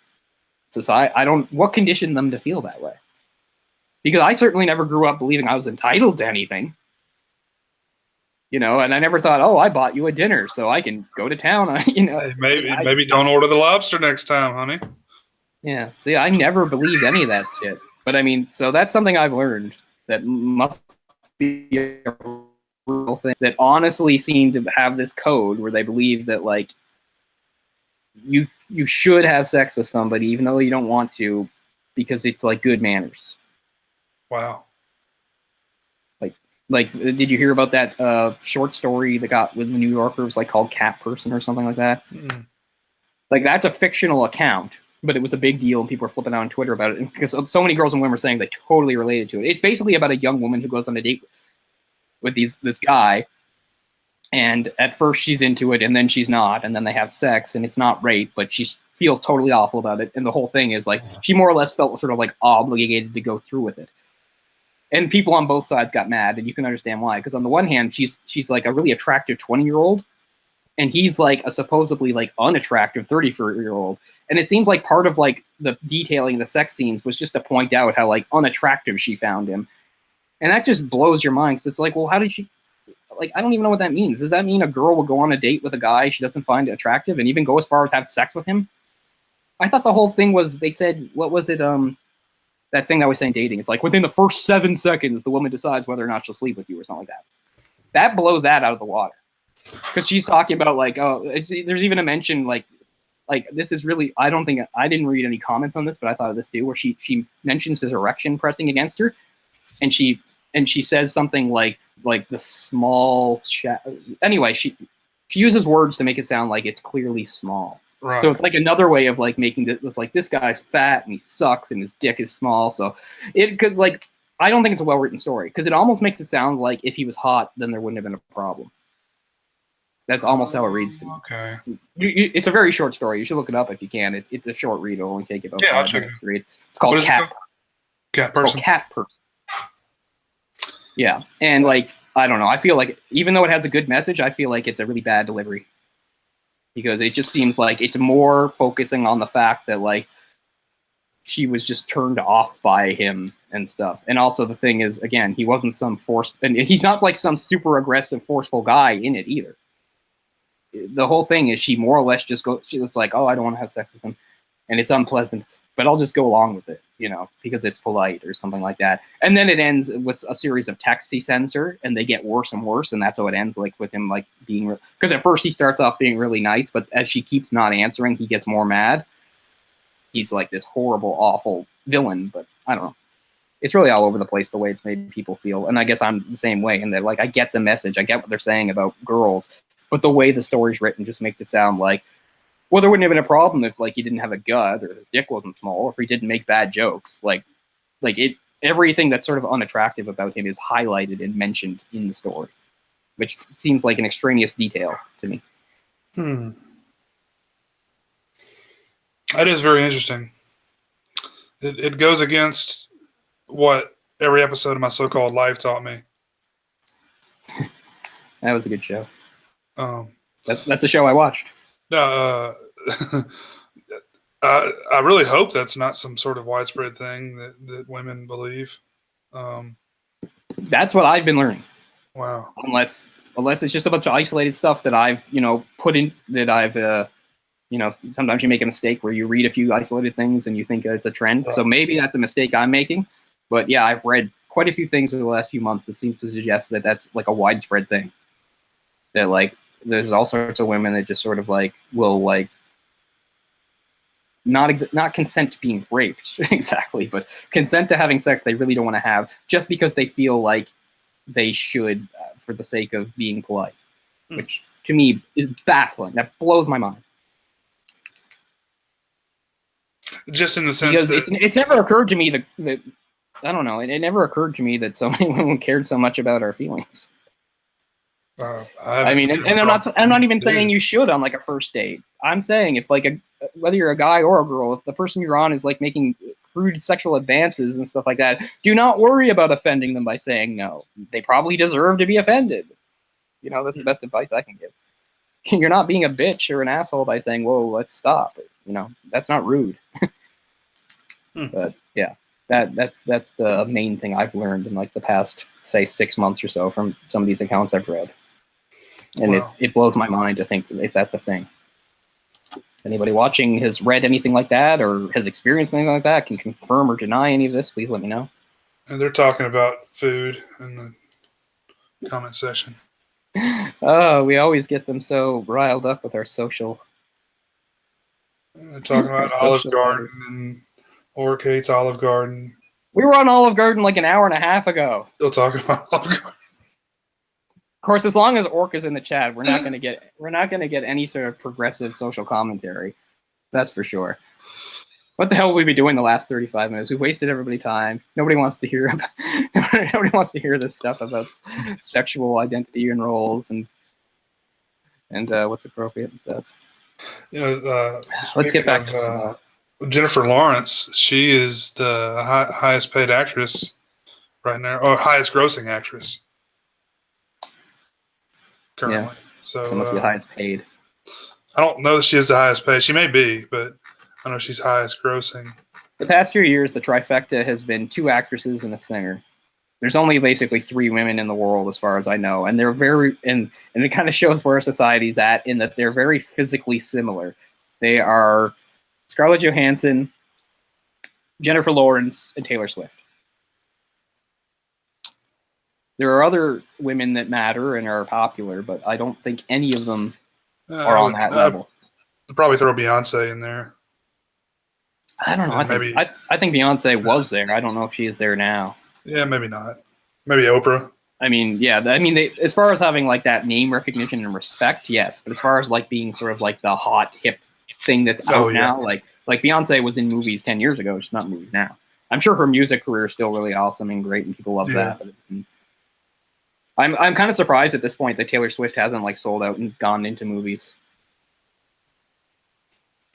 what conditioned them to feel that way? Because I certainly never grew up believing I was entitled to anything. You know, and I never thought, oh, I bought you a dinner so I can go to town. You know, hey, maybe don't order the lobster next time, honey. Yeah, see, I never believed any of that shit. But I mean, so that's something I've learned that must be a real thing. That honestly seem to have this code where they believe that like you should have sex with somebody even though you don't want to because it's like good manners. Wow. Like, did you hear about that short story that got with the New Yorker? It was like called Cat Person or something like that. Mm-hmm. Like that's a fictional account, but it was a big deal and people were flipping out on Twitter about it because so many girls and women were saying they totally related to it. It's basically about a young woman who goes on a date with this guy, and at first she's into it and then she's not, and then they have sex and it's not rape, but she feels totally awful about it, and the whole thing is like she more or less felt sort of like obligated to go through with it. And people on both sides got mad, and you can understand why. Because on the one hand, she's like a really attractive 20-year-old, and he's like a supposedly like unattractive 34-year-old. And it seems like part of like the detailing of the sex scenes was just to point out how like unattractive she found him. And that just blows your mind. Because it's like, well, how did she, like, I don't even know what that means. Does that mean a girl will go on a date with a guy she doesn't find attractive and even go as far as have sex with him? I thought the whole thing was, they said, what was it, that thing I was saying dating, it's like within the first 7 seconds, the woman decides whether or not she'll sleep with you or something like that. That blows that out of the water. Because she's talking about like, oh, there's even a mention like this is really, I didn't read any comments on this, but I thought of this too, where she mentions his erection pressing against her. And she says something like the small, anyway, she uses words to make it sound like it's clearly small. Right. So it's like another way of like making this like this guy's fat and he sucks and his dick is small. So it could like I don't think it's a well written story because it almost makes it sound like if he was hot, then there wouldn't have been a problem. That's almost how it reads to me. Okay. It's a very short story. You should look it up if you can. It's a short read. It'll only take you about 5 minutes to read. It's called Cat. Cat Person. Cat Person. Yeah, and like I don't know. I feel like even though it has a good message, I feel like it's a really bad delivery because it just seems like it's more focusing on the fact that like she was just turned off by him and stuff. And also the thing is, again, he wasn't some forced, and he's not like some super aggressive, forceful guy in it either. The whole thing is she more or less just goes, she was like, oh, I don't want to have sex with him. And it's unpleasant, but I'll just go along with it, you know, because it's polite or something like that. And then it ends with a series of texts he sends her and they get worse and worse. And that's how it ends, like with him, like being, because at first he starts off being really nice, but as she keeps not answering, he gets more mad. He's like this horrible, awful villain, but I don't know. It's really all over the place the way it's made people feel. And I guess I'm the same way in that, like, I get the message. I get what they're saying about girls, but the way the story's written just makes it sound like, well, there wouldn't have been a problem if, like, he didn't have a gut or his dick wasn't small, or if he didn't make bad jokes. Like it, everything that's sort of unattractive about him is highlighted and mentioned in the story, which seems like an extraneous detail to me. That is very interesting. It goes against what every episode of My So-Called Life taught me. That was a good show. That's a show I watched. I really hope that's not some sort of widespread thing that women believe. That's what I've been learning. Wow. Unless it's just a bunch of isolated stuff that I've, put in, that I've, sometimes you make a mistake where you read a few isolated things and you think it's a trend. Right. So maybe that's a mistake I'm making. But yeah, I've read quite a few things in the last few months that seems to suggest that that's like a widespread thing. That like, there's all sorts of women that just sort of like will like not consent to being raped exactly, but consent to having sex they really don't want to have just because they feel like they should for the sake of being polite, which to me is baffling. That blows my mind. Just in the sense because that it's never occurred to me that I don't know. It never occurred to me that so many women cared so much about our feelings. I mean, and I'm not even saying you should on like a first date. I'm saying if like whether you're a guy or a girl, if the person you're on is like making crude sexual advances and stuff like that, do not worry about offending them by saying no. They probably deserve to be offended. That's the best advice I can give. You're not being a bitch or an asshole by saying, whoa, let's stop. That's not rude. But yeah, that's the main thing I've learned in like the past, say, 6 months or so from some of these accounts I've read. And wow. it blows my mind to think if that's a thing. Anybody watching has read anything like that or has experienced anything like that, can confirm or deny any of this, please let me know. And they're talking about food in the comment section. Oh, we always get them so riled up with our social. They're talking about Olive Garden and Orc hates Olive Garden. We were on Olive Garden like an hour and a half ago. Still talking about Olive Garden. Of course, as long as Orc is in the chat, we're not going to get any sort of progressive social commentary. That's for sure. What the hell will we be doing the last 35 minutes? We've wasted everybody's time. Nobody wants to hear this stuff about sexual identity and roles and what's appropriate and stuff. Let's get back to Jennifer Lawrence. She is the highest paid actress right now, or highest grossing actress currently. Yeah. So must be the highest paid. I don't know that she is the highest paid. She may be, but I know she's highest grossing. The past few years, the trifecta has been 2 actresses and a singer. There's only basically 3 women in the world, as far as I know, and they're and it kind of shows where society's at in that they're very physically similar. They are Scarlett Johansson, Jennifer Lawrence, and Taylor Swift. There are other women that matter and are popular, but I don't think any of them are on that level. I'd probably throw Beyonce in there. I don't know. I think Beyonce was there. I don't know if she is there now. Yeah, maybe not. Maybe Oprah. I mean, yeah. I mean, they, as far as having like that name recognition and respect, yes. But as far as like being sort of like the hot hip thing that's out now, like Beyonce was in movies 10 years ago. She's not in movies now. I'm sure her music career is still really awesome and great, and people love that. But I'm kind of surprised at this point that Taylor Swift hasn't like sold out and gone into movies.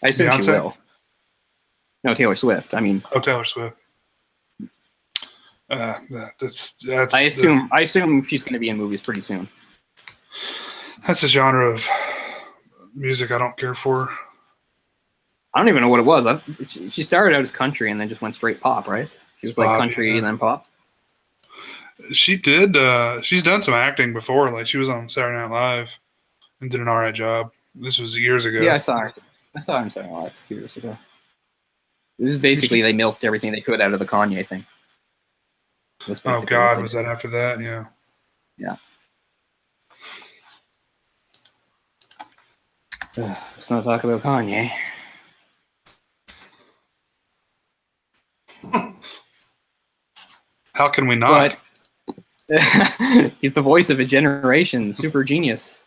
I assume Beyonce? she will. No, Taylor Swift. I mean, Taylor Swift. That's. I assume she's going to be in movies pretty soon. That's a genre of music I don't care for. I don't even know what it was. She started out as country and then just went straight pop, right? She was like country and then pop. She did. She's done some acting before. Like she was on Saturday Night Live and did an alright job. This was years ago. Yeah, I saw her. I saw her on Saturday Night Live a few years ago. It was basically they milked everything they could out of the Kanye thing. Oh God, was that after that? Yeah. Yeah. Let's not talk about Kanye. How can we not? But he's the voice of a generation, super genius.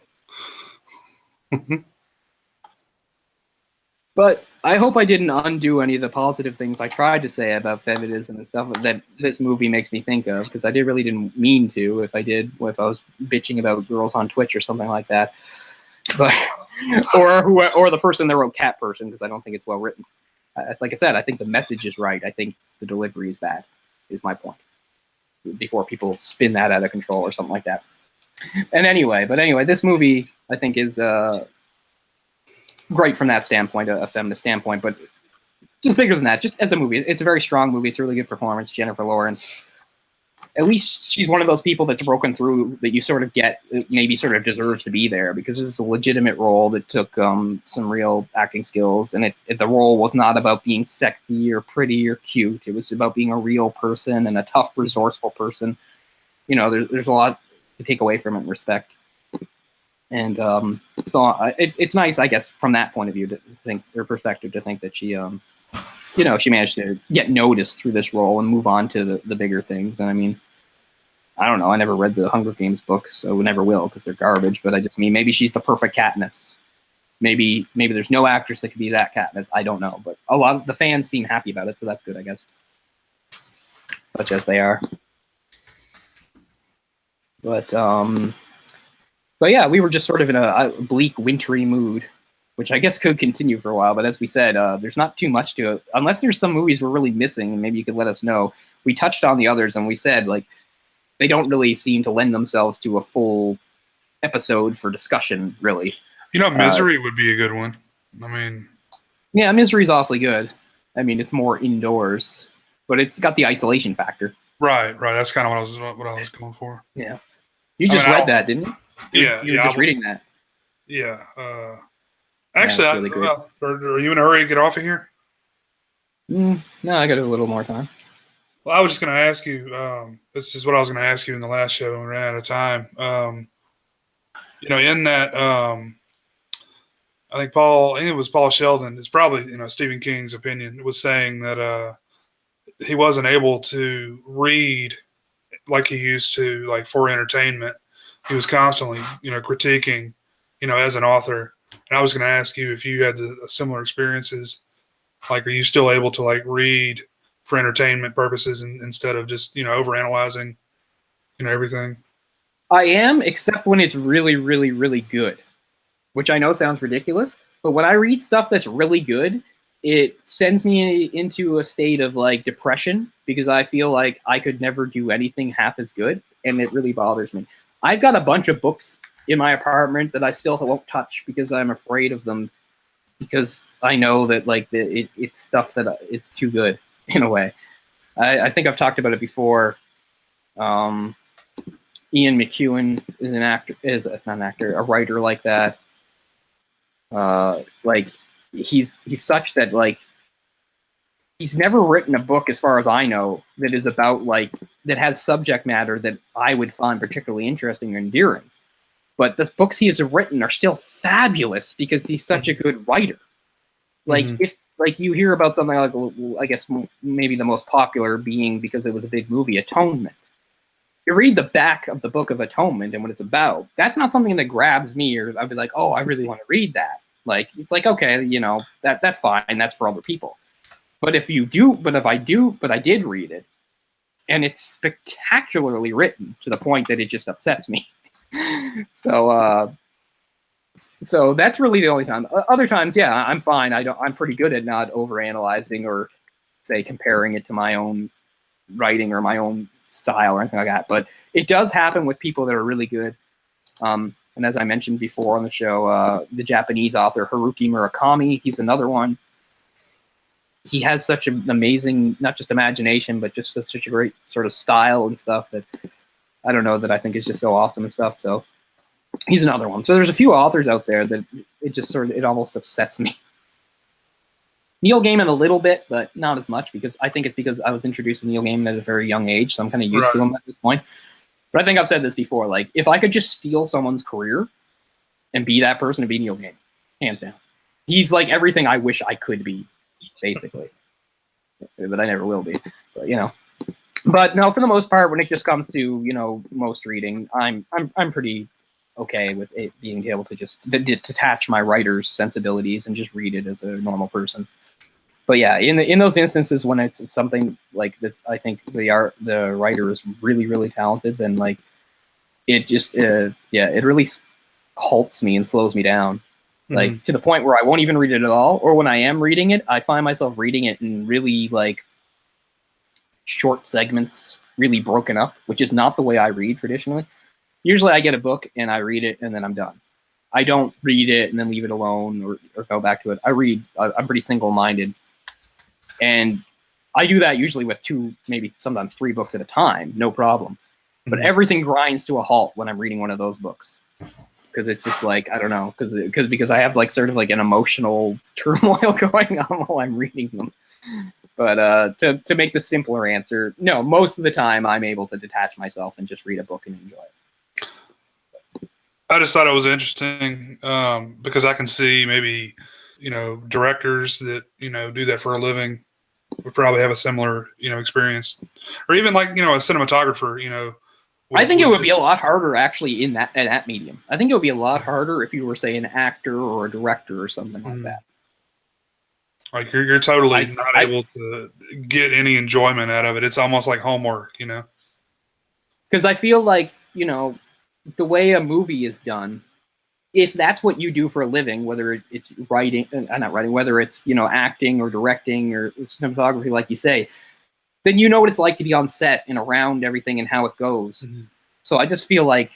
But I hope I didn't undo any of the positive things I tried to say about feminism and stuff that this movie makes me think of, because I really didn't mean to. If I was bitching about girls on Twitch or something like that, but or the person that wrote Cat Person, because I don't think it's well written. Like I said, I think the message is right. I think the delivery is bad. Is my point. Before people spin that out of control or something like that. And anyway, this movie I think is great from that standpoint, a feminist standpoint, but just bigger than that. Just as a movie, it's a very strong movie. It's a really good performance. Jennifer Lawrence, at least she's one of those people that's broken through that you sort of get maybe sort of deserves to be there, because this is a legitimate role that took some real acting skills, and the role was not about being sexy or pretty or cute. It was about being a real person and a tough, resourceful person. You know, there's a lot to take away from it in respect. And so it's nice, I guess, from that point of view to think, or perspective, to think that she, she managed to get noticed through this role and move on to the bigger things. And I mean, I don't know. I never read the Hunger Games book, so never will, because they're garbage. But I just mean maybe she's the perfect Katniss. Maybe there's no actress that could be that Katniss. I don't know, but a lot of the fans seem happy about it, so that's good, I guess. Such as they are. But yeah, we were just sort of in a bleak, wintry mood, which I guess could continue for a while. But as we said, there's not too much to it. Unless there's some movies we're really missing, and maybe you could let us know. We touched on the others, and we said, like, they don't really seem to lend themselves to a full episode for discussion, really. You know, Misery would be a good one. I mean... Yeah, Misery's awfully good. I mean, it's more indoors, but it's got the isolation factor. Right. That's kind of what I was going for. Yeah. You just read that, didn't you? You were just reading that. Yeah. Actually, really are you in a hurry to get off of here? No, I got a little more time. Well, I was just going to ask you, this is what I was going to ask you in the last show, and we ran out of time. In that, I think it was Paul Sheldon, it's probably, Stephen King's opinion, was saying that he wasn't able to read like he used to, like for entertainment. He was constantly, critiquing, as an author. And I was going to ask you if you had similar experiences. Like, are you still able to like read for entertainment purposes instead of just, overanalyzing, everything? I am, except when it's really, really, really good, which I know sounds ridiculous. But when I read stuff that's really good, it sends me into a state of like depression, because I feel like I could never do anything half as good. And it really bothers me. I've got a bunch of books in my apartment that I still won't touch because I'm afraid of them, because I know that like it's stuff that is too good in a way. I think I've talked about it before. Ian McEwan is a writer like that. Like he's such that like he's never written a book, as far as I know, that is about like that has subject matter that I would find particularly interesting or endearing. But the books he has written are still fabulous because he's such a good writer. Like if like you hear about something like, I guess maybe the most popular being, because it was a big movie, Atonement. you read the back of the Book of Atonement and what it's about. That's not something that grabs me, or I'd be like, oh, I really want to read that. Like, it's like, okay, you know, that's fine. That's for other people. But if I did read it, and it's spectacularly written to the point that it just upsets me. So that's really the only time. Other times, yeah, I'm fine. I'm pretty good at not overanalyzing or, say, comparing it to my own writing or my own style or anything like that. But it does happen with people that are really good. And as I mentioned before on the show, the Japanese author Haruki Murakami, he's another one. He has such an amazing, not just imagination, but just such a great sort of style and stuff that I don't know, that I think is just so awesome and stuff. So he's another one. So there's a few authors out there that it almost upsets me. Neil Gaiman a little bit, but not as much, because I think it's because I was introduced to Neil Gaiman at a very young age, so I'm kind of used to him at this point. But I think I've said this before, like, if I could just steal someone's career and be that person, to be Neil Gaiman, hands down. He's like everything I wish I could be, basically. But I never will be. But, you know. But no, for the most part, when it just comes to, you know, most reading, I'm pretty okay with it being able to just detach my writer's sensibilities and just read it as a normal person. But yeah, in those instances when it's something like that, I think the writer is really, really talented, then like it just it really halts me and slows me down. Like, to the point where I won't even read it at all, or when I am reading it, I find myself reading it in really like short segments, really broken up, which is not the way I read traditionally. Usually I get a book and I read it and then I'm done. I don't read it and then leave it alone or go back to it. I'm pretty single-minded. And I do that usually with 2, maybe sometimes 3 books at a time, no problem. But everything grinds to a halt when I'm reading one of those books. Because it's just like, I don't know, because I have like sort of like an emotional turmoil going on while I'm reading them. But to make the simpler answer, no, most of the time I'm able to detach myself and just read a book and enjoy it. I just thought it was interesting because I can see maybe, you know, directors that, you know, do that for a living would probably have a similar, you know, experience, or even like, you know, a cinematographer, you know. I think it would be a lot harder actually in that medium. I think it would be a lot harder if you were, say, an actor or a director or something like that. Like you're totally not able to get any enjoyment out of it. It's almost like homework, you know. Because I feel like, you know, the way a movie is done, if that's what you do for a living, whether it's writing, not writing, whether it's, you know, acting or directing or cinematography, like you say, then you know what it's like to be on set and around everything and how it goes. So I just feel like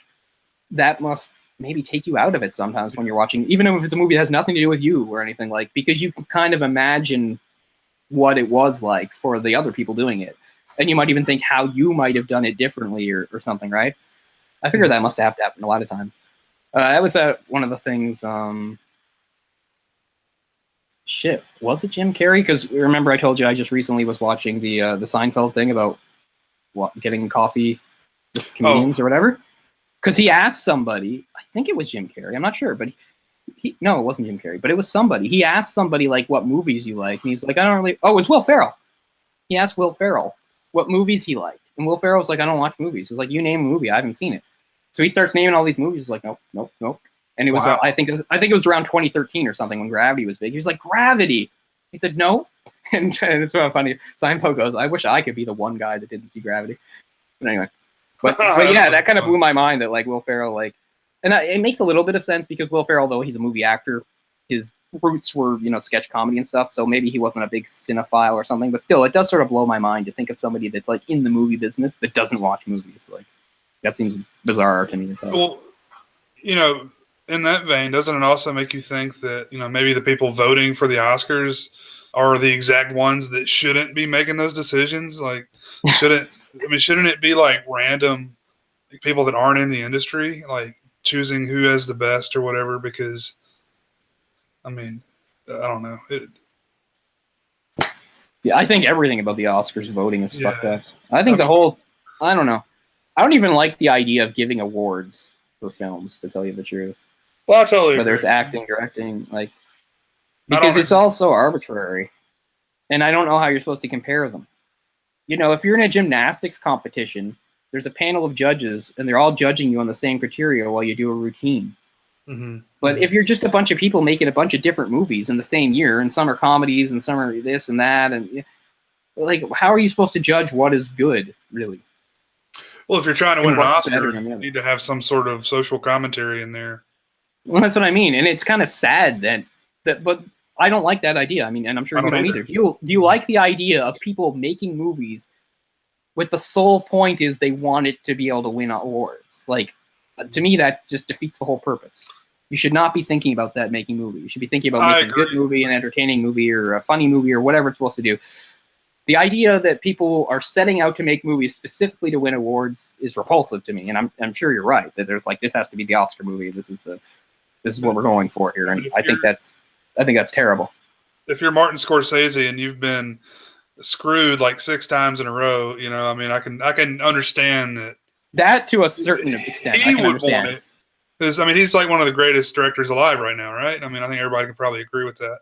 that must maybe take you out of it sometimes when you're watching, even if it's a movie that has nothing to do with you or anything, like, because you can kind of imagine what it was like for the other people doing it. And you might even think how you might have done it differently or something, right? I figure that must have to happen a lot of times. That was one of the things. Shit, was it Jim Carrey? Because remember I told you I just recently was watching the Seinfeld thing about getting coffee with comedians or whatever. Because he asked somebody, I think it was Jim Carrey, I'm not sure, but no, it wasn't Jim Carrey, but it was somebody. He asked somebody like what movies you like, and he's like, I don't really. Oh, it was Will Ferrell. He asked Will Ferrell what movies he liked, and Will Ferrell was like, I don't watch movies. He's like, you name a movie, I haven't seen it. So he starts naming all these movies. He's like, nope. And it was, I think it was around 2013 or something when Gravity was big. He was like, Gravity. He said, no. And it's so funny. Seinfeld goes, I wish I could be the one guy that didn't see Gravity. But anyway. But yeah, that kind of blew my mind that like Will Ferrell, like, and it makes a little bit of sense because Will Ferrell, though he's a movie actor, his roots were, you know, sketch comedy and stuff. So maybe he wasn't a big cinephile or something, but still, it does sort of blow my mind to think of somebody that's like in the movie business that doesn't watch movies. Like, that seems bizarre to me. Well, you know, in that vein, doesn't it also make you think that, you know, maybe the people voting for the Oscars are the exact ones that shouldn't be making those decisions? Like, shouldn't it be like random people that aren't in the industry, like choosing who has the best or whatever? Because, I mean, I don't know. Yeah, I think everything about the Oscars voting is fucked up. I think I don't know. I don't even like the idea of giving awards for films, to tell you the truth. Well, I totally Whether agree. it's acting, directing, like, because it's all so arbitrary. And I don't know how you're supposed to compare them. You know, if you're in a gymnastics competition there's a panel of judges, and they're all judging you on the same criteria while you do a routine. Mm-hmm. But if you're just a bunch of people making a bunch of different movies in the same year, and some are comedies and some are this and that, and like, how are you supposed to judge what is good, really? Well, if you're trying to win And an what's Oscar, better than the you other? need to have some sort of social commentary in there. Well, that's what I mean, and it's kind of sad that, but I don't like that idea. I mean, and I'm sure I you don't don't either. either. Do you like the idea of people making movies with the sole point is they want it to be able to win awards? Like, to me, that just defeats the whole purpose. You should not be thinking about that making movies. You should be thinking about making a good movie, an entertaining movie, or a funny movie, or whatever it's supposed to do. The idea that people are setting out to make movies specifically to win awards is repulsive to me, and I'm sure you're right that there's like, this has to be the Oscar movie. This is what we're going for here, and I think that's terrible. If you're Martin Scorsese and you've been screwed like 6 times in a row, you know, I mean, I can understand that. That to a certain extent, he would want it. Because, I mean, he's like one of the greatest directors alive right now, right? I mean, I think everybody can probably agree with that.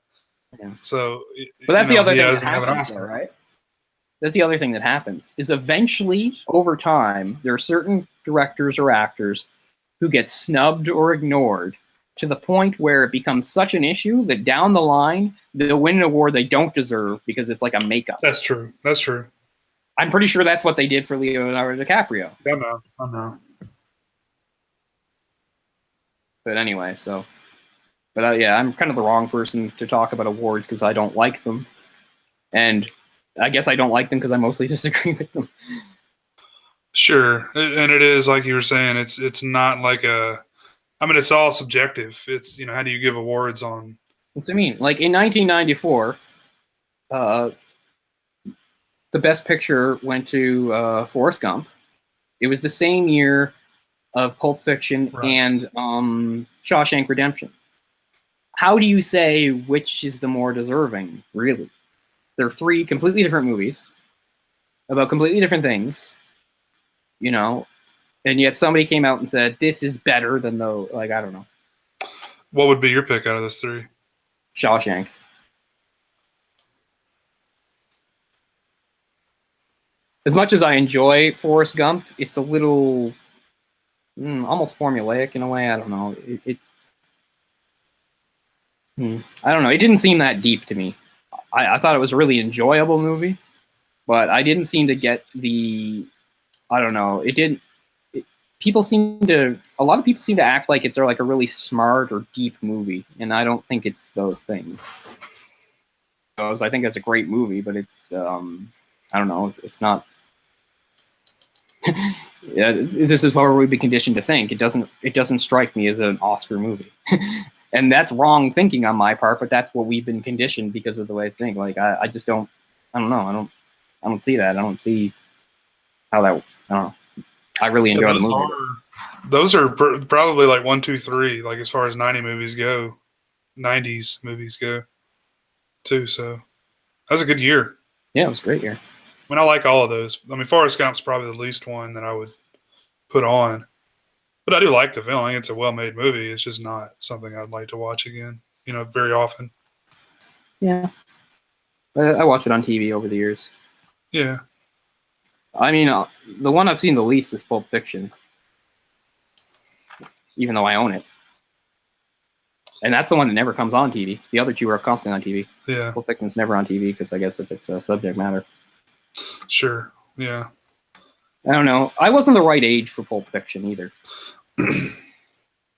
Yeah. So, but that's the other thing that happens, though, right? That's the other thing that happens, is eventually, over time, there are certain directors or actors who get snubbed or ignored to the point where it becomes such an issue that down the line, they'll win an award they don't deserve because it's like a makeup. That's true. That's true. I'm pretty sure that's what they did for Leonardo DiCaprio. I know. But anyway, yeah, I'm kind of the wrong person to talk about awards because I don't like them. And I guess I don't like them because I mostly disagree with them. Sure. And it is, like you were saying, it's not like I mean, it's all subjective. It's, you know, how do you give awards on? What I mean, like in 1994, the Best Picture went to Forrest Gump. It was the same year of Pulp Fiction and Shawshank Redemption. How do you say which is the more deserving, really? They're 3 completely different movies about completely different things, you know, and yet somebody came out and said, this is better than I don't know. What would be your pick out of those 3? Shawshank. As much as I enjoy Forrest Gump, it's a little almost formulaic in a way. I don't know. I don't know. It didn't seem that deep to me. I thought it was a really enjoyable movie, but I didn't seem to get I don't know. It didn't. A lot of people seem to act like it's like a really smart or deep movie, and I don't think it's those things. I think it's a great movie, but it's I don't know. It's not. Yeah, this is what we've been conditioned to think. It doesn't strike me as an Oscar movie. And that's wrong thinking on my part, but that's what we've been conditioned because of the way I think. Like, I just don't, I don't know. I don't see that. I don't see how that, I don't know. I really enjoy the movie. Those are probably like 1, 2, 3, like as far as 90s movies go, too. So that was a good year. Yeah, it was a great year. I mean, I like all of those. I mean, Forrest Gump's probably the least one that I would put on. But I do like the film. I think it's a well-made movie. It's just not something I'd like to watch again, you know, very often. Yeah. I watch it on TV over the years. Yeah. I mean, the one I've seen the least is Pulp Fiction, even though I own it. And that's the one that never comes on TV. The other 2 are constantly on TV. Yeah. Pulp Fiction's never on TV because I guess if it's a subject matter. Sure. Yeah. I don't know. I wasn't the right age for Pulp Fiction either.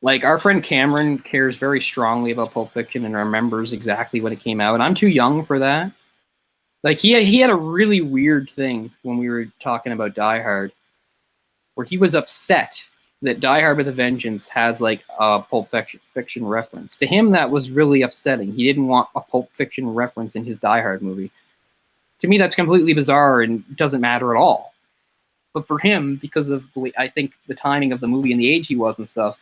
Like, our friend Cameron cares very strongly about Pulp Fiction and remembers exactly when it came out, and I'm too young for that. Like, he had a really weird thing when we were talking about Die Hard, where he was upset that Die Hard with a Vengeance has, like, a Pulp Fiction reference. To him, that was really upsetting. He didn't want a Pulp Fiction reference in his Die Hard movie. To me, that's completely bizarre and doesn't matter at all. But for him, because of, I think, the timing of the movie and the age he was and stuff,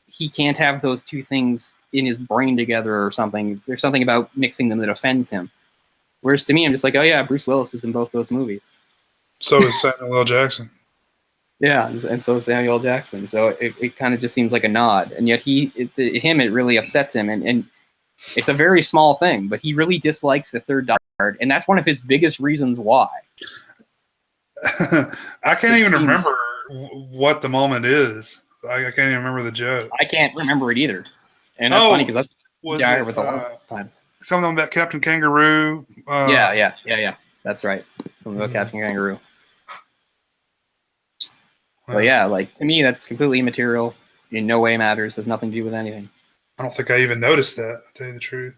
he can't have those 2 things in his brain together or something. There's something about mixing them that offends him. Whereas to me, I'm just like, oh yeah, Bruce Willis is in both those movies. So is Samuel L. Jackson. Yeah, and so is Samuel L. Jackson. So it kind of just seems like a nod. And yet it really upsets him. And it's a very small thing, but he really dislikes the third Die Hard. And that's one of his biggest reasons why. I can't even remember what the moment is. I can't even remember the joke. I can't remember it either. And that's funny because that's was Gyre it, with a lot of times. something about Captain Kangaroo? Yeah. That's right. Something about Captain Kangaroo. So yeah, like to me, that's completely immaterial. In no way matters. Has nothing to do with anything. I don't think I even noticed that, to tell you the truth.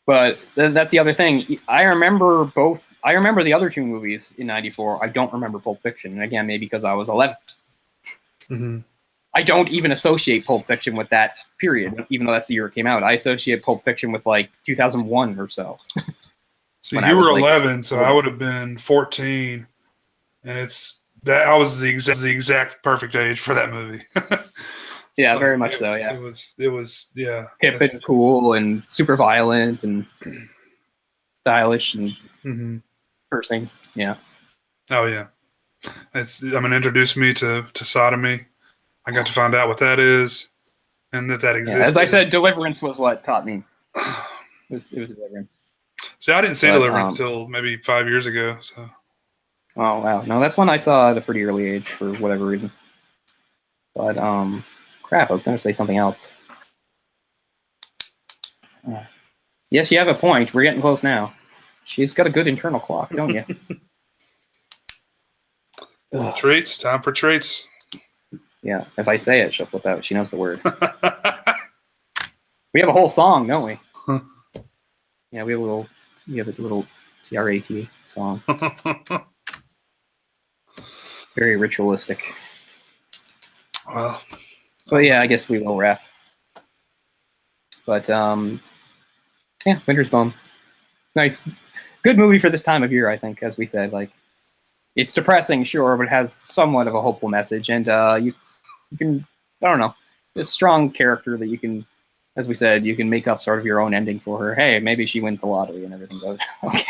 But that's the other thing. I remember both. I remember the other two movies in '94. I don't remember Pulp Fiction. And again, maybe because I was 11. Mm-hmm. I don't even associate Pulp Fiction with that period, even though that's the year it came out. I associate Pulp Fiction with like 2001 or so. So you were 11, so I would have been 14, and it's that I was the exact perfect age for that movie. Yeah, very much so. Yeah, it was yeah, hip and cool and super violent and stylish and cursing. Yeah. Oh yeah, introduced me to sodomy. I got to find out what that is, and that exists. Yeah, as I said, Deliverance was what taught me. It was Deliverance. See, I didn't see Deliverance until maybe 5 years ago. So. Oh wow, no, that's one I saw at a pretty early age for whatever reason. But crap, I was going to say something else. Yes, you have a point. We're getting close now. She's got a good internal clock, don't you? Treats. Time for treats. Yeah, if I say it, she'll flip out. She knows the word. We have a whole song, don't we? Yeah, we have a little TRAT song. Very ritualistic. Well, but yeah, I guess we will wrap. But yeah, Winter's Bone. Nice, good movie for this time of year. I think, as we said, like it's depressing, sure, but it has somewhat of a hopeful message, and you can, I don't know, it's a strong character that you can, as we said, you can make up sort of your own ending for her. Hey, maybe she wins the lottery and everything goes okay.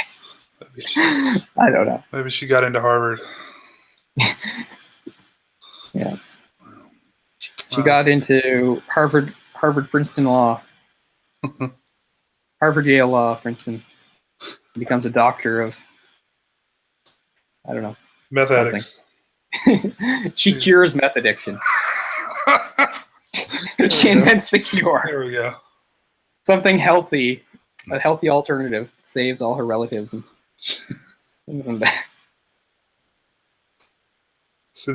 I don't know. Maybe she got into Harvard. Yeah. She got into Harvard, Princeton Law. Harvard, Yale Law, Princeton. Becomes a doctor of, I don't know. Meth addicts. She cures meth addiction. She invents the cure. There we go. Something healthy, a healthy alternative, saves all her relatives. And So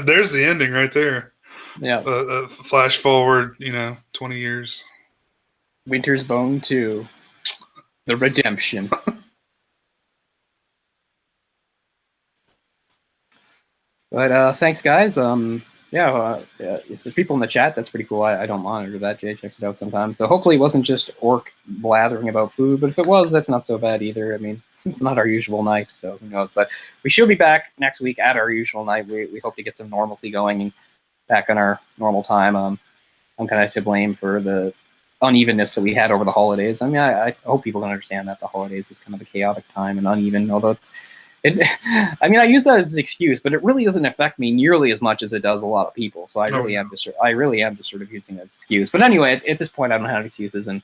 there's the ending right there. Yeah. Flash forward, 20 years. Winter's Bone 2. The Redemption. But thanks, guys. If there's people in the chat, that's pretty cool. I don't monitor that. Jay checks it out sometimes. So hopefully it wasn't just Orc blathering about food. But if it was, that's not so bad either. I mean, it's not our usual night, so who knows. But we should be back next week at our usual night. We hope to get some normalcy going and back on our normal time. I'm kind of to blame for the unevenness that we had over the holidays. I mean, I hope people can understand that the holidays is kind of a chaotic time and uneven, although I use that as an excuse, but it really doesn't affect me nearly as much as it does a lot of people. So I really am just sort of using that as an excuse. But anyway, at this point, I don't have excuses, and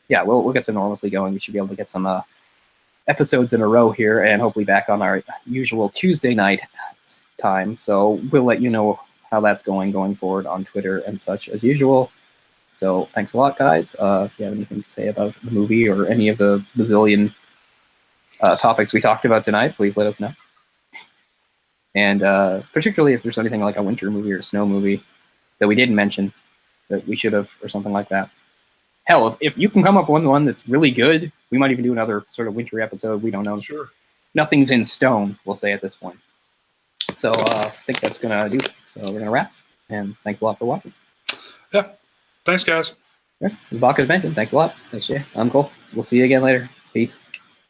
yeah, we'll get some normalcy going. We should be able to get some episodes in a row here, and hopefully back on our usual Tuesday night time. So we'll let you know how that's going forward on Twitter and such as usual. So thanks a lot, guys. If you have anything to say about the movie or any of the bazillion topics we talked about tonight, please let us know. And particularly if there's anything like a winter movie or a snow movie that we didn't mention that we should have, or something like that. Hell, if you can come up with one that's really good, we might even do another sort of wintry episode. We don't know. Sure. Nothing's in stone, we'll say at this point. So I think that's going to do it. So we're going to wrap. And thanks a lot for watching. Yeah. Thanks, guys. As Bach has mentioned, thanks a lot. Thanks, Jay. I'm Cole. We'll see you again later. Peace.